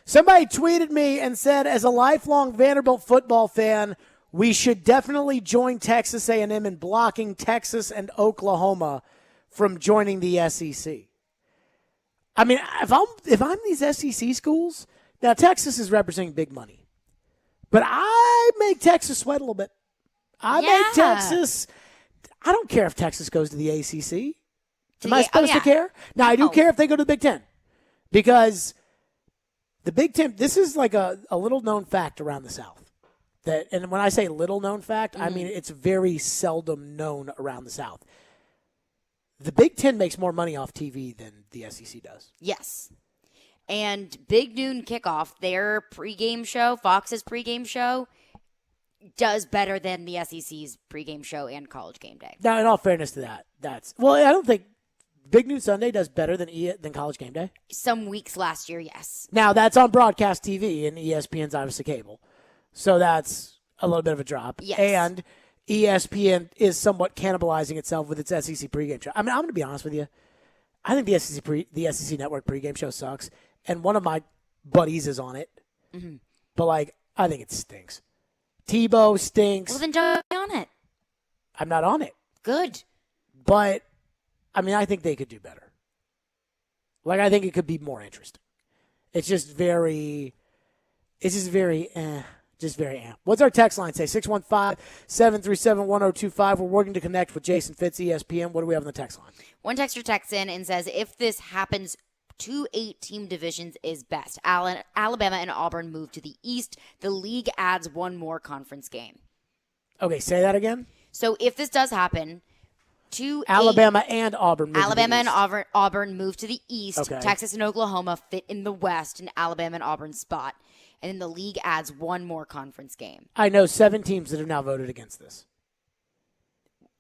Somebody tweeted me and said, as a lifelong Vanderbilt football fan, we should definitely join Texas A&M in blocking Texas and Oklahoma from joining the SEC. I mean, if I'm these SEC schools, now Texas is representing big money, but I make Texas sweat a little bit. I make Texas. I don't care if Texas goes to the ACC. Am I supposed to care? Now, I do care if they go to the Big Ten, because the Big Ten, this is like a little-known fact around the South. And when I say little-known fact, I mean it's very seldom known around the South. The Big Ten makes more money off TV than the SEC does. Yes. And Big Noon Kickoff, their pregame show, Fox's pregame show, does better than the SEC's pregame show and College Game Day. Now, in all fairness to that, I don't think Big Noon Sunday does better than College Game Day. Some weeks last year, yes. Now, that's on broadcast TV, and ESPN's obviously cable. So that's a little bit of a drop. Yes. And ESPN is somewhat cannibalizing itself with its SEC pregame show. I mean, I'm going to be honest with you. I think the SEC Network pregame show sucks, and one of my buddies is on it. Mm-hmm. But, I think it stinks. Tebow stinks. Well, then don't be on it. I'm not on it. Good. But, I mean, I think they could do better. I think it could be more interesting. It's just very eh. What's our text line say? 615-737-1025. We're working to connect with Jason Fitz, ESPN. What do we have on the text line? One texter texts in and says, if this happens, 2 8-team divisions is best. Alabama and Auburn move to the East. The league adds one more conference game. Okay, say that again. So if this does happen, Alabama and Auburn move to the East. Auburn move to the East. Okay. Texas and Oklahoma fit in the West, and Alabama and Auburn spot. And then the league adds one more conference game. I know 7 teams that have now voted against this.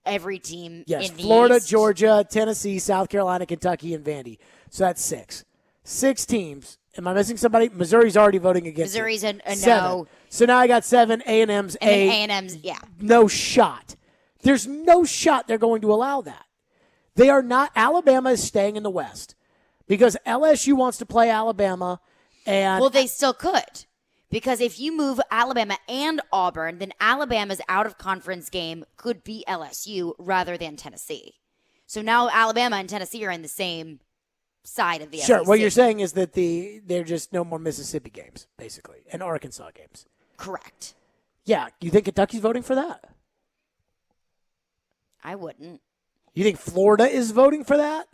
Every team yes, in the Florida, East. Georgia, Tennessee, South Carolina, Kentucky, and Vandy. So that's 6. 6 teams. Am I missing somebody? Missouri's already voting against Missouri's it. a 7. no. So now I got 7. A&M's and 8. A&M's, yeah. No shot. There's no shot they're going to allow that. They are not. Alabama is staying in the West because LSU wants to play Alabama. And well, they still could. Because if you move Alabama and Auburn, then Alabama's out-of-conference game could be LSU rather than Tennessee. So now Alabama and Tennessee are in the same side of the Sure. SEC. What you're saying is that they're just no more Mississippi games, basically, and Arkansas games. Correct. Yeah. You think Kentucky's voting for that? I wouldn't. You think Florida is voting for that?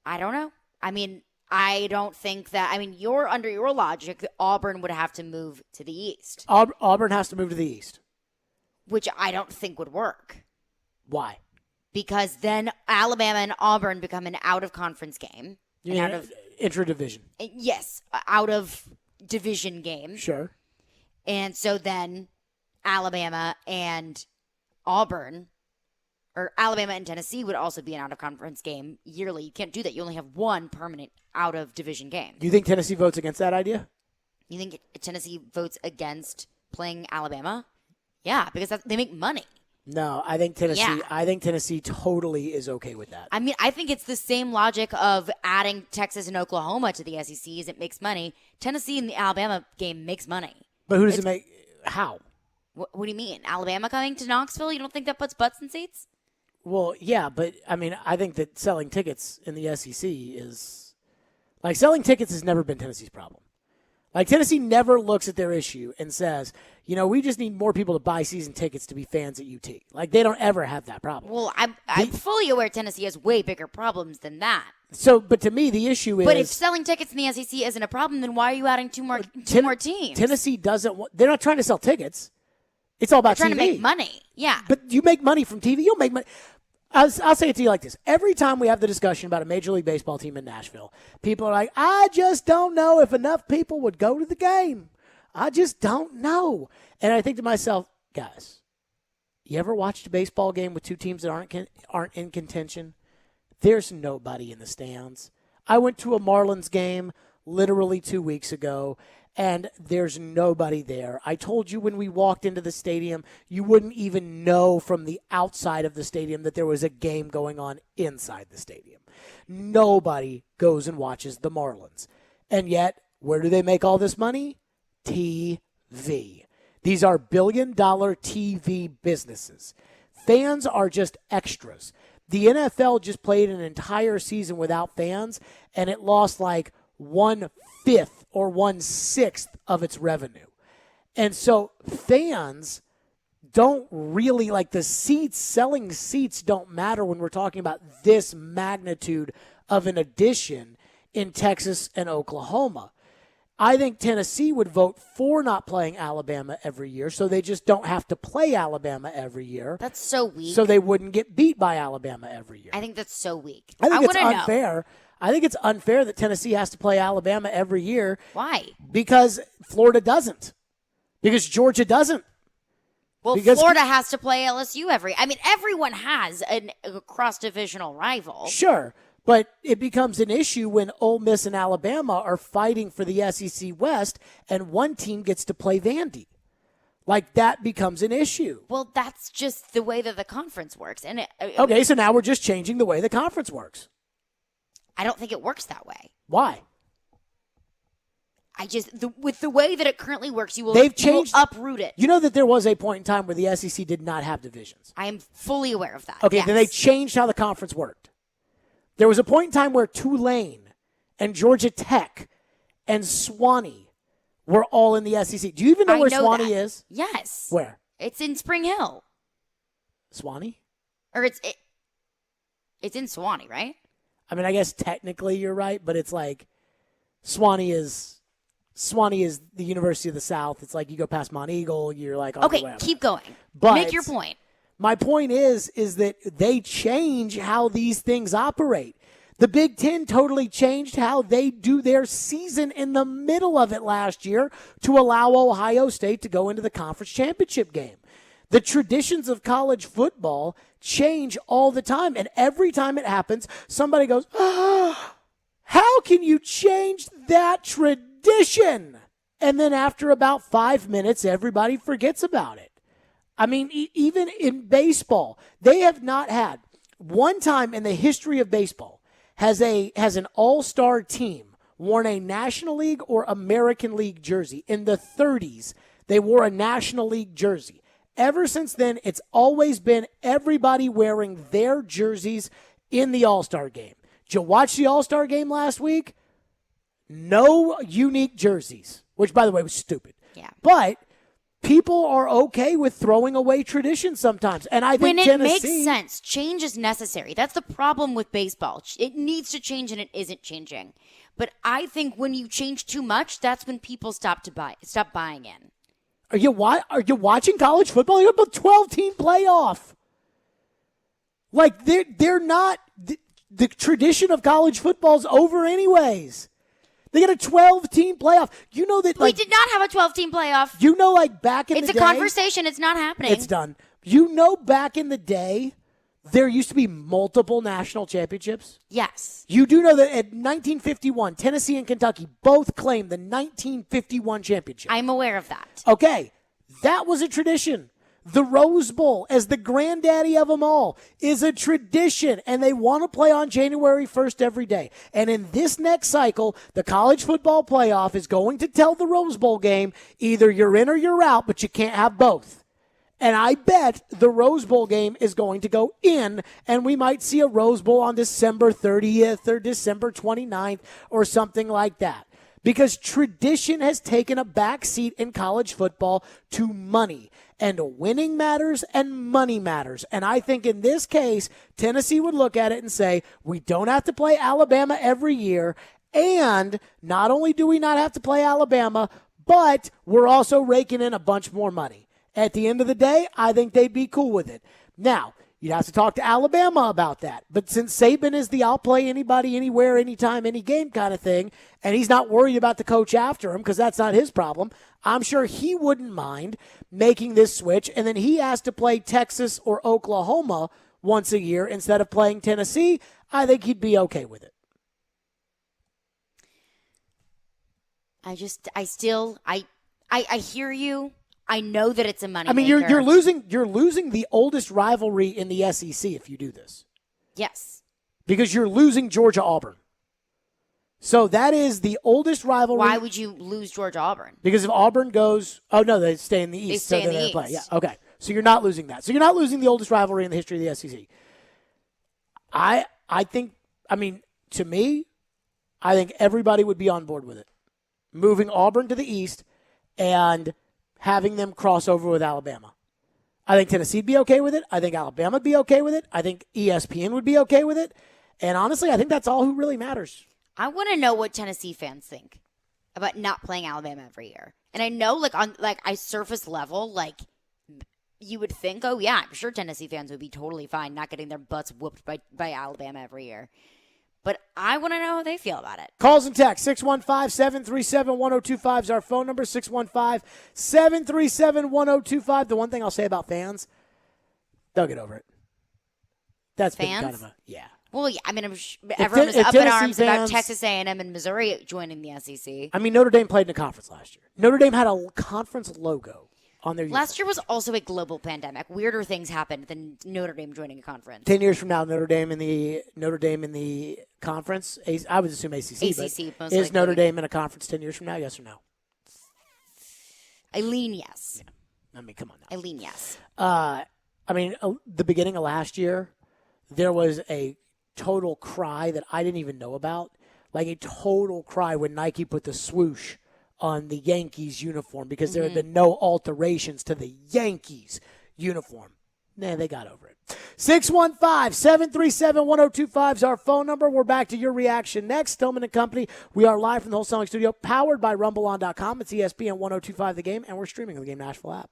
I don't know. I mean, I don't think that. I mean, under your logic, Auburn would have to move to the East. Auburn has to move to the East. Which I don't think would work. Why? Because then Alabama and Auburn become an out-of-conference game. Intra-division. Yes, out-of-division game. Sure. And so then Alabama and Auburn, or Alabama and Tennessee would also be an out-of-conference game yearly. You can't do that. You only have one permanent out-of-division game. Do you think Tennessee votes against that idea? You think Tennessee votes against playing Alabama? Yeah, because they make money. No, I think Tennessee. Yeah. I think Tennessee totally is okay with that. I mean, I think it's the same logic of adding Texas and Oklahoma to the SEC as it makes money. Tennessee in the Alabama game makes money. But who does it make? How? What do you mean? Alabama coming to Knoxville? You don't think that puts butts in seats? Well, yeah, but I mean, I think that selling tickets in the SEC is selling tickets has never been Tennessee's problem. Tennessee never looks at their issue and says, we just need more people to buy season tickets to be fans at UT. They don't ever have that problem. Well, I'm fully aware Tennessee has way bigger problems than that. So, but to me, the issue is. But if selling tickets in the SEC isn't a problem, then why are you adding two more teams? Tennessee doesn't want. They're not trying to sell tickets. It's all about They're trying TV. to make money. Yeah. But you make money from TV. You'll make money. I'll say it to you like this. Every time we have the discussion about a Major League Baseball team in Nashville, people are like, I just don't know if enough people would go to the game. I just don't know. And I think to myself, guys, you ever watched a baseball game with 2 teams that aren't in contention? There's nobody in the stands. I went to a Marlins game literally 2 weeks ago, and there's nobody there. I told you when we walked into the stadium, you wouldn't even know from the outside of the stadium that there was a game going on inside the stadium. Nobody goes and watches the Marlins. And yet, where do they make all this money? TV. These are billion-dollar TV businesses. Fans are just extras. The NFL just played an entire season without fans, and it lost like 1/5 or 1/6 of its revenue. And so fans don't really, like, the seats, selling seats don't matter when we're talking about this magnitude of an addition in Texas and Oklahoma. I think Tennessee would vote for not playing Alabama every year, so they just don't have to play Alabama every year. That's so weak. So they wouldn't get beat by Alabama every year. I think that's so weak. I think it's wanna unfair. know. I think it's unfair that Tennessee has to play Alabama every year. Why? Because Florida doesn't. Because Georgia doesn't. Well, Because Florida has to play LSU everyone has a cross-divisional rival. Sure. But it becomes an issue when Ole Miss and Alabama are fighting for the SEC West and one team gets to play Vandy. Like, that becomes an issue. Well, that's just the way that the conference works. And Okay, so now we're just changing the way the conference works. I don't think it works that way. Why? With the way that it currently works, you will uproot it. You know that there was a point in time where the SEC did not have divisions. I am fully aware of that. Okay, yes. Then they changed how the conference worked. There was a point in time where Tulane and Georgia Tech and Swanee were all in the SEC. Do you even know where Swanee is? Yes. Where? It's in Spring Hill. Swanee? Or it's in Swanee, right? I mean, I guess technically you're right, but it's like Swanee is the University of the South. It's like you go past Mont Eagle, you're like on the way. Okay, keep going. But make your point. My point is that they change how these things operate. The Big Ten totally changed how they do their season in the middle of it last year to allow Ohio State to go into the conference championship game. The traditions of college football change all the time, and every time it happens, somebody goes, "Oh, how can you change that tradition?" And then after about 5 minutes, everybody forgets about it. I mean, even in baseball, they have not had one time in the history of baseball has an all-star team worn a National League or American League jersey. In the 30s, they wore a National League jersey. Ever since then, it's always been everybody wearing their jerseys in the All-Star game. Did you watch the All-Star game last week? No unique jerseys, which, by the way, was stupid. Yeah. But people are okay with throwing away tradition sometimes. And I think when it Tennessee, makes sense, change is necessary. That's the problem with baseball. It needs to change, and it isn't changing. But I think when you change too much, that's when people stop buying in. Are you watching college football? You have a 12-team playoff. Like, they're not the tradition of college football's over anyways. They got a 12-team playoff. You know that, like, we did not have a 12-team playoff. You know, like, back in the day. It's a conversation. It's not happening. It's done. You know, back in the day, there used to be multiple national championships. Yes. You do know that at 1951, Tennessee and Kentucky both claimed the 1951 championship. I'm aware of that. Okay. That was a tradition. The Rose Bowl, as the granddaddy of them all, is a tradition, and they want to play on January 1st every day. And in this next cycle, the college football playoff is going to tell the Rose Bowl game, either you're in or you're out, but you can't have both. And I bet the Rose Bowl game is going to go in, and we might see a Rose Bowl on December 30th or December 29th or something like that. Because tradition has taken a backseat in college football to money. And winning matters and money matters. And I think in this case, Tennessee would look at it and say, we don't have to play Alabama every year. And not only do we not have to play Alabama, but we're also raking in a bunch more money. At the end of the day, I think they'd be cool with it. Now, you'd have to talk to Alabama about that. But since Saban is the I'll play anybody, anywhere, anytime, any game kind of thing, and he's not worried about the coach after him because that's not his problem, I'm sure he wouldn't mind making this switch. And then he has to play Texas or Oklahoma once a year instead of playing Tennessee. I think he'd be okay with it. I hear you. I know that it's a money. I mean, you're losing the oldest rivalry in the SEC if you do this. Yes. Because you're losing Georgia Auburn. So that is the oldest rivalry. Why would you lose Georgia Auburn? Because if Auburn goes, oh no, they stay in the East. They stay in the they're playing. East. Yeah, okay. So you're not losing that. So you're not losing the oldest rivalry in the history of the SEC. I think, to me, I think everybody would be on board with it. Moving Auburn to the East and having them cross over with Alabama. I think Tennessee'd be okay with it. I think Alabama'd be okay with it. I think ESPN would be okay with it. And honestly, I think that's all who really matters. I want to know what Tennessee fans think about not playing Alabama every year. And I know, on a surface level, you would think, oh yeah, I'm sure Tennessee fans would be totally fine not getting their butts whooped by Alabama every year. But I want to know how they feel about it. Calls and text, 615-737-1025 is our phone number, 615-737-1025. The one thing I'll say about fans, they'll get over it. That's fans? Been kind of yeah. Well, yeah, everyone was up in arms fans, about Texas A&M and Missouri joining the SEC. Notre Dame played in a conference last year. Notre Dame had a conference logo on their Last year was also a global pandemic. Weirder things happened than Notre Dame joining a conference. 10 years from now, Notre Dame in the conference. I would assume ACC. Most is likely. Notre Dame in a conference 10 years from now? Yes or no? I lean yes. Yeah. Come on now. I lean yes. The beginning of last year, there was a total cry that I didn't even know about. Like a total cry when Nike put the swoosh on the Yankees uniform because there had been no alterations to the Yankees uniform. They got over it. 615-737-1025 is our phone number. We're back to your reaction next. Stillman and Company. We are live from the Wholesaling Studio, powered by RumbleOn.com. It's ESPN 1025 The Game, and we're streaming on the Game Nashville app.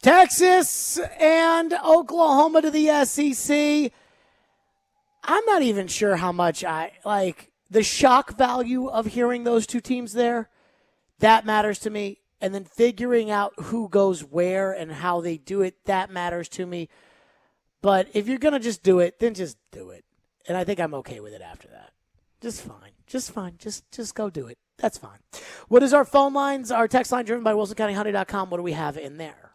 Texas and Oklahoma to the SEC. I'm not even sure how much I like the shock value of hearing those two teams there. That matters to me. And then figuring out who goes where and how they do it, that matters to me. But if you're going to just do it, then just do it. And I think I'm okay with it after that. Just fine. Just go do it. That's fine. What is our phone lines? Our text line driven by WilsonCountyHoney.com. What do we have in there?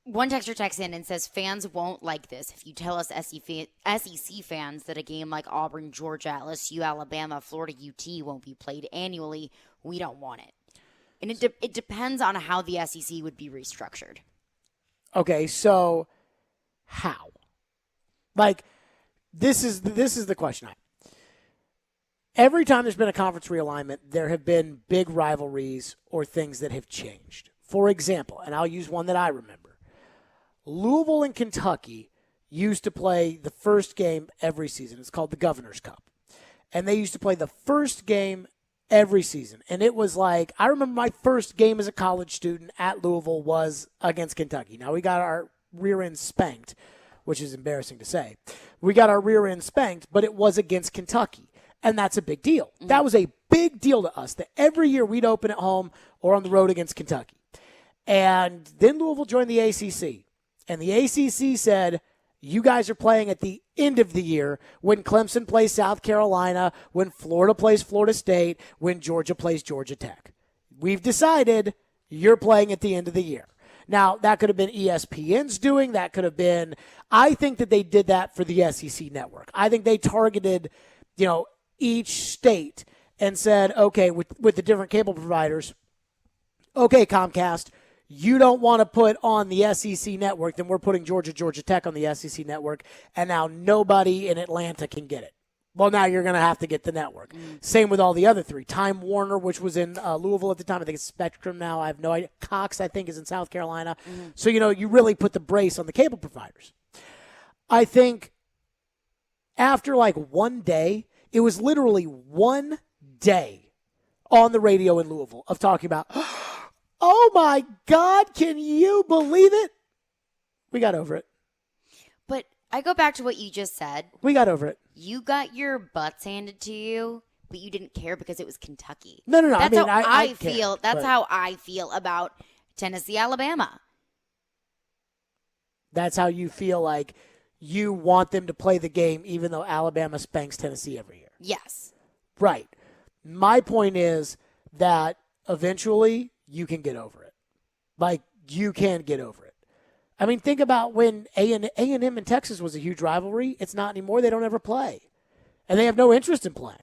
One texter texts in and says, fans won't like this. If you tell us SEC fans that a game like Auburn, Georgia, LSU, Alabama, Florida, UT won't be played annually, we don't want it. And it depends on how the SEC would be restructured. Okay, so how? Like, this is the question. Every time there's been a conference realignment, there have been big rivalries or things that have changed. For example, and I'll use one that I remember. Louisville and Kentucky used to play the first game every season. It's called the Governor's Cup. And they used to play the first game every season. And it was like, I remember my first game as a college student at Louisville was against Kentucky. Now, we got our rear end spanked, which is embarrassing to say. We got our rear end spanked, but it was against Kentucky. And that's a big deal. Mm-hmm. That was a big deal to us that every year we'd open at home or on the road against Kentucky. And then Louisville joined the ACC. And the ACC said, you guys are playing at the end of the year when Clemson plays South Carolina, when Florida plays Florida State, when Georgia plays Georgia Tech. We've decided you're playing at the end of the year. Now, that could have been ESPN's doing. That could have been – I think that they did that for the SEC network. I think they targeted, each state and said, okay, with the different cable providers, okay, Comcast – you don't want to put on the SEC network, then we're putting Georgia Tech on the SEC network, and now nobody in Atlanta can get it. Well, now you're going to have to get the network. Same with all the other three. Time Warner, which was in Louisville at the time. I think it's Spectrum now. I have no idea. Cox, I think, is in South Carolina. So, you really put the brace on the cable providers. I think after like one day, it was literally one day on the radio in Louisville of talking about – oh, my God, can you believe it? We got over it. But I go back to what you just said. We got over it. You got your butts handed to you, but you didn't care because it was Kentucky. No. That's how I feel. That's how I feel about Tennessee, Alabama. That's how you feel like you want them to play the game even though Alabama spanks Tennessee every year. Yes. Right. My point is that eventually – you can get over it. Like, you can get over it. I mean, think about when A&M and Texas was a huge rivalry. It's not anymore. They don't ever play. And they have no interest in playing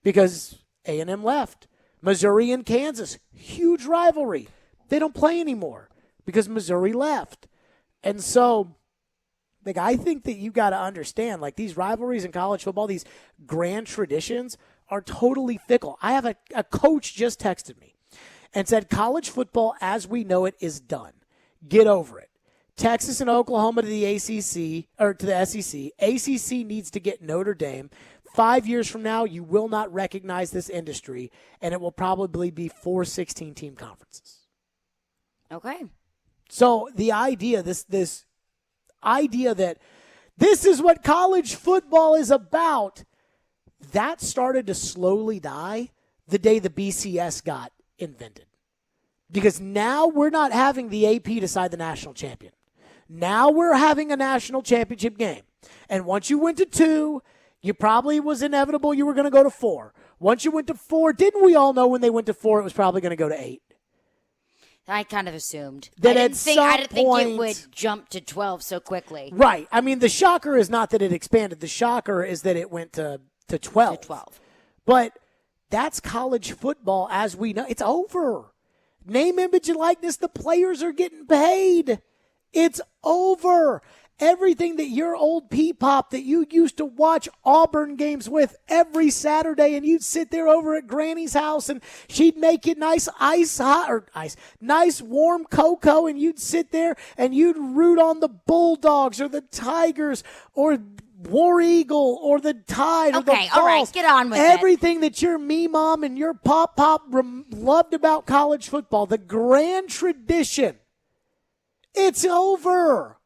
because A&M left. Missouri and Kansas, huge rivalry. They don't play anymore because Missouri left. And so, I think that you got to understand, these rivalries in college football, these grand traditions are totally fickle. I have a coach just texted me and said, college football as we know it is done. Get over it. Texas and Oklahoma to the ACC, or to the SEC. ACC needs to get Notre Dame. 5 years from now, you will not recognize this industry, and it will probably be 4 16-team conferences. Okay. So the idea, this idea that this is what college football is about, that started to slowly die the day the BCS got invented. Because now we're not having the AP decide the national champion. Now we're having a national championship game. And once you went to 2, you probably was inevitable you were going to go to 4. Once you went to 4, didn't we all know when they went to 4 it was probably going to go to 8? I kind of assumed. That I didn't think it would jump to 12 so quickly. Right. I mean, the shocker is not that it expanded. The shocker is that it went to 12. To 12. But that's college football as we know. It's over. Name, image, and likeness, the players are getting paid. It's over. Everything that your old P-Pop that you used to watch Auburn games with every Saturday, and you'd sit there over at Granny's house, and she'd make you nice nice warm cocoa, and you'd sit there and you'd root on the Bulldogs or the Tigers or War Eagle or the Tide or the Vols. All right, get on with Everything that your me-mom and your pop-pop loved about college football, the grand tradition It's over.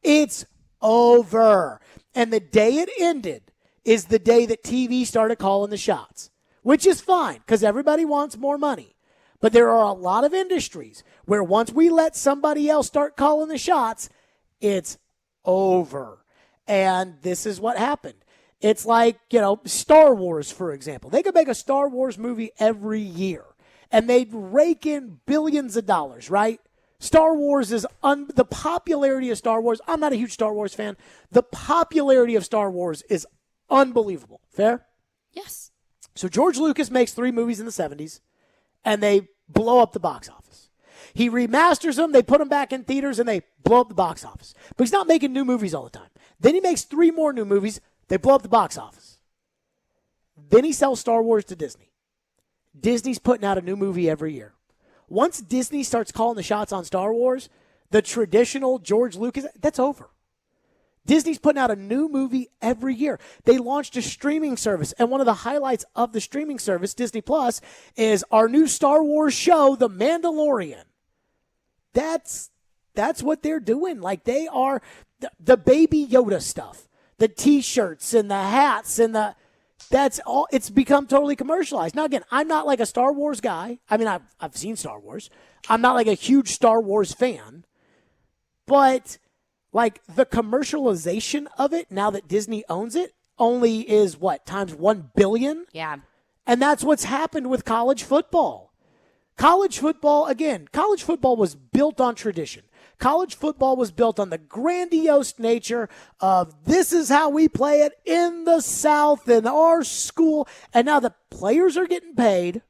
It's over. And the day it ended is the day that TV started calling the shots, which is fine because everybody wants more money. But there are a lot of industries where once we let somebody else start calling the shots, it's over. And this is what happened. It's like, Star Wars, for example. They could make a Star Wars movie every year, and they'd rake in billions of dollars, right? Star Wars is the popularity of Star Wars. I'm not a huge Star Wars fan. The popularity of Star Wars is unbelievable. Fair? Yes. So George Lucas makes 3 movies in the 70s, and they blow up the box office. He remasters them, they put them back in theaters, and they blow up the box office. But he's not making new movies all the time. Then he makes 3 more new movies, they blow up the box office. Then he sells Star Wars to Disney. Disney's putting out a new movie every year. Once Disney starts calling the shots on Star Wars, the traditional George Lucas, that's over. Disney's putting out a new movie every year. They launched a streaming service, and one of the highlights of the streaming service, Disney Plus, is our new Star Wars show, The Mandalorian. That's what they're doing. Like, they are the Baby Yoda stuff, the T-shirts and the hats and that's all. It's become totally commercialized. Now, again, I'm not like a Star Wars guy. I mean, I've seen Star Wars. I'm not like a huge Star Wars fan, but like the commercialization of it, now that Disney owns it, only is what, times 1 billion? Yeah. And that's what's happened with college football. College football was built on tradition. College football was built on the grandiose nature of this is how we play it in the South in our school. And now the players are getting paid.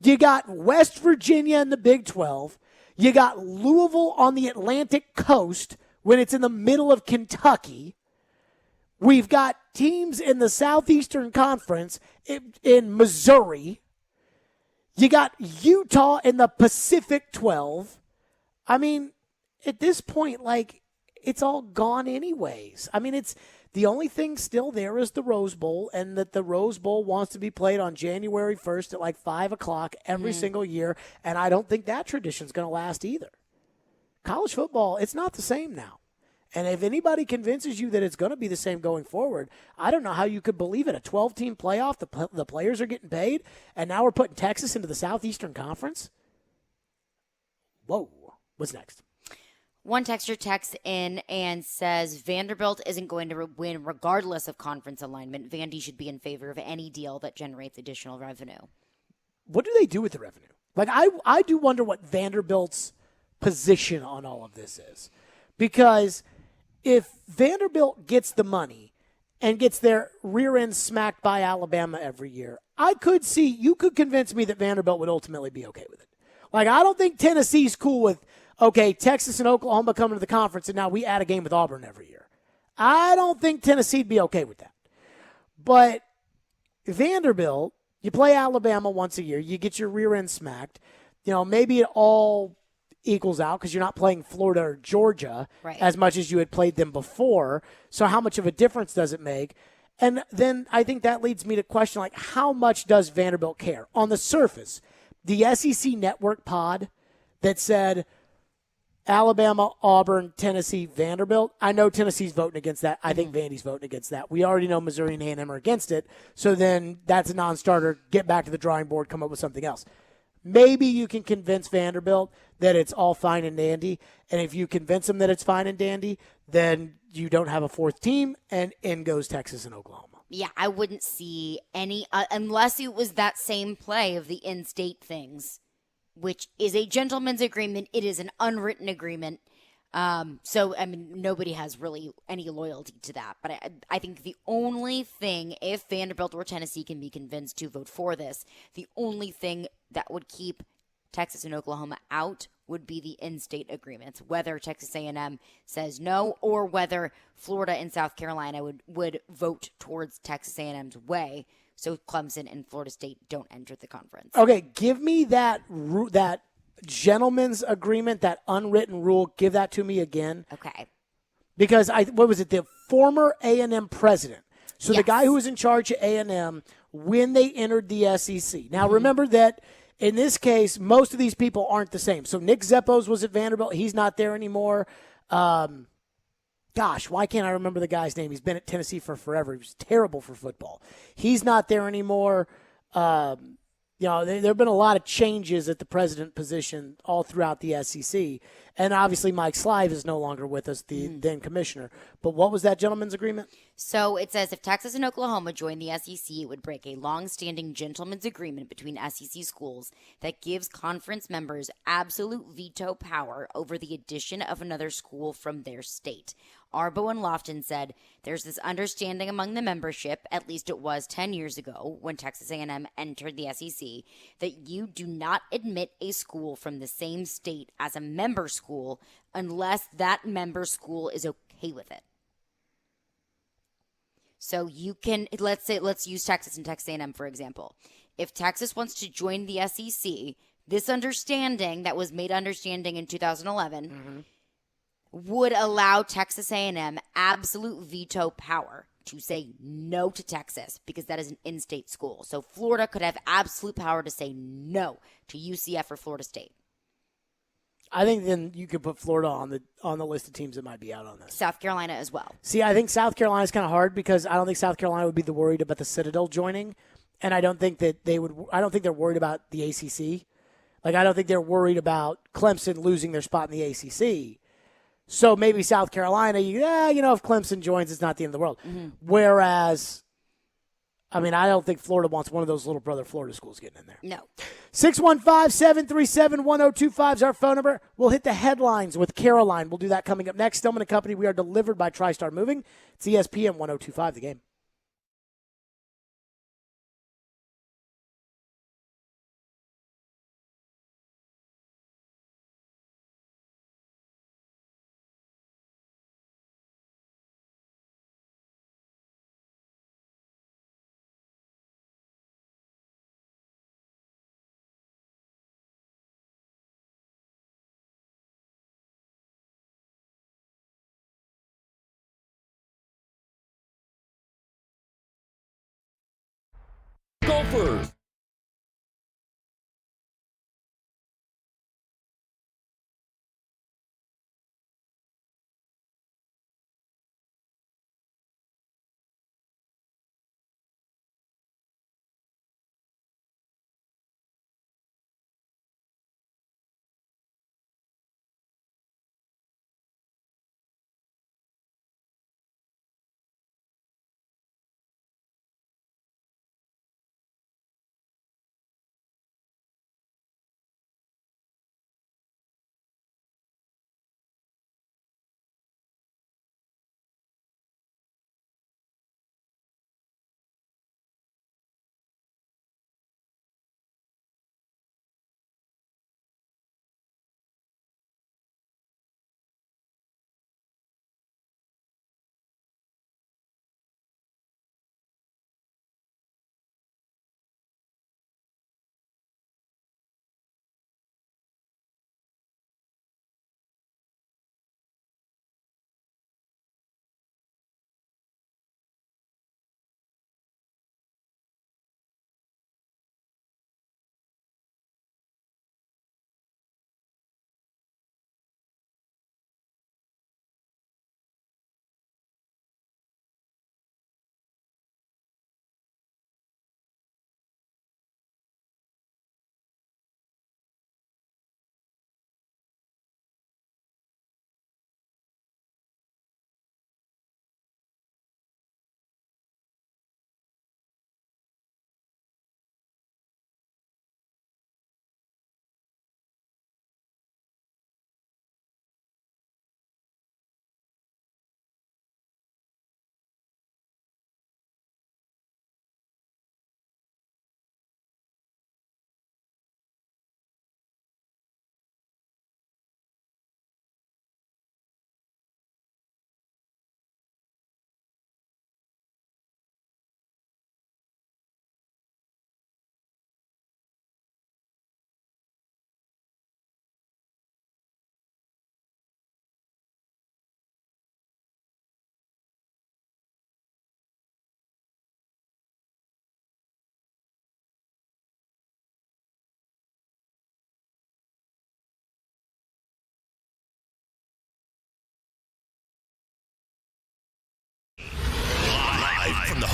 You got West Virginia in the Big 12. You got Louisville on the Atlantic coast when it's in the middle of Kentucky. We've got teams in the Southeastern Conference in Missouri. You got Utah in the Pacific 12. I mean, at this point, like, it's all gone anyways. I mean, it's the only thing still there is the Rose Bowl, and that the Rose Bowl wants to be played on January 1st at like 5 o'clock every single year, and I don't think that tradition's going to last either. College football, it's not the same now. And if anybody convinces you that it's going to be the same going forward, I don't know how you could believe it. A 12-team playoff, the players are getting paid, and now we're putting Texas into the Southeastern Conference? Whoa. What's next? One texter texts in and says Vanderbilt isn't going to win regardless of conference alignment. Vandy should be in favor of any deal that generates additional revenue. What do they do with the revenue? Like, I do wonder what Vanderbilt's position on all of this is. Because if Vanderbilt gets the money and gets their rear end smacked by Alabama every year, you could convince me that Vanderbilt would ultimately be okay with it. Like, I don't think Tennessee's cool with, okay, Texas and Oklahoma coming to the conference, and now we add a game with Auburn every year. I don't think Tennessee'd be okay with that. But Vanderbilt, you play Alabama once a year, you get your rear end smacked. Maybe it all equals out because you're not playing Florida or Georgia as much as you had played them before. So how much of a difference does it make? And then I think that leads me to question, like, how much does Vanderbilt care? On the surface, the SEC Network pod that said Alabama, Auburn, Tennessee, Vanderbilt. I know Tennessee's voting against that. I think Vandy's voting against that. We already know Missouri and A&M are against it. So then that's a non-starter. Get back to the drawing board, come up with something else. Maybe you can convince Vanderbilt that it's all fine and dandy. And if you convince them that it's fine and dandy, then you don't have a fourth team, and in goes Texas and Oklahoma. Yeah, I wouldn't see any, unless it was that same play of the in-state things, which is a gentleman's agreement. It is an unwritten agreement. So, I mean, nobody has really any loyalty to that. But I think the only thing, if Vanderbilt or Tennessee can be convinced to vote for this, the only thing that would keep Texas and Oklahoma out would be the in-state agreements, whether Texas A&M says no or whether Florida and South Carolina would vote towards Texas A&M's way, so Clemson and Florida State don't enter the conference. Okay, give me that gentleman's agreement, that unwritten rule. Give that to me again. Okay. Because the former A&M president. So the guy who was in charge of A&M when they entered the SEC. Now remember that in this case, most of these people aren't the same. So Nick Zeppos was at Vanderbilt. He's not there anymore. Gosh, why can't I remember the guy's name? He's been at Tennessee for forever. He was terrible for football. He's not there anymore. There have been a lot of changes at the president position all throughout the SEC. And obviously Mike Slive is no longer with us, the then commissioner. But what was that gentleman's agreement? So it says if Texas and Oklahoma join the SEC, it would break a long-standing gentleman's agreement between SEC schools that gives conference members absolute veto power over the addition of another school from their state. Arbo and Lofton said there's this understanding among the membership, at least it was 10 years ago when Texas A&M entered the SEC, that you do not admit a school from the same state as a member school unless that member school is okay with it. So you can, let's use Texas and Texas A&M for example. If Texas wants to join the SEC, this understanding that was made understanding in 2011 would allow Texas A&M absolute veto power to say no to Texas because that is an in-state school. So Florida could have absolute power to say no to UCF or Florida State. I think then you could put Florida on the list of teams that might be out on this. South Carolina as well. See, I think South Carolina is kind of hard because I don't think South Carolina would be worried about the Citadel joining, and I don't think that they would. I don't think they're worried about the ACC. Like I don't think they're worried about Clemson losing their spot in the ACC. So maybe South Carolina, if Clemson joins, it's not the end of the world. Whereas, I don't think Florida wants one of those little brother Florida schools getting in there. No. 615-737-1025 is our phone number. We'll hit the headlines with Caroline. We'll do that coming up next. Stillman & Company, we are delivered by TriStar Moving. It's ESPN 1025, The Game. Gophers.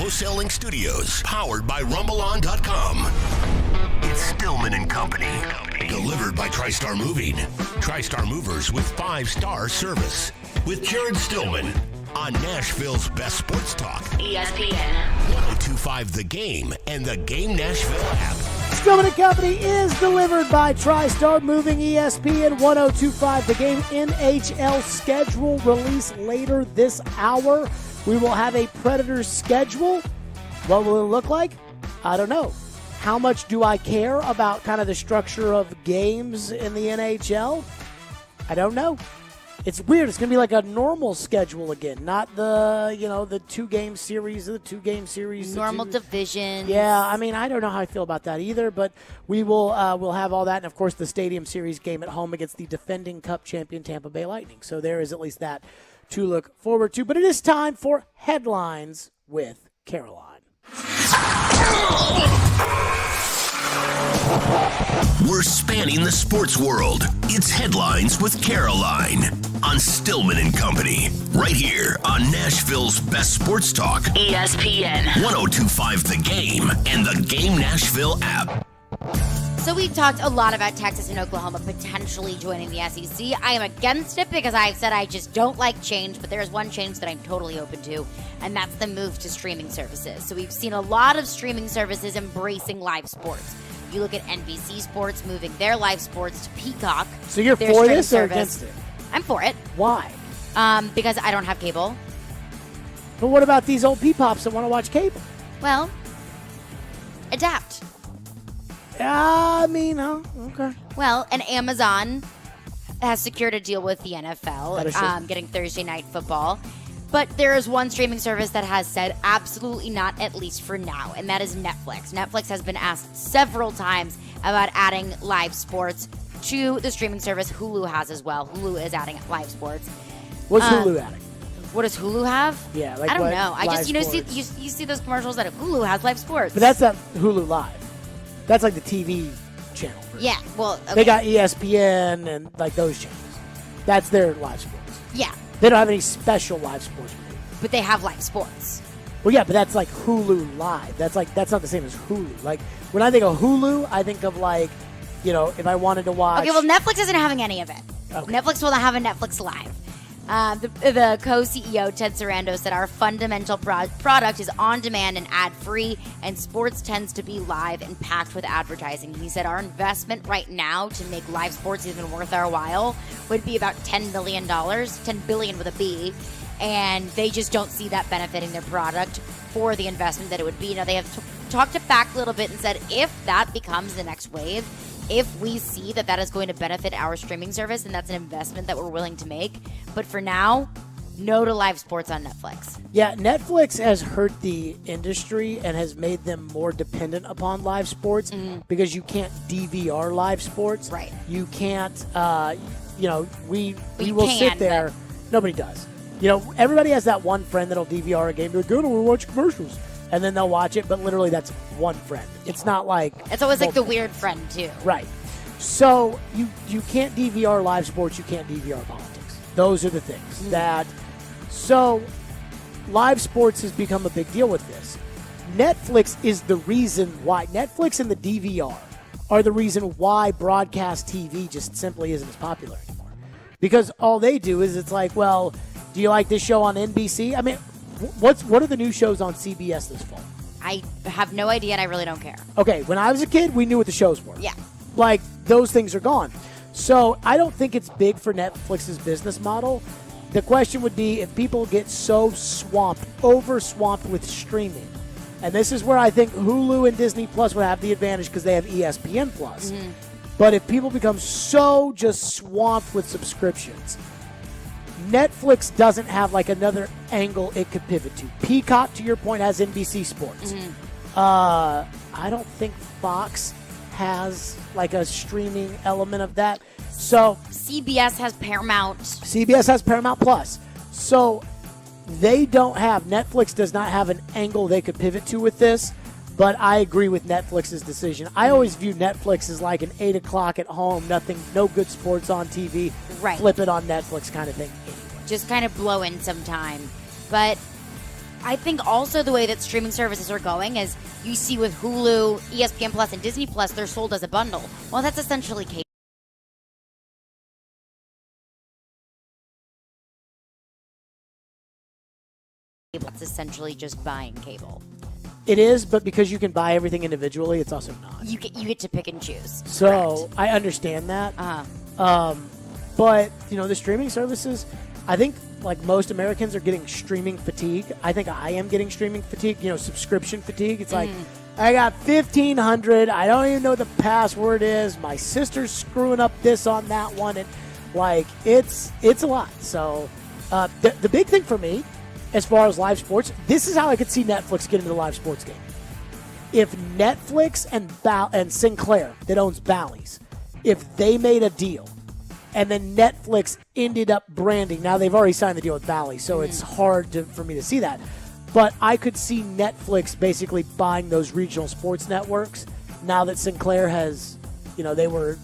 Wholesaling Studios, powered by RumbleOn.com. It's Stillman and Company, delivered by TriStar Moving. TriStar Movers with 5-star service. With Jared Stillman on Nashville's best sports talk. ESPN. 1025 The Game and the Game Nashville app. Stillman and Company is delivered by TriStar Moving. ESPN 1025 The Game. NHL schedule release later this hour. We will have a Predators schedule. What will it look like? I don't know. How much do I care about kind of the structure of games in the NHL? I don't know. It's weird. It's going to be like a normal schedule again, not the, the 2-game series, Normal divisions. Yeah, I mean, I don't know how I feel about that either, but we will we'll have all that. And, of course, the Stadium Series game at home against the defending Cup champion Tampa Bay Lightning. So there is at least that to look forward to. But it is time for Headlines with Caroline. We're spanning the sports world. It's Headlines with Caroline on Stillman and Company, right here on Nashville's best sports talk. ESPN. 1025 The Game and the Game Nashville app. So we've talked a lot about Texas and Oklahoma potentially joining the SEC. I am against it because I've said I just don't like change, but there is one change that I'm totally open to, and that's the move to streaming services. So we've seen a lot of streaming services embracing live sports. You look at NBC Sports moving their live sports to Peacock. So you're for this or against it? I'm for it. Why? Because I don't have cable. But what about these old peepops that want to watch cable? Well, adapt. Okay. Well, and Amazon has secured a deal with the NFL, getting Thursday Night Football. But there is one streaming service that has said absolutely not, at least for now, and that is Netflix. Netflix has been asked several times about adding live sports to the streaming service. Hulu has as well. Hulu is adding live sports. What's Hulu adding? What does Hulu have? Yeah, like I don't what, know. I just sports? you see those commercials that Hulu has live sports. But that's not Hulu Live. That's like the TV channel. Yeah, well, okay. They got ESPN and like those channels. That's their live sports. Yeah. They don't have any special live sports. But they have live sports. Well, yeah, but that's like Hulu Live. That's not the same as Hulu. Like when I think of Hulu, I think of like, if I wanted to watch. Okay, well, Netflix isn't having any of it. Okay. Netflix will not have a Netflix Live. The co-CEO, Ted Sarandos, said our fundamental product is on-demand and ad-free, and sports tends to be live and packed with advertising. He said our investment right now to make live sports even worth our while would be about $10 billion, $10 billion with a B, and they just don't see that benefiting their product for the investment that it would be. Now, they have talked it back a little bit and said if that becomes the next wave, if we see that is going to benefit our streaming service, and that's an investment that we're willing to make. But for now, no to live sports on Netflix. Yeah, Netflix has hurt the industry and has made them more dependent upon live sports because you can't DVR live sports. Right. You can't, we will sit there. Nobody does. Everybody has that one friend that'll DVR a game. They're good, we'll watch commercials. And then they'll watch it, but literally that's one friend. It's not like... It's always like the weird friend, too. Right. So you can't DVR live sports, you can't DVR politics. Those are the things that... So live sports has become a big deal with this. Netflix is the reason why... Netflix and the DVR are the reason why broadcast TV just simply isn't as popular anymore. Because all they do is it's like, well, do you like this show on NBC? I mean... What are the new shows on CBS this fall? I have no idea, and I really don't care. Okay, when I was a kid, we knew what the shows were. Yeah. Like, those things are gone. So I don't think it's big for Netflix's business model. The question would be if people get so over-swamped with streaming. And this is where I think Hulu and Disney Plus would have the advantage because they have ESPN Plus. But if people become so just swamped with subscriptions... Netflix doesn't have like another angle it could pivot to. Peacock, to your point, has NBC Sports. I don't think Fox has like a streaming element of that. So CBS has Paramount. CBS has Paramount Plus. So they don't have, Netflix does not have an angle they could pivot to with this. But I agree with Netflix's decision. I always view Netflix as like an 8 o'clock at home, no good sports on TV. Right. Flip it on Netflix kind of thing. Just kind of blow in some time. But I think also the way that streaming services are going is you see with Hulu, ESPN Plus, and Disney Plus, they're sold as a bundle. Well, that's essentially cable. It's essentially just buying cable. It is, but because you can buy everything individually, it's also not. You get to pick and choose. So I understand that. But, the streaming services, I think like most Americans are getting streaming fatigue. I think I am getting streaming fatigue, subscription fatigue. It's like, I got 1,500. I don't even know what the password is. My sister's screwing up this on that one. And it's a lot. So the big thing for me, as far as live sports, this is how I could see Netflix get into the live sports game. If Netflix and Sinclair, that owns Bally's, if they made a deal and then Netflix ended up branding, now they've already signed the deal with Bally's, so it's hard for me to see that. But I could see Netflix basically buying those regional sports networks now that Sinclair has, they were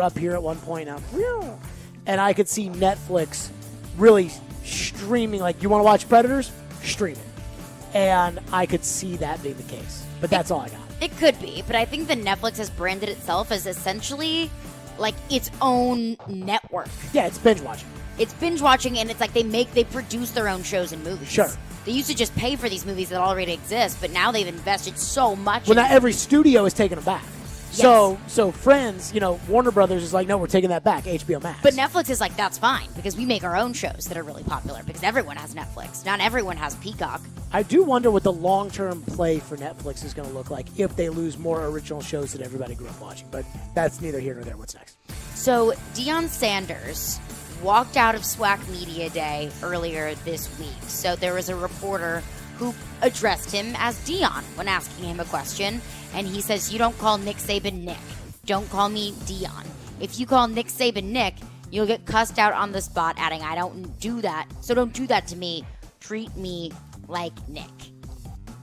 up here at one point now. And I could see Netflix really streaming, like, you want to watch Predators? Stream it. And I could see that being the case. But that's all I got. It could be, but I think that Netflix has branded itself as essentially like its own network. Yeah, it's binge watching. It's binge watching, and it's like they produce their own shows and movies. Sure. They used to just pay for these movies that already exist, but now they've invested so much. Well, now every studio is taking them back. Yes. So Friends, Warner Brothers is like, no, we're taking that back, HBO Max. But Netflix is like, that's fine, because we make our own shows that are really popular, because everyone has Netflix. Not everyone has Peacock. I do wonder what the long-term play for Netflix is going to look like if they lose more original shows that everybody grew up watching. But that's neither here nor there. What's next? So Deion Sanders walked out of SWAC Media Day earlier this week. So there was a reporter who addressed him as Deion when asking him a question. And he says, you don't call Nick Saban Nick. Don't call me Deion. If you call Nick Saban Nick, you'll get cussed out on the spot, adding, I don't do that. So don't do that to me. Treat me like Nick.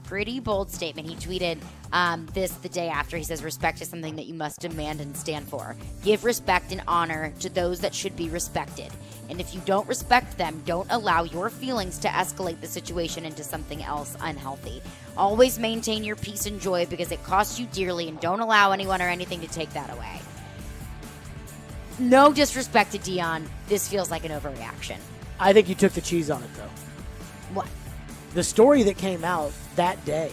Pretty bold statement. He tweeted this the day after. He says, respect is something that you must demand and stand for. Give respect and honor to those that should be respected. And if you don't respect them, don't allow your feelings to escalate the situation into something else unhealthy. Always maintain your peace and joy because it costs you dearly, and don't allow anyone or anything to take that away. No disrespect to Deion. This feels like an overreaction. I think you took the cheese on it, though. What? The story that came out that day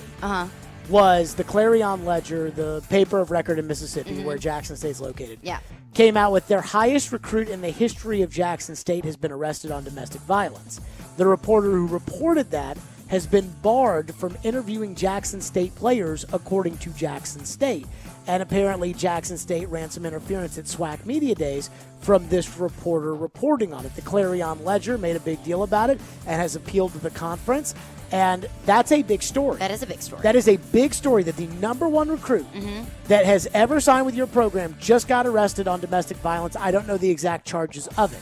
was the Clarion Ledger, the paper of record in Mississippi, where Jackson State is located. Yeah. Came out with their highest recruit in the history of Jackson State has been arrested on domestic violence. The reporter who reported that has been barred from interviewing Jackson State players, according to Jackson State. And apparently Jackson State ran some interference at SWAC Media Days from this reporter reporting on it. The Clarion Ledger made a big deal about it and has appealed to the conference. And that's a big story. That is a big story. That is a big story that the number one recruit that has ever signed with your program just got arrested on domestic violence. I don't know the exact charges of it.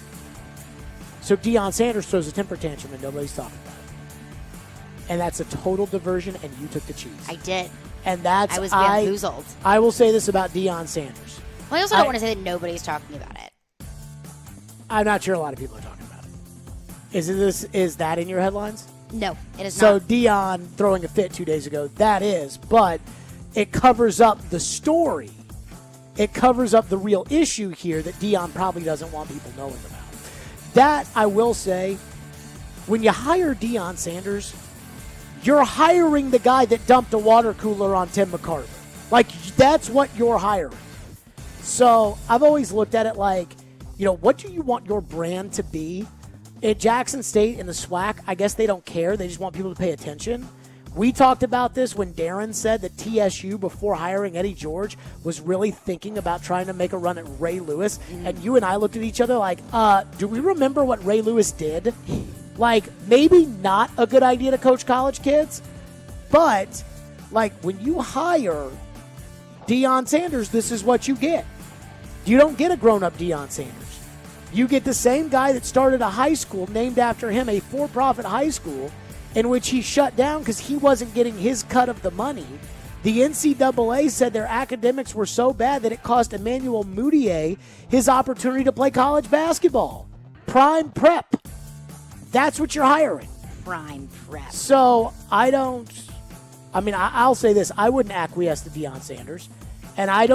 So Deion Sanders throws a temper tantrum and nobody's talking about it. And that's a total diversion, and you took the cheese. I did. And that's I was bamboozled. I will say this about Deion Sanders. Well, I also don't want to say that nobody's talking about it. I'm not sure a lot of people are talking about it. Is that in your headlines? No, it is so not. So Deion throwing a fit 2 days ago, that is, but it covers up the story. It covers up the real issue here that Deion probably doesn't want people knowing about. That, I will say, when you hire Deion Sanders, you're hiring the guy that dumped a water cooler on Tim McCarver. Like, that's what you're hiring. So I've always looked at it like, what do you want your brand to be? At Jackson State and the SWAC, I guess they don't care. They just want people to pay attention. We talked about this when Darren said that TSU, before hiring Eddie George, was really thinking about trying to make a run at Ray Lewis. And you and I looked at each other like, do we remember what Ray Lewis did? Like, maybe not a good idea to coach college kids, but, like, when you hire Deion Sanders, this is what you get. You don't get a grown-up Deion Sanders. You get the same guy that started a high school named after him, a for-profit high school, in which he shut down because he wasn't getting his cut of the money. The NCAA said their academics were so bad that it cost Emmanuel Mudiay his opportunity to play college basketball. Prime prep. That's what you're hiring. prime prep. So I'll say this. I wouldn't acquiesce to Deion Sanders. And I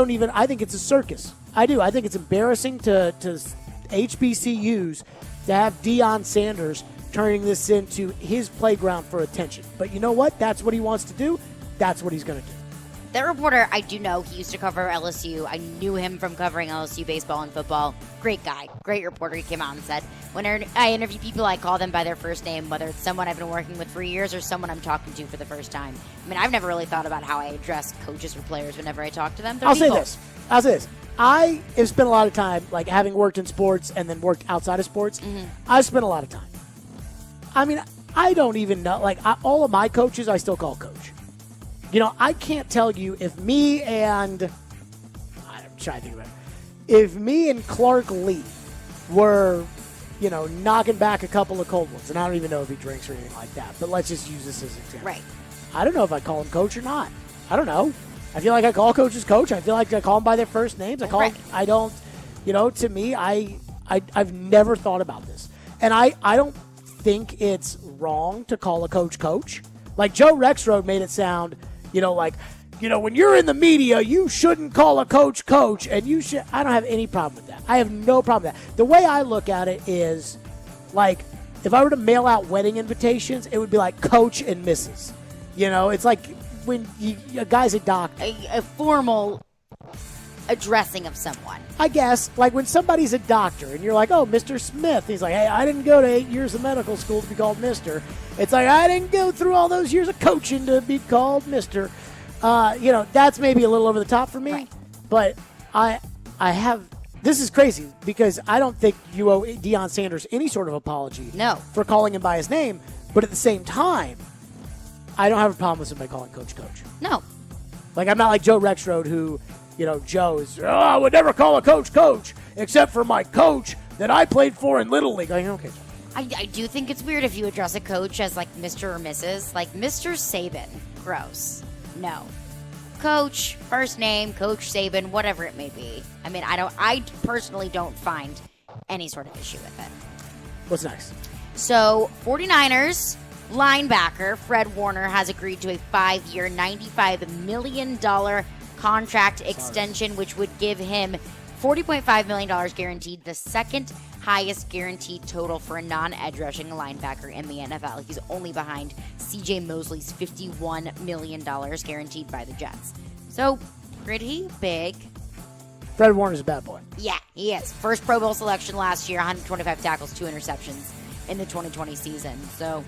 think it's a circus. I do. I think it's embarrassing to HBCUs to have Deion Sanders turning this into his playground for attention. But you know what? That's what he wants to do. That's what he's going to do. That reporter, I do know, he used to cover LSU. I knew him from covering LSU baseball and football. Great guy. Great reporter. He came out and said, when I interview people, I call them by their first name, whether it's someone I've been working with for years or someone I'm talking to for the first time. I mean, I've never really thought about how I address coaches or players whenever I talk to them. I'll say this. I have spent a lot of time, like having worked in sports and then worked outside of sports, I've spent a lot of time. I mean, I don't even know. All of my coaches, I still call coach. You know, I can't tell you if me and I'm trying to think about it. If me and Clark Lee were, knocking back a couple of cold ones, and I don't even know if he drinks or anything like that, but let's just use this as an example. Right. I don't know if I call him coach or not. I don't know. I feel like I call coaches coach. I feel like I call them by their first names. I don't, to me, I've never thought about this. And I don't think it's wrong to call a coach coach. Like Joe Rexrode made it sound, when you're in the media, you shouldn't call a coach coach, and you should. I don't have any problem with that. I have no problem with that. The way I look at it is, like, if I were to mail out wedding invitations, it would be like Coach and Mrs. It's like when a guy's a doctor. A formal addressing of someone. I guess, like when somebody's a doctor and you're like, oh, Mr. Smith. He's like, hey, I didn't go to 8 years of medical school to be called Mr. It's like, I didn't go through all those years of coaching to be called Mr. That's maybe a little over the top for me. Right. But I have, this is crazy because I don't think you owe Deion Sanders any sort of apology for calling him by his name. But at the same time, I don't have a problem with somebody calling Coach Coach. No. Like, I'm not like Joe Rexrode who, Joe is, I would never call a coach coach except for my coach that I played for in Little League. Okay. I do think it's weird if you address a coach as like Mr. or Mrs. Like Mr. Saban. Gross. No. Coach, first name, Coach Saban, whatever it may be. I mean, I personally don't find any sort of issue with it. What's next? So, 49ers linebacker Fred Warner has agreed to a 5-year, $95 million contract extension, which would give him $40.5 million guaranteed, the second highest guaranteed total for a non-edge rushing linebacker in the NFL. He's only behind C.J. Mosley's $51 million guaranteed by the Jets. So, pretty big. Fred Warner's a bad boy. Yeah, he is. First Pro Bowl selection last year, 125 tackles, 2 interceptions in the 2020 season. So,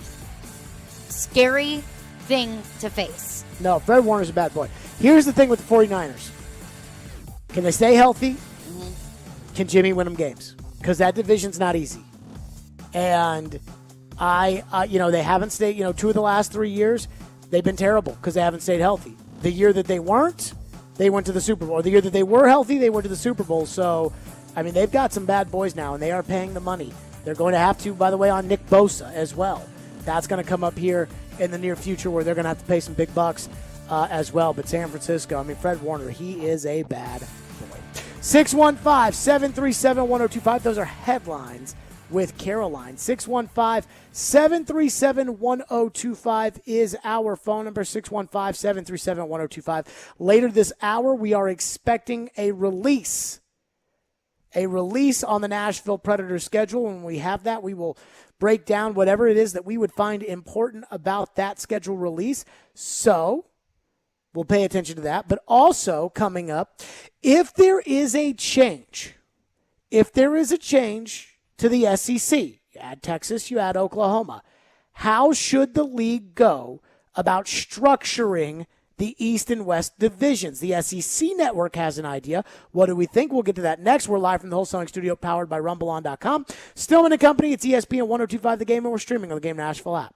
scary thing to face. No, Fred Warner's a bad boy. Here's the thing with the 49ers. Can they stay healthy? Mm-hmm. Can Jimmy win them games? Because that division's not easy. And they haven't stayed, 2 of the last 3 years, they've been terrible because they haven't stayed healthy. The year that they weren't, they went to the Super Bowl. The year that they were healthy, they went to the Super Bowl. So, I mean, they've got some bad boys now, and they are paying the money. They're going to have to, by the way, on Nick Bosa as well. That's going to come up here in the near future where they're going to have to pay some big bucks as well. But San Francisco, Fred Warner, he is a bad boy. 615-737-1025. Those are headlines with Caroline. 615-737-1025 is our phone number, 615-737-1025. Later this hour, we are expecting a release on the Nashville Predators schedule. When we have that, we will break down whatever it is that we would find important about that schedule release. So we'll pay attention to that. But also coming up, if there is a change to the SEC, you add Texas, you add Oklahoma, how should the league go about structuring the East and West divisions? The SEC Network has an idea. What do we think? We'll get to that next. We're live from the Wholesaling Studio, powered by RumbleOn.com. Stillman and Company, it's ESPN 102.5 The Game, and we're streaming on the Game Nashville app.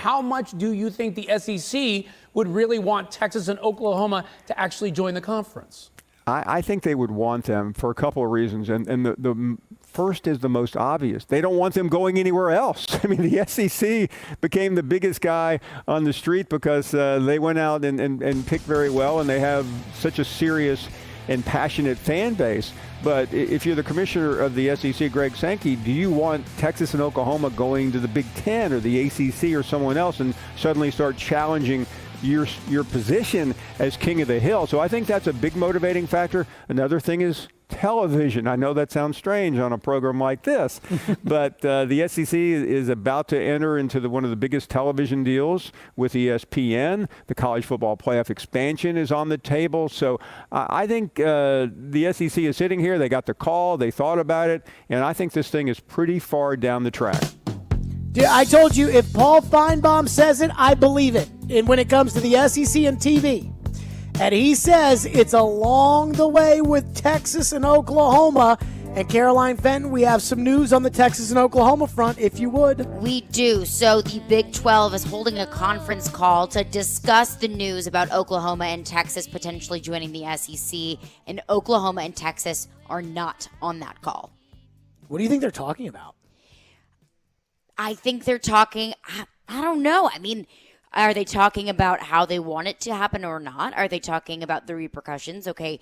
how much do you think the SEC would really want Texas and Oklahoma to actually join the conference? I think they would want them for a couple of reasons, and the first is the most obvious. They don't want them going anywhere else. I mean, the SEC became the biggest guy on the street because they went out and picked very well, and they have such a serious and passionate fan base. But if you're the commissioner of the SEC, Greg Sankey, do you want Texas and Oklahoma going to the Big Ten or the ACC or someone else and suddenly start challenging your position as king of the hill? So I think that's a big motivating factor. Another thing is television. I know that sounds strange on a program like this, but the SEC is about to enter into one of the biggest television deals with ESPN. The college football playoff expansion is on the table. So I think the SEC is sitting here. They got the call. They thought about it. And I think this thing is pretty far down the track. Dude, I told you, if Paul Feinbaum says it, I believe it. And when it comes to the SEC and TV, and he says it's along the way with Texas and Oklahoma. And Caroline Fenton, we have some news on the Texas and Oklahoma front, if you would. We do. So the Big 12 is holding a conference call to discuss the news about Oklahoma and Texas potentially joining the SEC. And Oklahoma and Texas are not on that call. What do you think they're talking about? I think they're talking, I don't know. I mean, are they talking about how they want it to happen or not? Are they talking about the repercussions? Okay,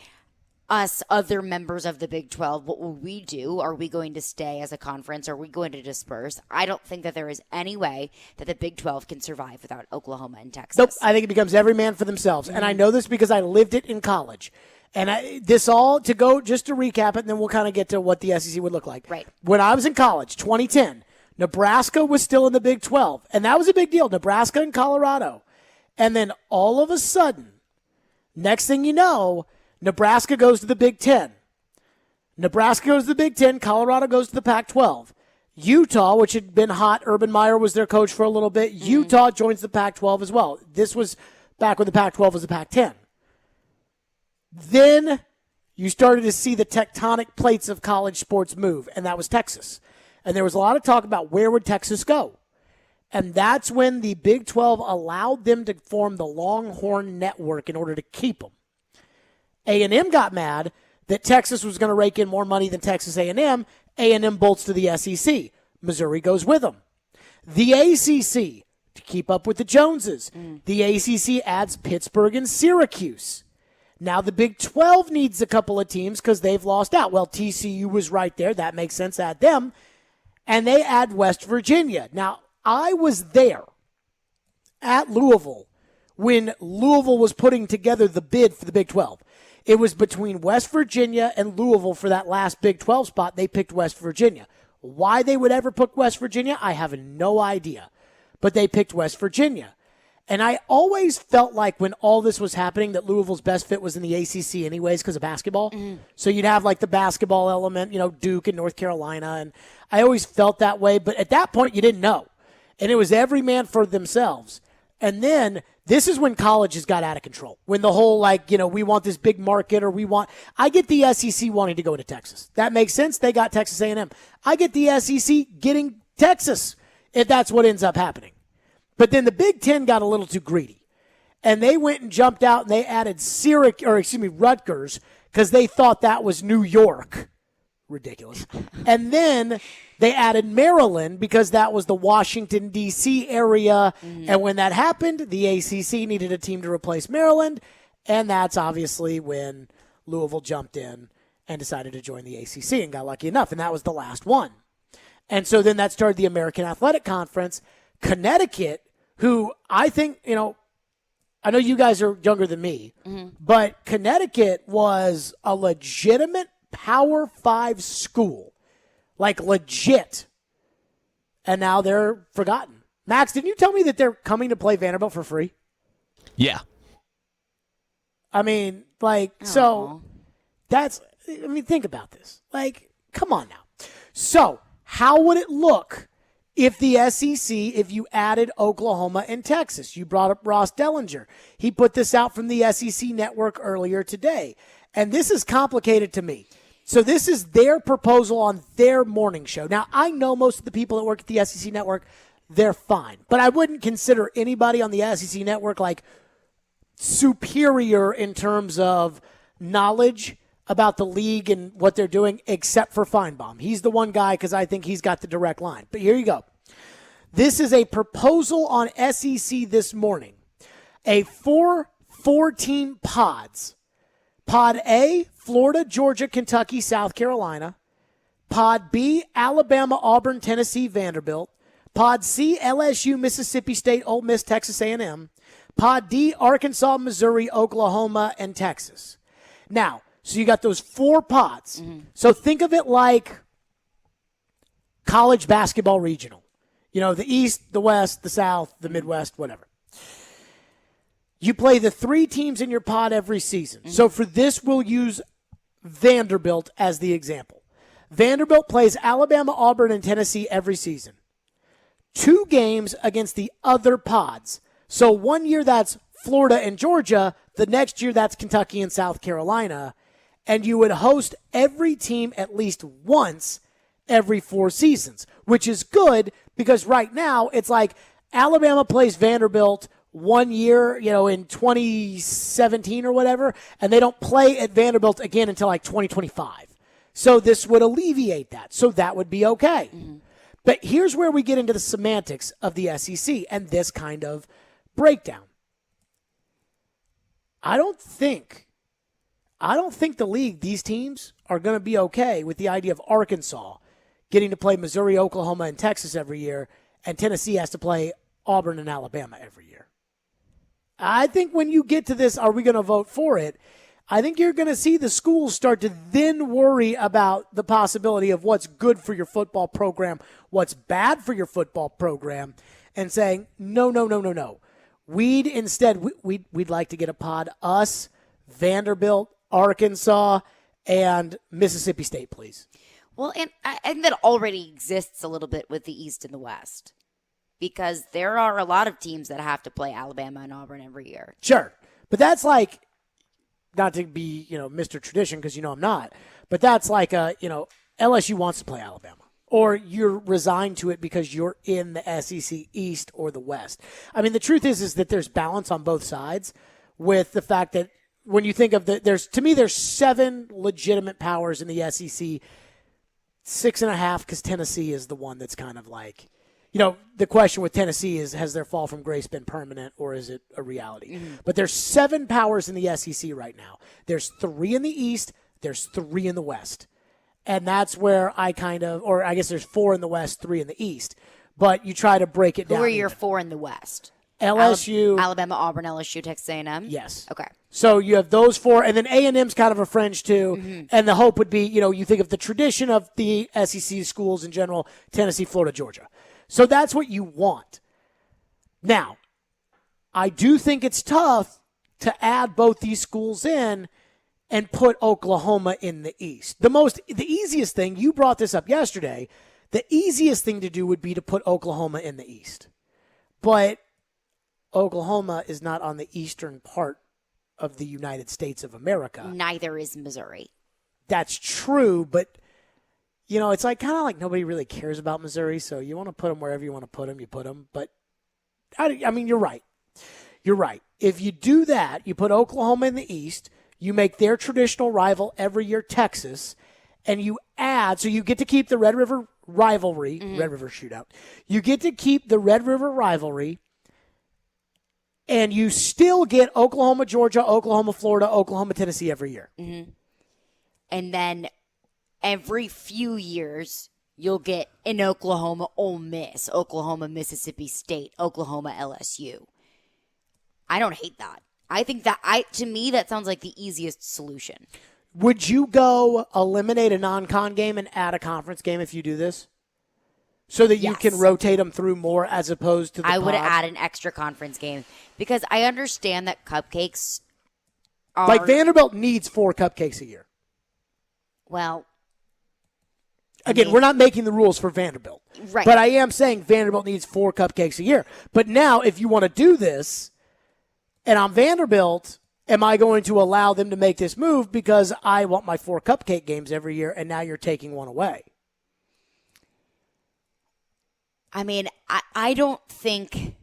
us other members of the Big 12, what will we do? Are we going to stay as a conference? Are we going to disperse? I don't think that there is any way that the Big 12 can survive without Oklahoma and Texas. Nope, I think it becomes every man for themselves. And I know this because I lived it in college. And this all, to go, just to recap it, and then we'll kind of get to what the SEC would look like. Right. When I was in college, 2010, Nebraska was still in the Big 12, and that was a big deal, Nebraska and Colorado. And then all of a sudden, next thing you know, Nebraska goes to the Big 10. Nebraska goes to the Big 10, Colorado goes to the Pac-12. Utah, which had been hot, Urban Meyer was their coach for a little bit. Utah joins the Pac-12 as well. This was back when the Pac-12 was the Pac-10. Then you started to see the tectonic plates of college sports move, and that was Texas. And there was a lot of talk about where would Texas go. And that's when the Big 12 allowed them to form the Longhorn Network in order to keep them. A&M got mad that Texas was going to rake in more money than Texas A&M. A&M bolts to the SEC. Missouri goes with them. The ACC, to keep up with the Joneses, the ACC adds Pittsburgh and Syracuse. Now the Big 12 needs a couple of teams because they've lost out. Well, TCU was right there. That makes sense. Add them. And they add West Virginia. Now, I was there at Louisville when Louisville was putting together the bid for the Big 12. It was between West Virginia and Louisville for that last Big 12 spot. They picked West Virginia. Why they would ever pick West Virginia, I have no idea. But they picked West Virginia. And I always felt like when all this was happening that Louisville's best fit was in the ACC anyways because of basketball. So you'd have like the basketball element, Duke and North Carolina. And I always felt that way. But at that point, you didn't know. And it was every man for themselves. And then this is when colleges got out of control. When the whole we want this big market I get the SEC wanting to go to Texas. That makes sense. They got Texas A&M. I get the SEC getting Texas if that's what ends up happening. But then the Big Ten got a little too greedy. And they went and jumped out and they added Rutgers because they thought that was New York. Ridiculous. And then they added Maryland because that was the Washington, D.C. area. And when that happened, the ACC needed a team to replace Maryland. And that's obviously when Louisville jumped in and decided to join the ACC and got lucky enough. And that was the last one. And so then that started the American Athletic Conference. Connecticut, who I think, I know you guys are younger than me, but Connecticut was a legitimate Power 5 school. Like legit. And now they're forgotten. Max, didn't you tell me that they're coming to play Vanderbilt for free? Yeah. I mean, so think about this. Come on now. So, how would it look if the SEC, if you added Oklahoma and Texas? You brought up Ross Dellinger. He put this out from the SEC network earlier today. And this is complicated to me. So this is their proposal on their morning show. Now, I know most of the people that work at the SEC network, they're fine. But I wouldn't consider anybody on the SEC network like superior in terms of knowledge about the league and what they're doing, except for Feinbaum. He's the one guy because I think he's got the direct line. But here you go. This is a proposal on SEC this morning. A 4-team pods. Pod A, Florida, Georgia, Kentucky, South Carolina. Pod B, Alabama, Auburn, Tennessee, Vanderbilt. Pod C, LSU, Mississippi State, Ole Miss, Texas A&M. Pod D, Arkansas, Missouri, Oklahoma, and Texas. Now, so you got those 4 pods. Mm-hmm. So think of it like college basketball regional. You know, the East, the West, the South, the Midwest, whatever. You play the 3 teams in your pod every season. Mm-hmm. So for this, we'll use Vanderbilt as the example. Vanderbilt plays Alabama, Auburn, and Tennessee every season. 2 games against the other pods. So one year that's Florida and Georgia. The next year that's Kentucky and South Carolina. And you would host every team at least once every 4 seasons, which is good because right now it's like Alabama plays Vanderbilt 1 year, in 2017 or whatever, and they don't play at Vanderbilt again until like 2025. So this would alleviate that. So that would be okay. Mm-hmm. But here's where we get into the semantics of the SEC and this kind of breakdown. I don't think the league, these teams, are going to be okay with the idea of Arkansas getting to play Missouri, Oklahoma, and Texas every year, and Tennessee has to play Auburn and Alabama every year. I think when you get to this, are we going to vote for it? I think you're going to see the schools start to then worry about the possibility of what's good for your football program, what's bad for your football program, and saying, no. We'd like to get a pod, us, Vanderbilt, Arkansas, and Mississippi State, please. Well, and I think that already exists a little bit with the East and the West because there are a lot of teams that have to play Alabama and Auburn every year. Sure. But that's like, not to be, Mr. Tradition because I'm not, but that's like LSU wants to play Alabama. Or you're resigned to it because you're in the SEC East or the West. I mean, the truth is that there's balance on both sides with the fact that when you think of there's 7 legitimate powers in the SEC, 6.5 because Tennessee is the one that's kind of like, the question with Tennessee is, has their fall from grace been permanent or is it a reality? Mm-hmm. But there's 7 powers in the SEC right now. There's 3 in the East. There's 3 in the West. And that's where I guess there's 4 in the West, 3 in the East. But you try to break it down. Who are your 4 in the West? LSU. Alabama, Auburn, LSU, Texas A&M? Yes. Okay. So you have those 4, and then A&M's kind of a fringe too. Mm-hmm. And the hope would be, you think of the tradition of the SEC schools in general, Tennessee, Florida, Georgia. So that's what you want. Now, I do think it's tough to add both these schools in and put Oklahoma in the East. The easiest thing, you brought this up yesterday, the easiest thing to do would be to put Oklahoma in the East. But Oklahoma is not on the eastern part of the United States of America. Neither is Missouri. That's true, but it's like kind of like nobody really cares about Missouri, so you want to put them wherever you want to put them, you put them. But I mean, you're right. You're right. If you do that, you put Oklahoma in the East, you make their traditional rival every year Texas, and you add, so you get to keep the Red River rivalry, mm-hmm. Red River shootout. You get to keep the Red River rivalry, and you still get Oklahoma, Georgia, Oklahoma, Florida, Oklahoma, Tennessee every year. Mm-hmm. And then every few years, you'll get an Oklahoma, Ole Miss, Oklahoma, Mississippi State, Oklahoma, LSU. I don't hate that. I think to me, that sounds like the easiest solution. Would you go eliminate a non-con game and add a conference game if you do this? So that you can rotate them through more as opposed to the I would add an extra conference game because I understand that cupcakes are... Like Vanderbilt needs 4 cupcakes a year. Well... Again, we're not making the rules for Vanderbilt. Right. But I am saying Vanderbilt needs 4 cupcakes a year. But now, if you want to do this, and I'm Vanderbilt, am I going to allow them to make this move because I want my 4 cupcake games every year, and now you're taking one away? I mean, I don't think,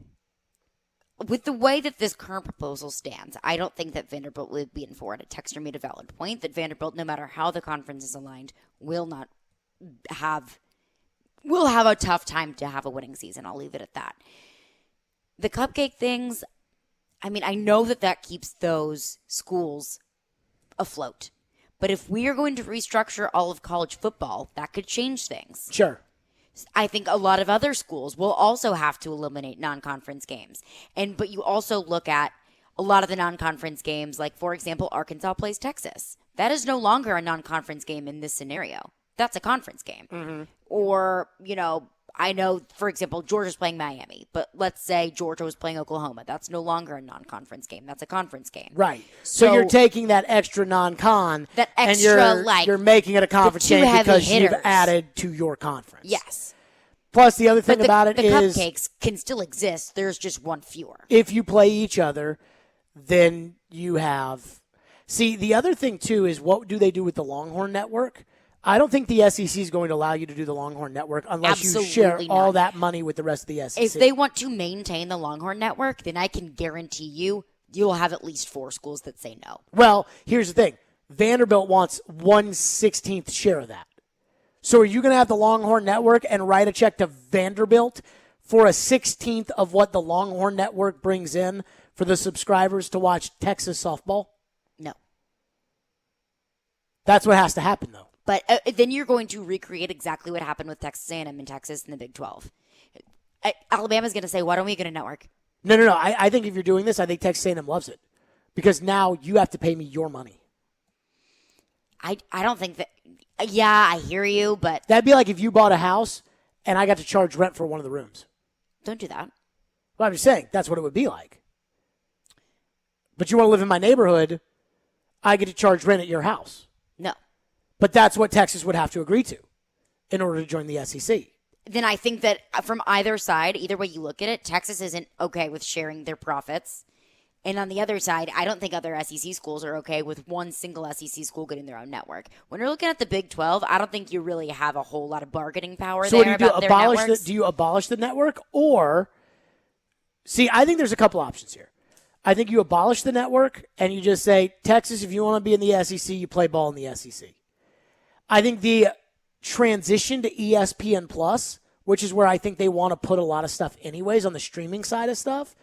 with the way that this current proposal stands, I don't think that Vanderbilt would be in for it. Texter made a valid point that Vanderbilt, no matter how the conference is aligned, will have a tough time to have a winning season. I'll leave it at that. The cupcake things, I mean, I know that keeps those schools afloat. But if we are going to restructure all of college football, that could change things. Sure. I think a lot of other schools will also have to eliminate non-conference games. But you also look at a lot of the non-conference games, like, for example, Arkansas plays Texas. That is no longer a non-conference game in this scenario. That's a conference game. Mm-hmm. Or, I know, for example, Georgia's playing Miami, but let's say Georgia was playing Oklahoma. That's no longer a non-conference game. That's a conference game. Right. So you're taking that extra non-con, and you're making it a conference game because you've added to your conference. Yes. Plus, the other thing about it is the cupcakes can still exist. There's just one fewer. If you play each other, then you have. See, the other thing too is what do they do with the Longhorn Network? I don't think the SEC is going to allow you to do the Longhorn Network unless you share all that money with the rest of the SEC. If they want to maintain the Longhorn Network, then I can guarantee you'll have at least 4 schools that say no. Well, here's the thing. Vanderbilt wants 1/16th share of that. So are you going to have the Longhorn Network and write a check to Vanderbilt for a 16th of what the Longhorn Network brings in for the subscribers to watch Texas softball? No. That's what has to happen, though. But then you're going to recreate exactly what happened with Texas A&M in Texas in the Big 12. Alabama's going to say, why don't we get a network? No. I think if you're doing this, I think Texas A&M loves it. Because now you have to pay me your money. I don't think that... Yeah, I hear you, but... That'd be like if you bought a house and I got to charge rent for one of the rooms. Don't do that. Well, I'm just saying, that's what it would be like. But you want to live in my neighborhood, I get to charge rent at your house. No. But that's what Texas would have to agree to in order to join the SEC. Then I think that from either side, either way you look at it, Texas isn't okay with sharing their profits. And on the other side, I don't think other SEC schools are okay with one single SEC school getting their own network. When you're looking at the Big 12, I don't think you really have a whole lot of bargaining power so there about their networks. Do you abolish the network? Or, see, I think there's a couple options here. I think you abolish the network and you just say, Texas, if you want to be in the SEC, you play ball in the SEC. I think the transition to ESPN Plus, which is where I think they want to put a lot of stuff anyways on the streaming side of stuff,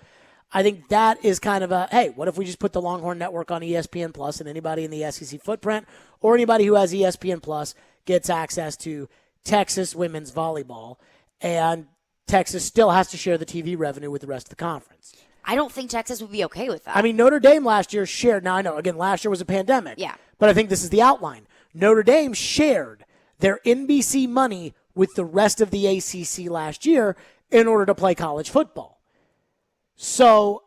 I think that is kind of a, hey, what if we just put the Longhorn Network on ESPN Plus and anybody in the SEC footprint or anybody who has ESPN Plus gets access to Texas women's volleyball, and Texas still has to share the TV revenue with the rest of the conference. I don't think Texas would be okay with that. I mean, Notre Dame last year shared. Now, I know, again, last year was a pandemic. Yeah. But I think this is the outline. Notre Dame shared their NBC money with the rest of the ACC last year in order to play college football. So,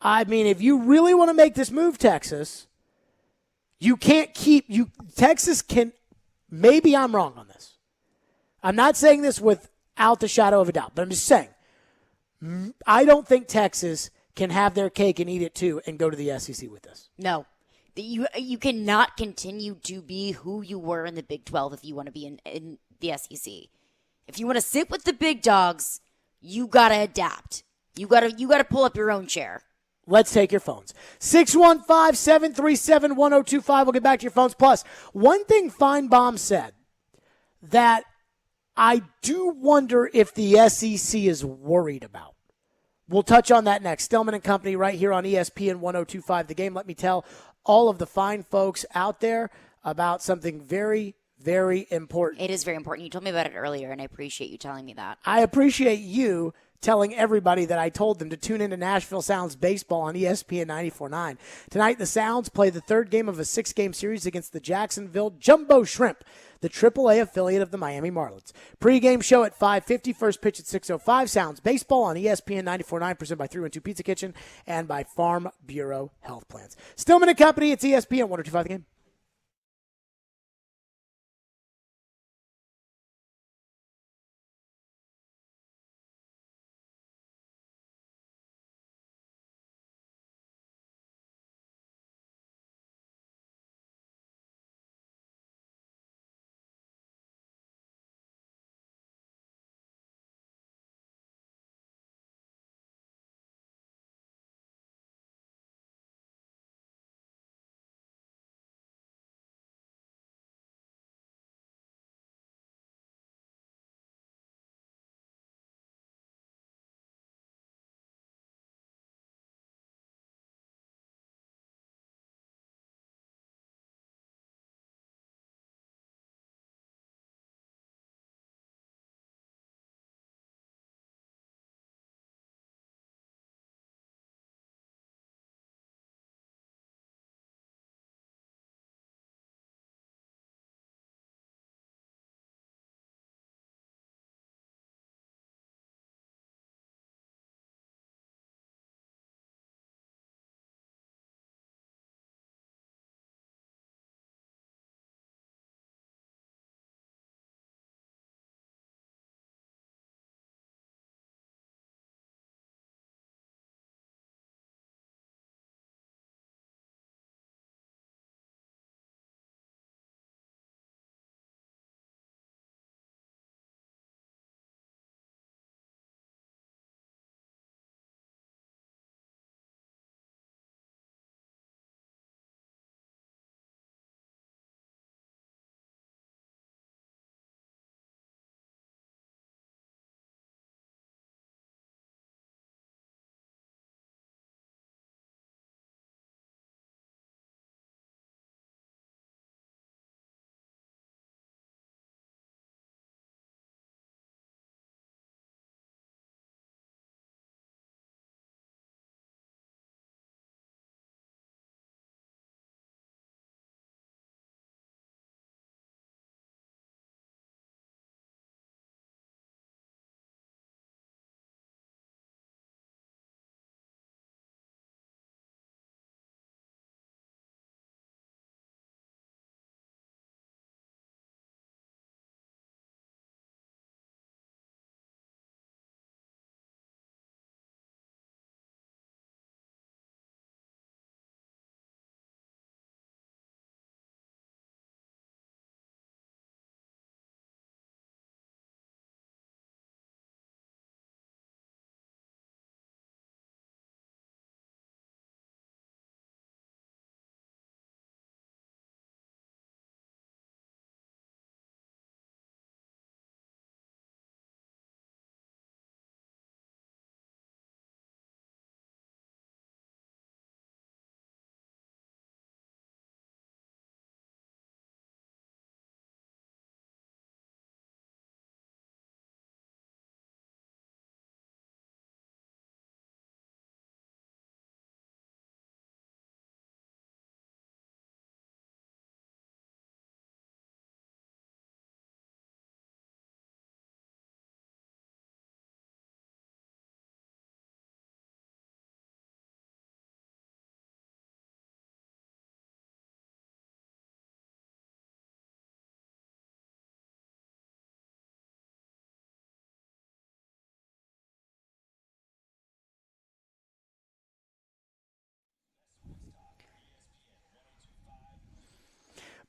I mean, if you really want to make this move, Texas, you can't keep Texas can. Maybe I'm wrong on this. I'm not saying this without the shadow of a doubt, but I'm just saying I don't think Texas can have their cake and eat it too and go to the SEC with this. No. You cannot continue to be who you were in the Big 12 if you want to be in the SEC. If you want to sit with the big dogs, you got to adapt. You got to pull up your own chair. Let's take your phones. 615-737-1025. We'll get back to your phones. Plus, one thing Feinbaum said that I do wonder if the SEC is worried about. We'll touch on that next. Stillman and Company right here on ESPN 1025 The Game. Let me tell all of the fine folks out there about something very, very important. It is very important. You told me about it earlier, and I appreciate you telling me that. I appreciate you telling everybody that I told them to tune into Nashville Sounds Baseball on ESPN 94.9. Tonight, the Sounds play the third game of a 6-game series against the Jacksonville Jumbo Shrimp, the AAA affiliate of the Miami Marlins. Pre-game show at 5:50, first pitch at 6:05. Sounds Baseball on ESPN 94.9, presented by 312 Pizza Kitchen and by Farm Bureau Health Plans. Stillman and Company, it's ESPN 1025 The Game.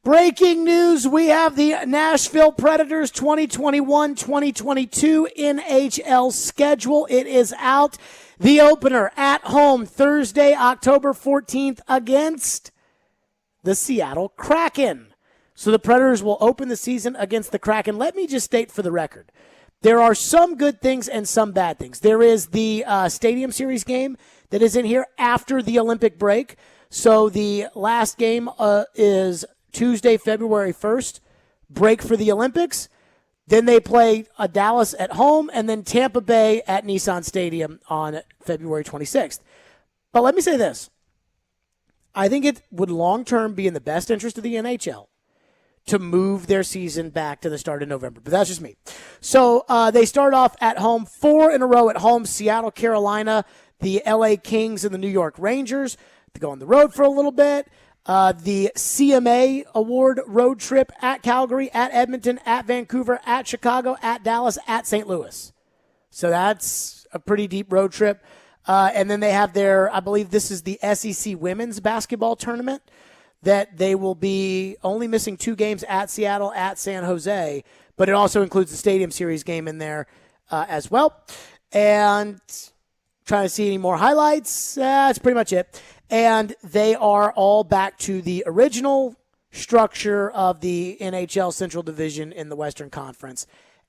Breaking news, we have the Nashville Predators 2021-2022 NHL schedule. It is out. The opener at home Thursday, October 14th against the Seattle Kraken. So the Predators will open the season against the Kraken. Let me just state for the record, there are some good things and some bad things. There is the Stadium Series game that is in here after the Olympic break. So the last game is Tuesday, February 1st, break for the Olympics. Then they play Dallas at home and then Tampa Bay at Nissan Stadium on February 26th. But let me say this. I think it would long-term be in the best interest of the NHL to move their season back to the start of November. But that's just me. So they start off at home, 4 in a row at home, Seattle, Carolina, the LA Kings, and the New York Rangers. They go on the road for a little bit. The CMA Award road trip at Calgary, at Edmonton, at Vancouver, at Chicago, at Dallas, at St. Louis. So that's a pretty deep road trip. And then they have their, I believe this is the SEC women's basketball tournament, that they will be only missing 2 games at Seattle, at San Jose, but it also includes the Stadium Series game in there as well. And trying to see any more highlights. That's pretty much it. And they are all back to the original structure of the NHL Central Division in the Western Conference,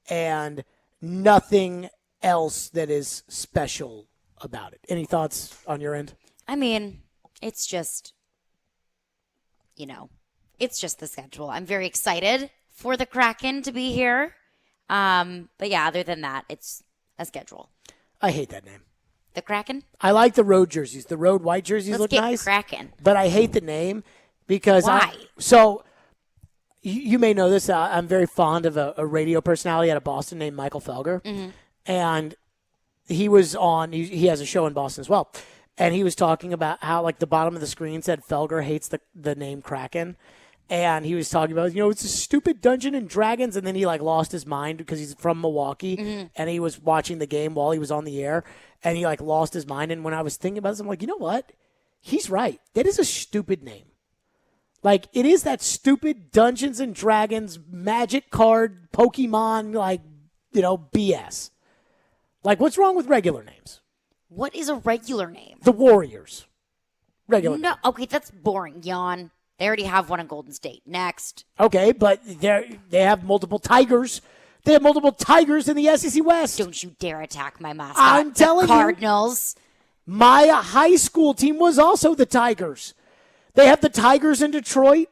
and nothing else that is special about it. Any thoughts on your end? I mean, it's just, it's just the schedule. I'm very excited for the Kraken to be here. But yeah, other than that, it's a schedule. I hate that name. The Kraken? I like the road jerseys. The road white jerseys look nice. Kraken. But I hate the name because Why? You may know this. I'm very fond of a radio personality out of Boston named Michael Felger. Mm-hmm. And he was on, he has a show in Boston as well. And he was talking about how, like, the bottom of the screen said Felger hates the name Kraken. And he was talking about, it's a stupid Dungeons and Dragons. And then he, lost his mind because he's from Milwaukee. Mm-hmm. And he was watching the game while he was on the air. And he, lost his mind. And when I was thinking about this, I'm like, you know what? He's right. That is a stupid name. It is that stupid Dungeons and Dragons magic card Pokemon, BS. What's wrong with regular names? What is a regular name? The Warriors. Regular name. Okay, that's boring. Yawn. They already have one in Golden State. Next. Okay, but they have multiple Tigers. They have multiple Tigers in the SEC West. Don't you dare attack my mascot. I'm telling you. Cardinals. My high school team was also the Tigers. They have the Tigers in Detroit.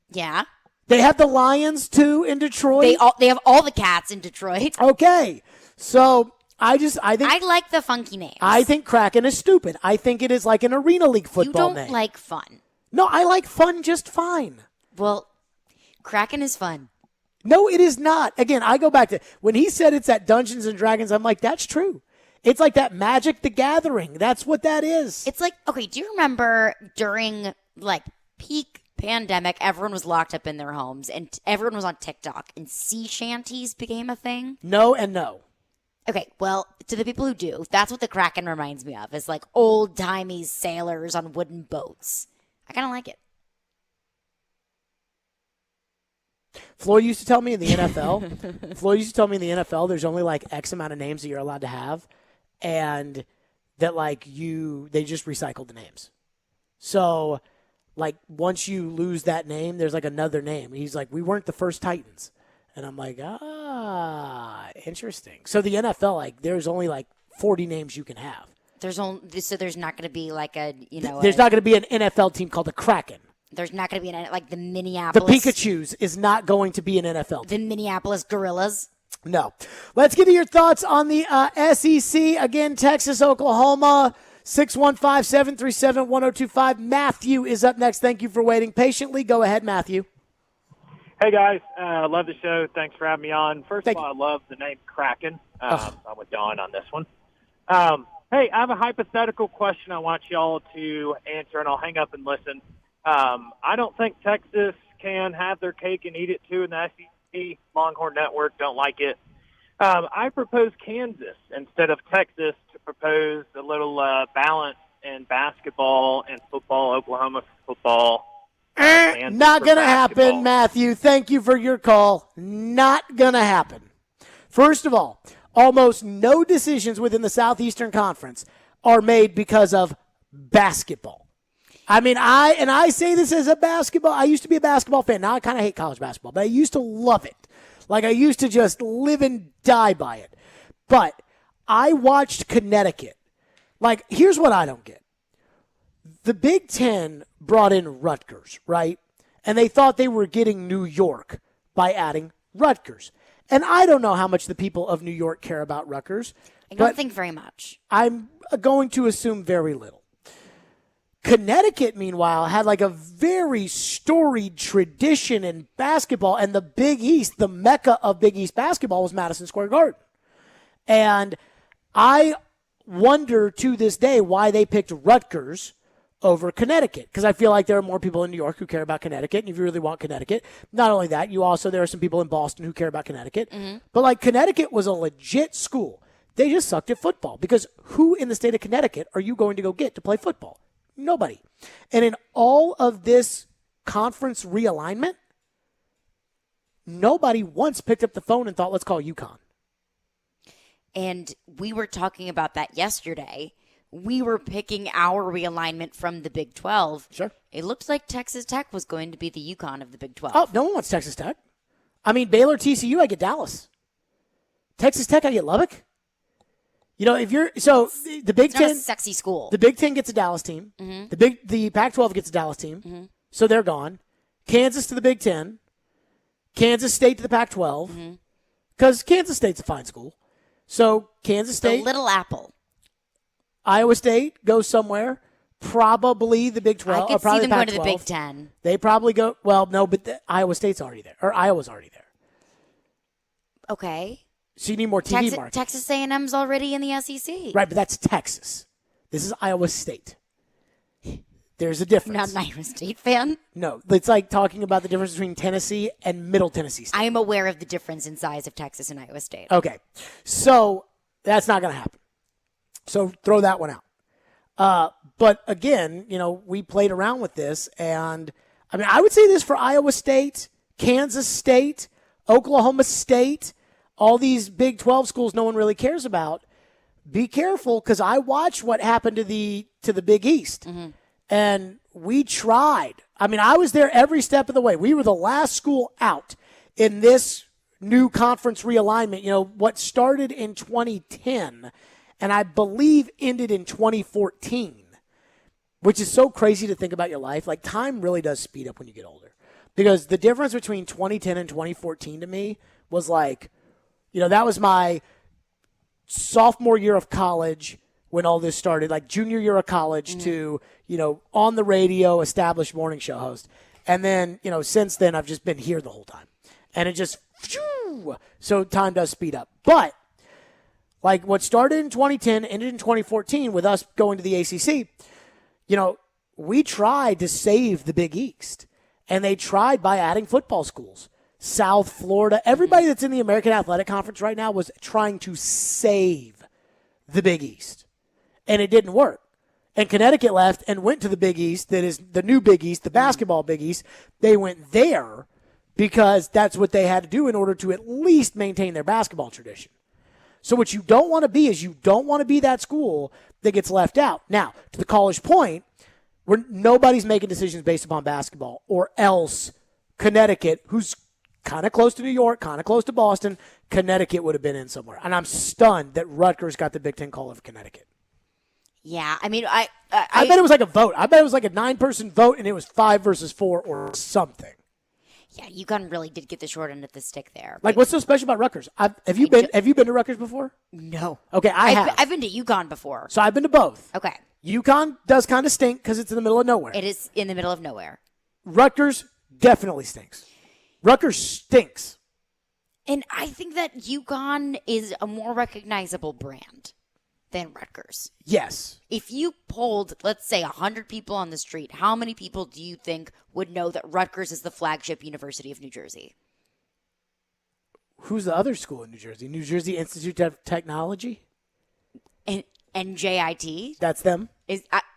Yeah. They have the Lions, too, in Detroit. They have all the cats in Detroit. Okay. So I think I like the funky names. I think Kraken is stupid. I think it is like an Arena League football name. You don't like fun. No, I like fun just fine. Well, Kraken is fun. No, it is not. Again, I go back to when he said it's at Dungeons and Dragons, I'm like, that's true. It's like that Magic the Gathering. That's what that is. It's like, okay, do you remember during peak pandemic, everyone was locked up in their homes and everyone was on TikTok and sea shanties became a thing? No and no. Okay, well, to the people who do, that's what the Kraken reminds me of. It's like old-timey sailors on wooden boats. I kind of like it. Floyd used to tell me in the NFL, there's only X amount of names that you're allowed to have, and that they just recycle the names. So, once you lose that name, there's another name. He's like, we weren't the first Titans. And I'm like, interesting. So the NFL, there's only 40 names you can have. There's not going to be There's not going to be an NFL team called the Kraken. There's not going to be the Minneapolis. The Pikachus is not going to be an NFL team. The Minneapolis Gorillas. No. Let's get to your thoughts on the SEC. Again, Texas, Oklahoma, 615-737-1025. Matthew is up next. Thank you for waiting patiently. Go ahead, Matthew. Hey, guys. Love the show. Thanks for having me on. First of all, I love the name Kraken. I'm with Don on this one. Hey, I have a hypothetical question I want y'all to answer, and I'll hang up and listen. I don't think Texas can have their cake and eat it, too, in the SEC. Longhorn Network don't like it. I propose Kansas instead of Texas to propose a little balance in basketball and football, Oklahoma football, fans Not for going to basketball. happen, Matthew. Thank you for your call. Not going to happen. First of all, almost no decisions within the Southeastern Conference are made because of basketball. I mean, I say this as a basketball. I used to be a basketball fan. Now I kind of hate college basketball, but I used to love it. Like I used to just live and die by it. But I watched Connecticut. Like, here's what I don't get. The Big Ten brought in Rutgers, right? And they thought they were getting New York by adding Rutgers. And I don't know how much the people of New York care about Rutgers. I don't think very much. I'm going to assume very little. Connecticut, meanwhile, had like a very storied tradition in basketball, and the Big East, the mecca of Big East basketball, was Madison Square Garden. And I wonder to this day why they picked Rutgers over Connecticut, because I feel like there are more people in New York who care about Connecticut, and if you really want Connecticut, not only that, there are some people in Boston who care about Connecticut, but like Connecticut was a legit school. They just sucked at football, because who in the state of Connecticut are you going to go get to play football? Nobody. And in all of this conference realignment, nobody once picked up the phone and thought, let's call UConn. And we were talking about that yesterday. We were picking our realignment from the Big 12. Sure. It looked like Texas Tech was going to be the UConn of the Big 12. Oh, no one wants Texas Tech. I mean, Baylor, TCU, I get Dallas. Texas Tech, I get Lubbock. You know, the Big It's not Ten, a sexy school. The Big Ten gets a Dallas team. Mhm. The Pac-12 gets a Dallas team. So they're gone. Kansas to the Big Ten. Kansas State to the Pac-12. Because Kansas State's a fine school. So Kansas State. The Little Apple. Iowa State goes somewhere. Probably the Big 12. I could or probably see them going to the Pac-12. Big 10. They probably go. Well, no, but Iowa State's already there. Or Iowa's already there. Okay. So you need more TV market. Texas A&M's already in the SEC. Right, but that's Texas. This is Iowa State. There's a difference. Not an Iowa State fan. No, it's like talking about the difference between Tennessee and Middle Tennessee State. I am aware of the difference in size of Texas and Iowa State. Okay, so that's not going to happen. So throw that one out. But again, we played around with this, and I mean, I would say this for Iowa State, Kansas State, Oklahoma State, all these Big 12 schools no one really cares about. Be careful, because I watched what happened to the Big East, and we tried. I mean, I was there every step of the way. We were the last school out in this new conference realignment. What started in 2010, and I believe ended in 2014, which is so crazy to think about your life. Like, time really does speed up when you get older, because the difference between 2010 and 2014 to me was like, that was my sophomore year of college when all this started, like junior year of college to, on the radio, established morning show host. And then, since then, I've just been here the whole time. And it just, so time does speed up. But, like, what started in 2010, ended in 2014 with us going to the ACC, we tried to save the Big East. And they tried by adding football schools. South Florida, everybody that's in the American Athletic Conference right now was trying to save the Big East. And it didn't work. And Connecticut left and went to the Big East, that is the new Big East, the basketball Big East. They went there because that's what they had to do in order to at least maintain their basketball tradition. So what you don't want to be is you don't want to be that school that gets left out. Now, to the college point, where nobody's making decisions based upon basketball, or else Connecticut, who's kind of close to New York, kind of close to Boston, Connecticut would have been in somewhere. And I'm stunned that Rutgers got the Big Ten call of Connecticut. Yeah, I mean, I bet it was like a vote. I bet it was like a 9-person vote, and it was 5 versus 4 or something. Yeah, UConn really did get the short end of the stick there. Like, what's so special about Rutgers? Have you been to Rutgers before? No. Okay, I have. I've been to UConn before. So I've been to both. Okay. UConn does kind of stink because it's in the middle of nowhere. It is in the middle of nowhere. Rutgers definitely stinks. Rutgers stinks. And I think that UConn is a more recognizable brand than Rutgers. Yes. If you polled, let's say, 100 people on the street, how many people do you think would know that Rutgers is the flagship university of New Jersey? Who's the other school in New Jersey? New Jersey Institute of Technology? And NJIT? That's them.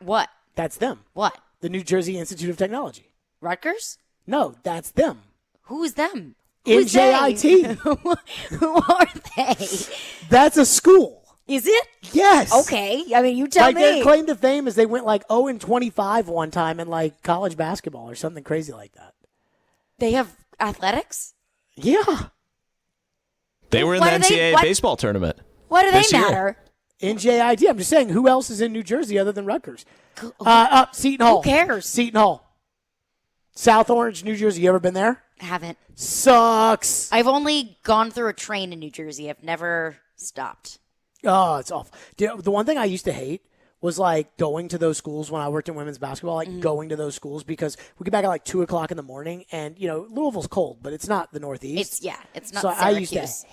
What? That's them. What? The New Jersey Institute of Technology. Rutgers? No, that's them. Who's them? Who's NJIT. Who are they? That's a school. Is it? Yes. Okay. I mean, you tell like me. Their claim to fame is they went like 0-25 one time in like college basketball or something crazy like that. They have athletics? Yeah. They were in the NCAA baseball tournament. Why do they this year. matter? NJIT. I'm just saying, who else is in New Jersey other than Rutgers? Seton Hall. Who cares? Seton Hall. South Orange, New Jersey. You ever been there? Haven't. Sucks. I've only gone through a train in New Jersey. I've never stopped. Oh, it's awful. The one thing I used to hate was like going to those schools when I worked in women's basketball, like going to those schools because we get back at like 2:00 in the morning and, Louisville's cold, but it's not the Northeast. It's not so Syracuse.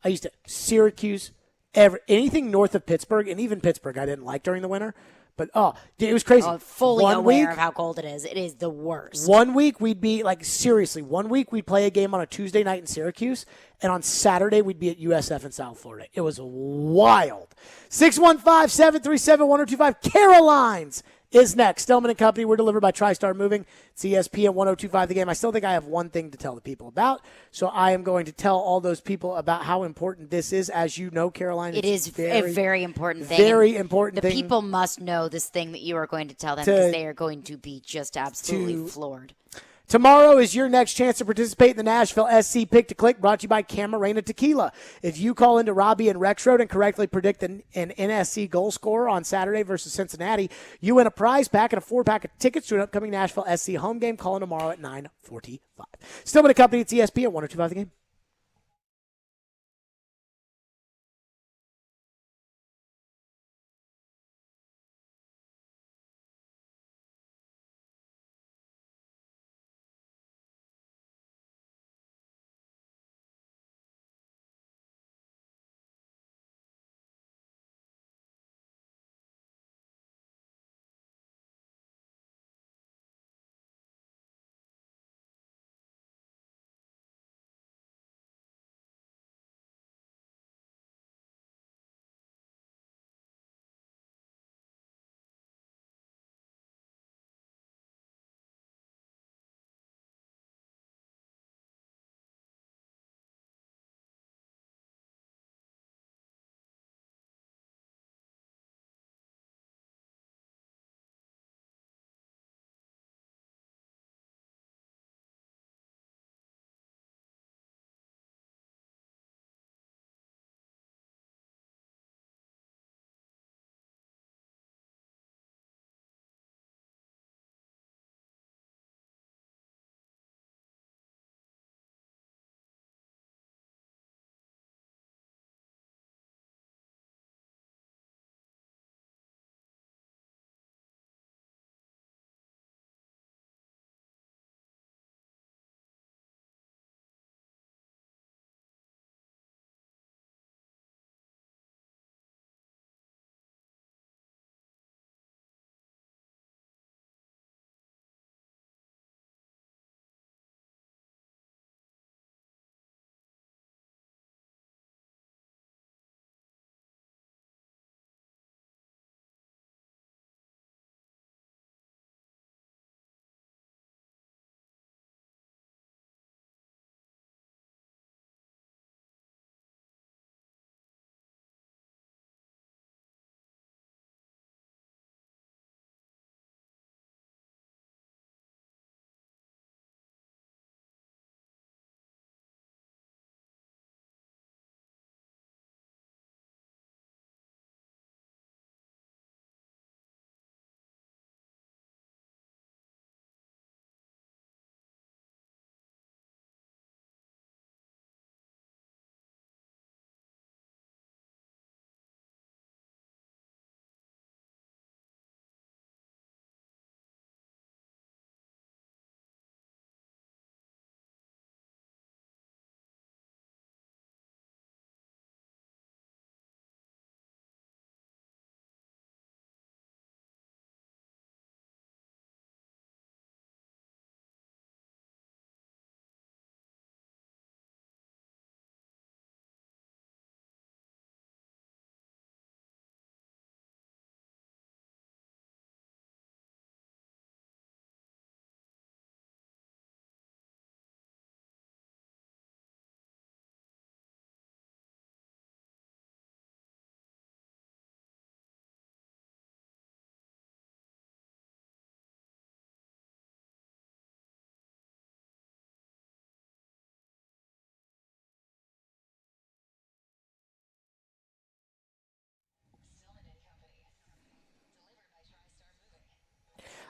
I used to Syracuse, anything north of Pittsburgh, and even Pittsburgh I didn't like during the winter. But, it was crazy. Fully one aware week, of how cold it is. It is the worst. 1 week we'd be, seriously, 1 week we'd play a game on a Tuesday night in Syracuse, and on Saturday we'd be at USF in South Florida. It was wild. 615-737-1025. Caroline's is next. Stillman and Company. We're delivered by TriStar Moving. It's ESPN 1025 The Game. I still think I have one thing to tell the people about, so I am going to tell all those people about how important this is. As you know, Caroline, it is a very important thing. Very important the thing. The people must know this thing that you are going to tell them because they are going to be just absolutely floored. Tomorrow is your next chance to participate in the Nashville SC Pick to Click, brought to you by Camarena Tequila. If you call into Robbie and Rex Road and correctly predict an NSC goal scorer on Saturday versus Cincinnati, you win a prize pack and a 4-pack of tickets to an upcoming Nashville SC home game. Call in tomorrow at 9:45. Stillman and Company, it's ESPN 1025 The Game.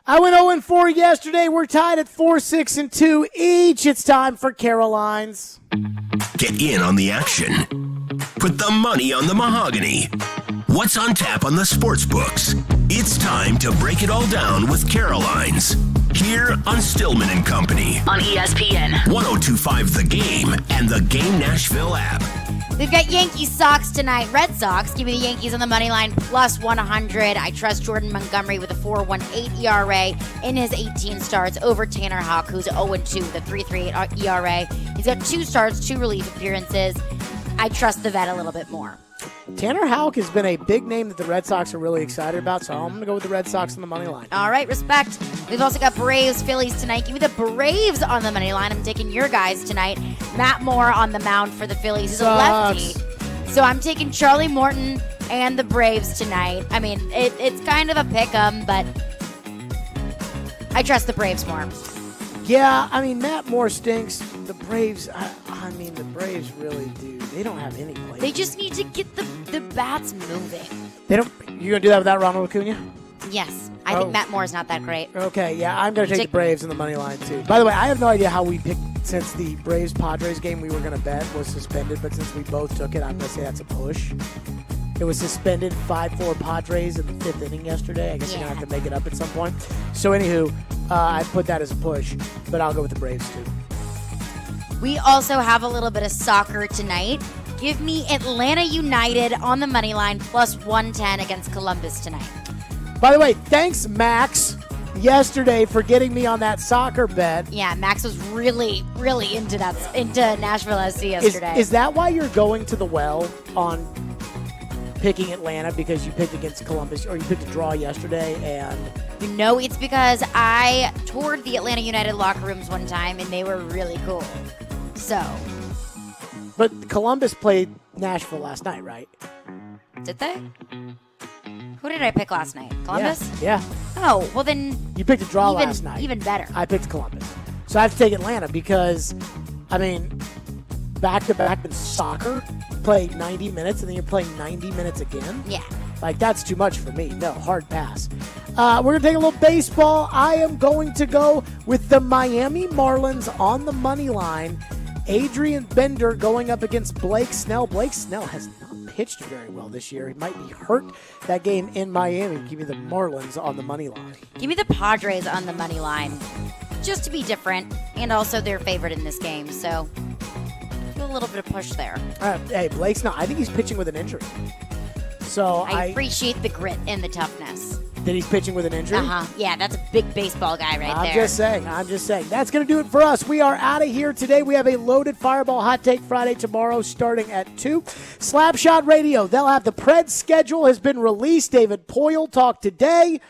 I went 0-4 yesterday. We're tied at 4-6-2 each. It's time for Caroline's. Get in on the action. Put the money on the mahogany. What's on tap on the sports books? It's time to break it all down with Caroline's. Here on Stillman and Company. On ESPN. 102.5 The Game and the Game Nashville app. We've got Yankees Sox tonight. Red Sox, give me the Yankees on the money line plus 100. I trust Jordan Montgomery with a 4.18 ERA in his 18 starts over Tanner Houck, who's 0-2 with a 3.38 ERA. He's got 2 starts, 2 relief appearances. I trust the vet a little bit more. Tanner Houck has been a big name that the Red Sox are really excited about, so I'm going to go with the Red Sox on the money line. All right, respect. We've also got Braves, Phillies tonight. Give me the Braves on the money line. I'm taking your guys tonight. Matt Moore on the mound for the Phillies. He's a lefty. So I'm taking Charlie Morton and the Braves tonight. I mean, it's kind of a pick-em, but I trust the Braves more. Yeah, I mean, Matt Moore stinks. The Braves, the Braves really do. They don't have any play. They just need to get the bats moving. You going to do that without Ronald Acuna? Yes. I think Matt Moore's not that great. Okay, yeah, I'm going to take the Braves in the money line, too. By the way, I have no idea how we picked, since the Braves-Padres game we were going to bet was suspended, but since we both took it, I'm going to say that's a push. It was suspended 5-4 Padres in the 5th inning yesterday. I guess you're going to have to make it up at some point. So, anywho, I put that as a push, but I'll go with the Braves, too. We also have a little bit of soccer tonight. Give me Atlanta United on the money line plus 110 against Columbus tonight. By the way, thanks, Max, yesterday for getting me on that soccer bet. Yeah, Max was really, really into Nashville SC yesterday. Is that why you're going to the well on picking Atlanta, because you picked against Columbus, or you picked a draw yesterday? And no, it's because I toured the Atlanta United locker rooms one time, and they were really cool. So. But Columbus played Nashville last night, right? Did they? Who did I pick last night? Columbus? Yeah. Oh, well then. You picked a draw last night. Even better. I picked Columbus. So I have to take Atlanta because, back-to-back in soccer, play 90 minutes and then you're playing 90 minutes again? Yeah. That's too much for me. No, hard pass. We're going to take a little baseball. I am going to go with the Miami Marlins on the money line. Adrian Bender going up against Blake Snell. Blake Snell has not pitched very well this year. He might be hurt that game in Miami. Give me the Marlins on the money line. Give me the Padres on the money line. Just to be different, and also they're favored in this game, so do a little bit of push there. Hey, Blake Snell, I think he's pitching with an injury. So I appreciate the grit and the toughness. That he's pitching with an injury? Yeah, that's a big baseball guy there. I'm just saying. That's going to do it for us. We are out of here today. We have a loaded Fireball Hot Take Friday tomorrow starting at 2. Slapshot Radio, they'll have the Preds schedule has been released. David Poyle talked today,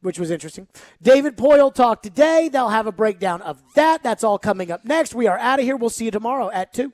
which was interesting. David Poyle talked today. They'll have a breakdown of that. That's all coming up next. We are out of here. We'll see you tomorrow at 2.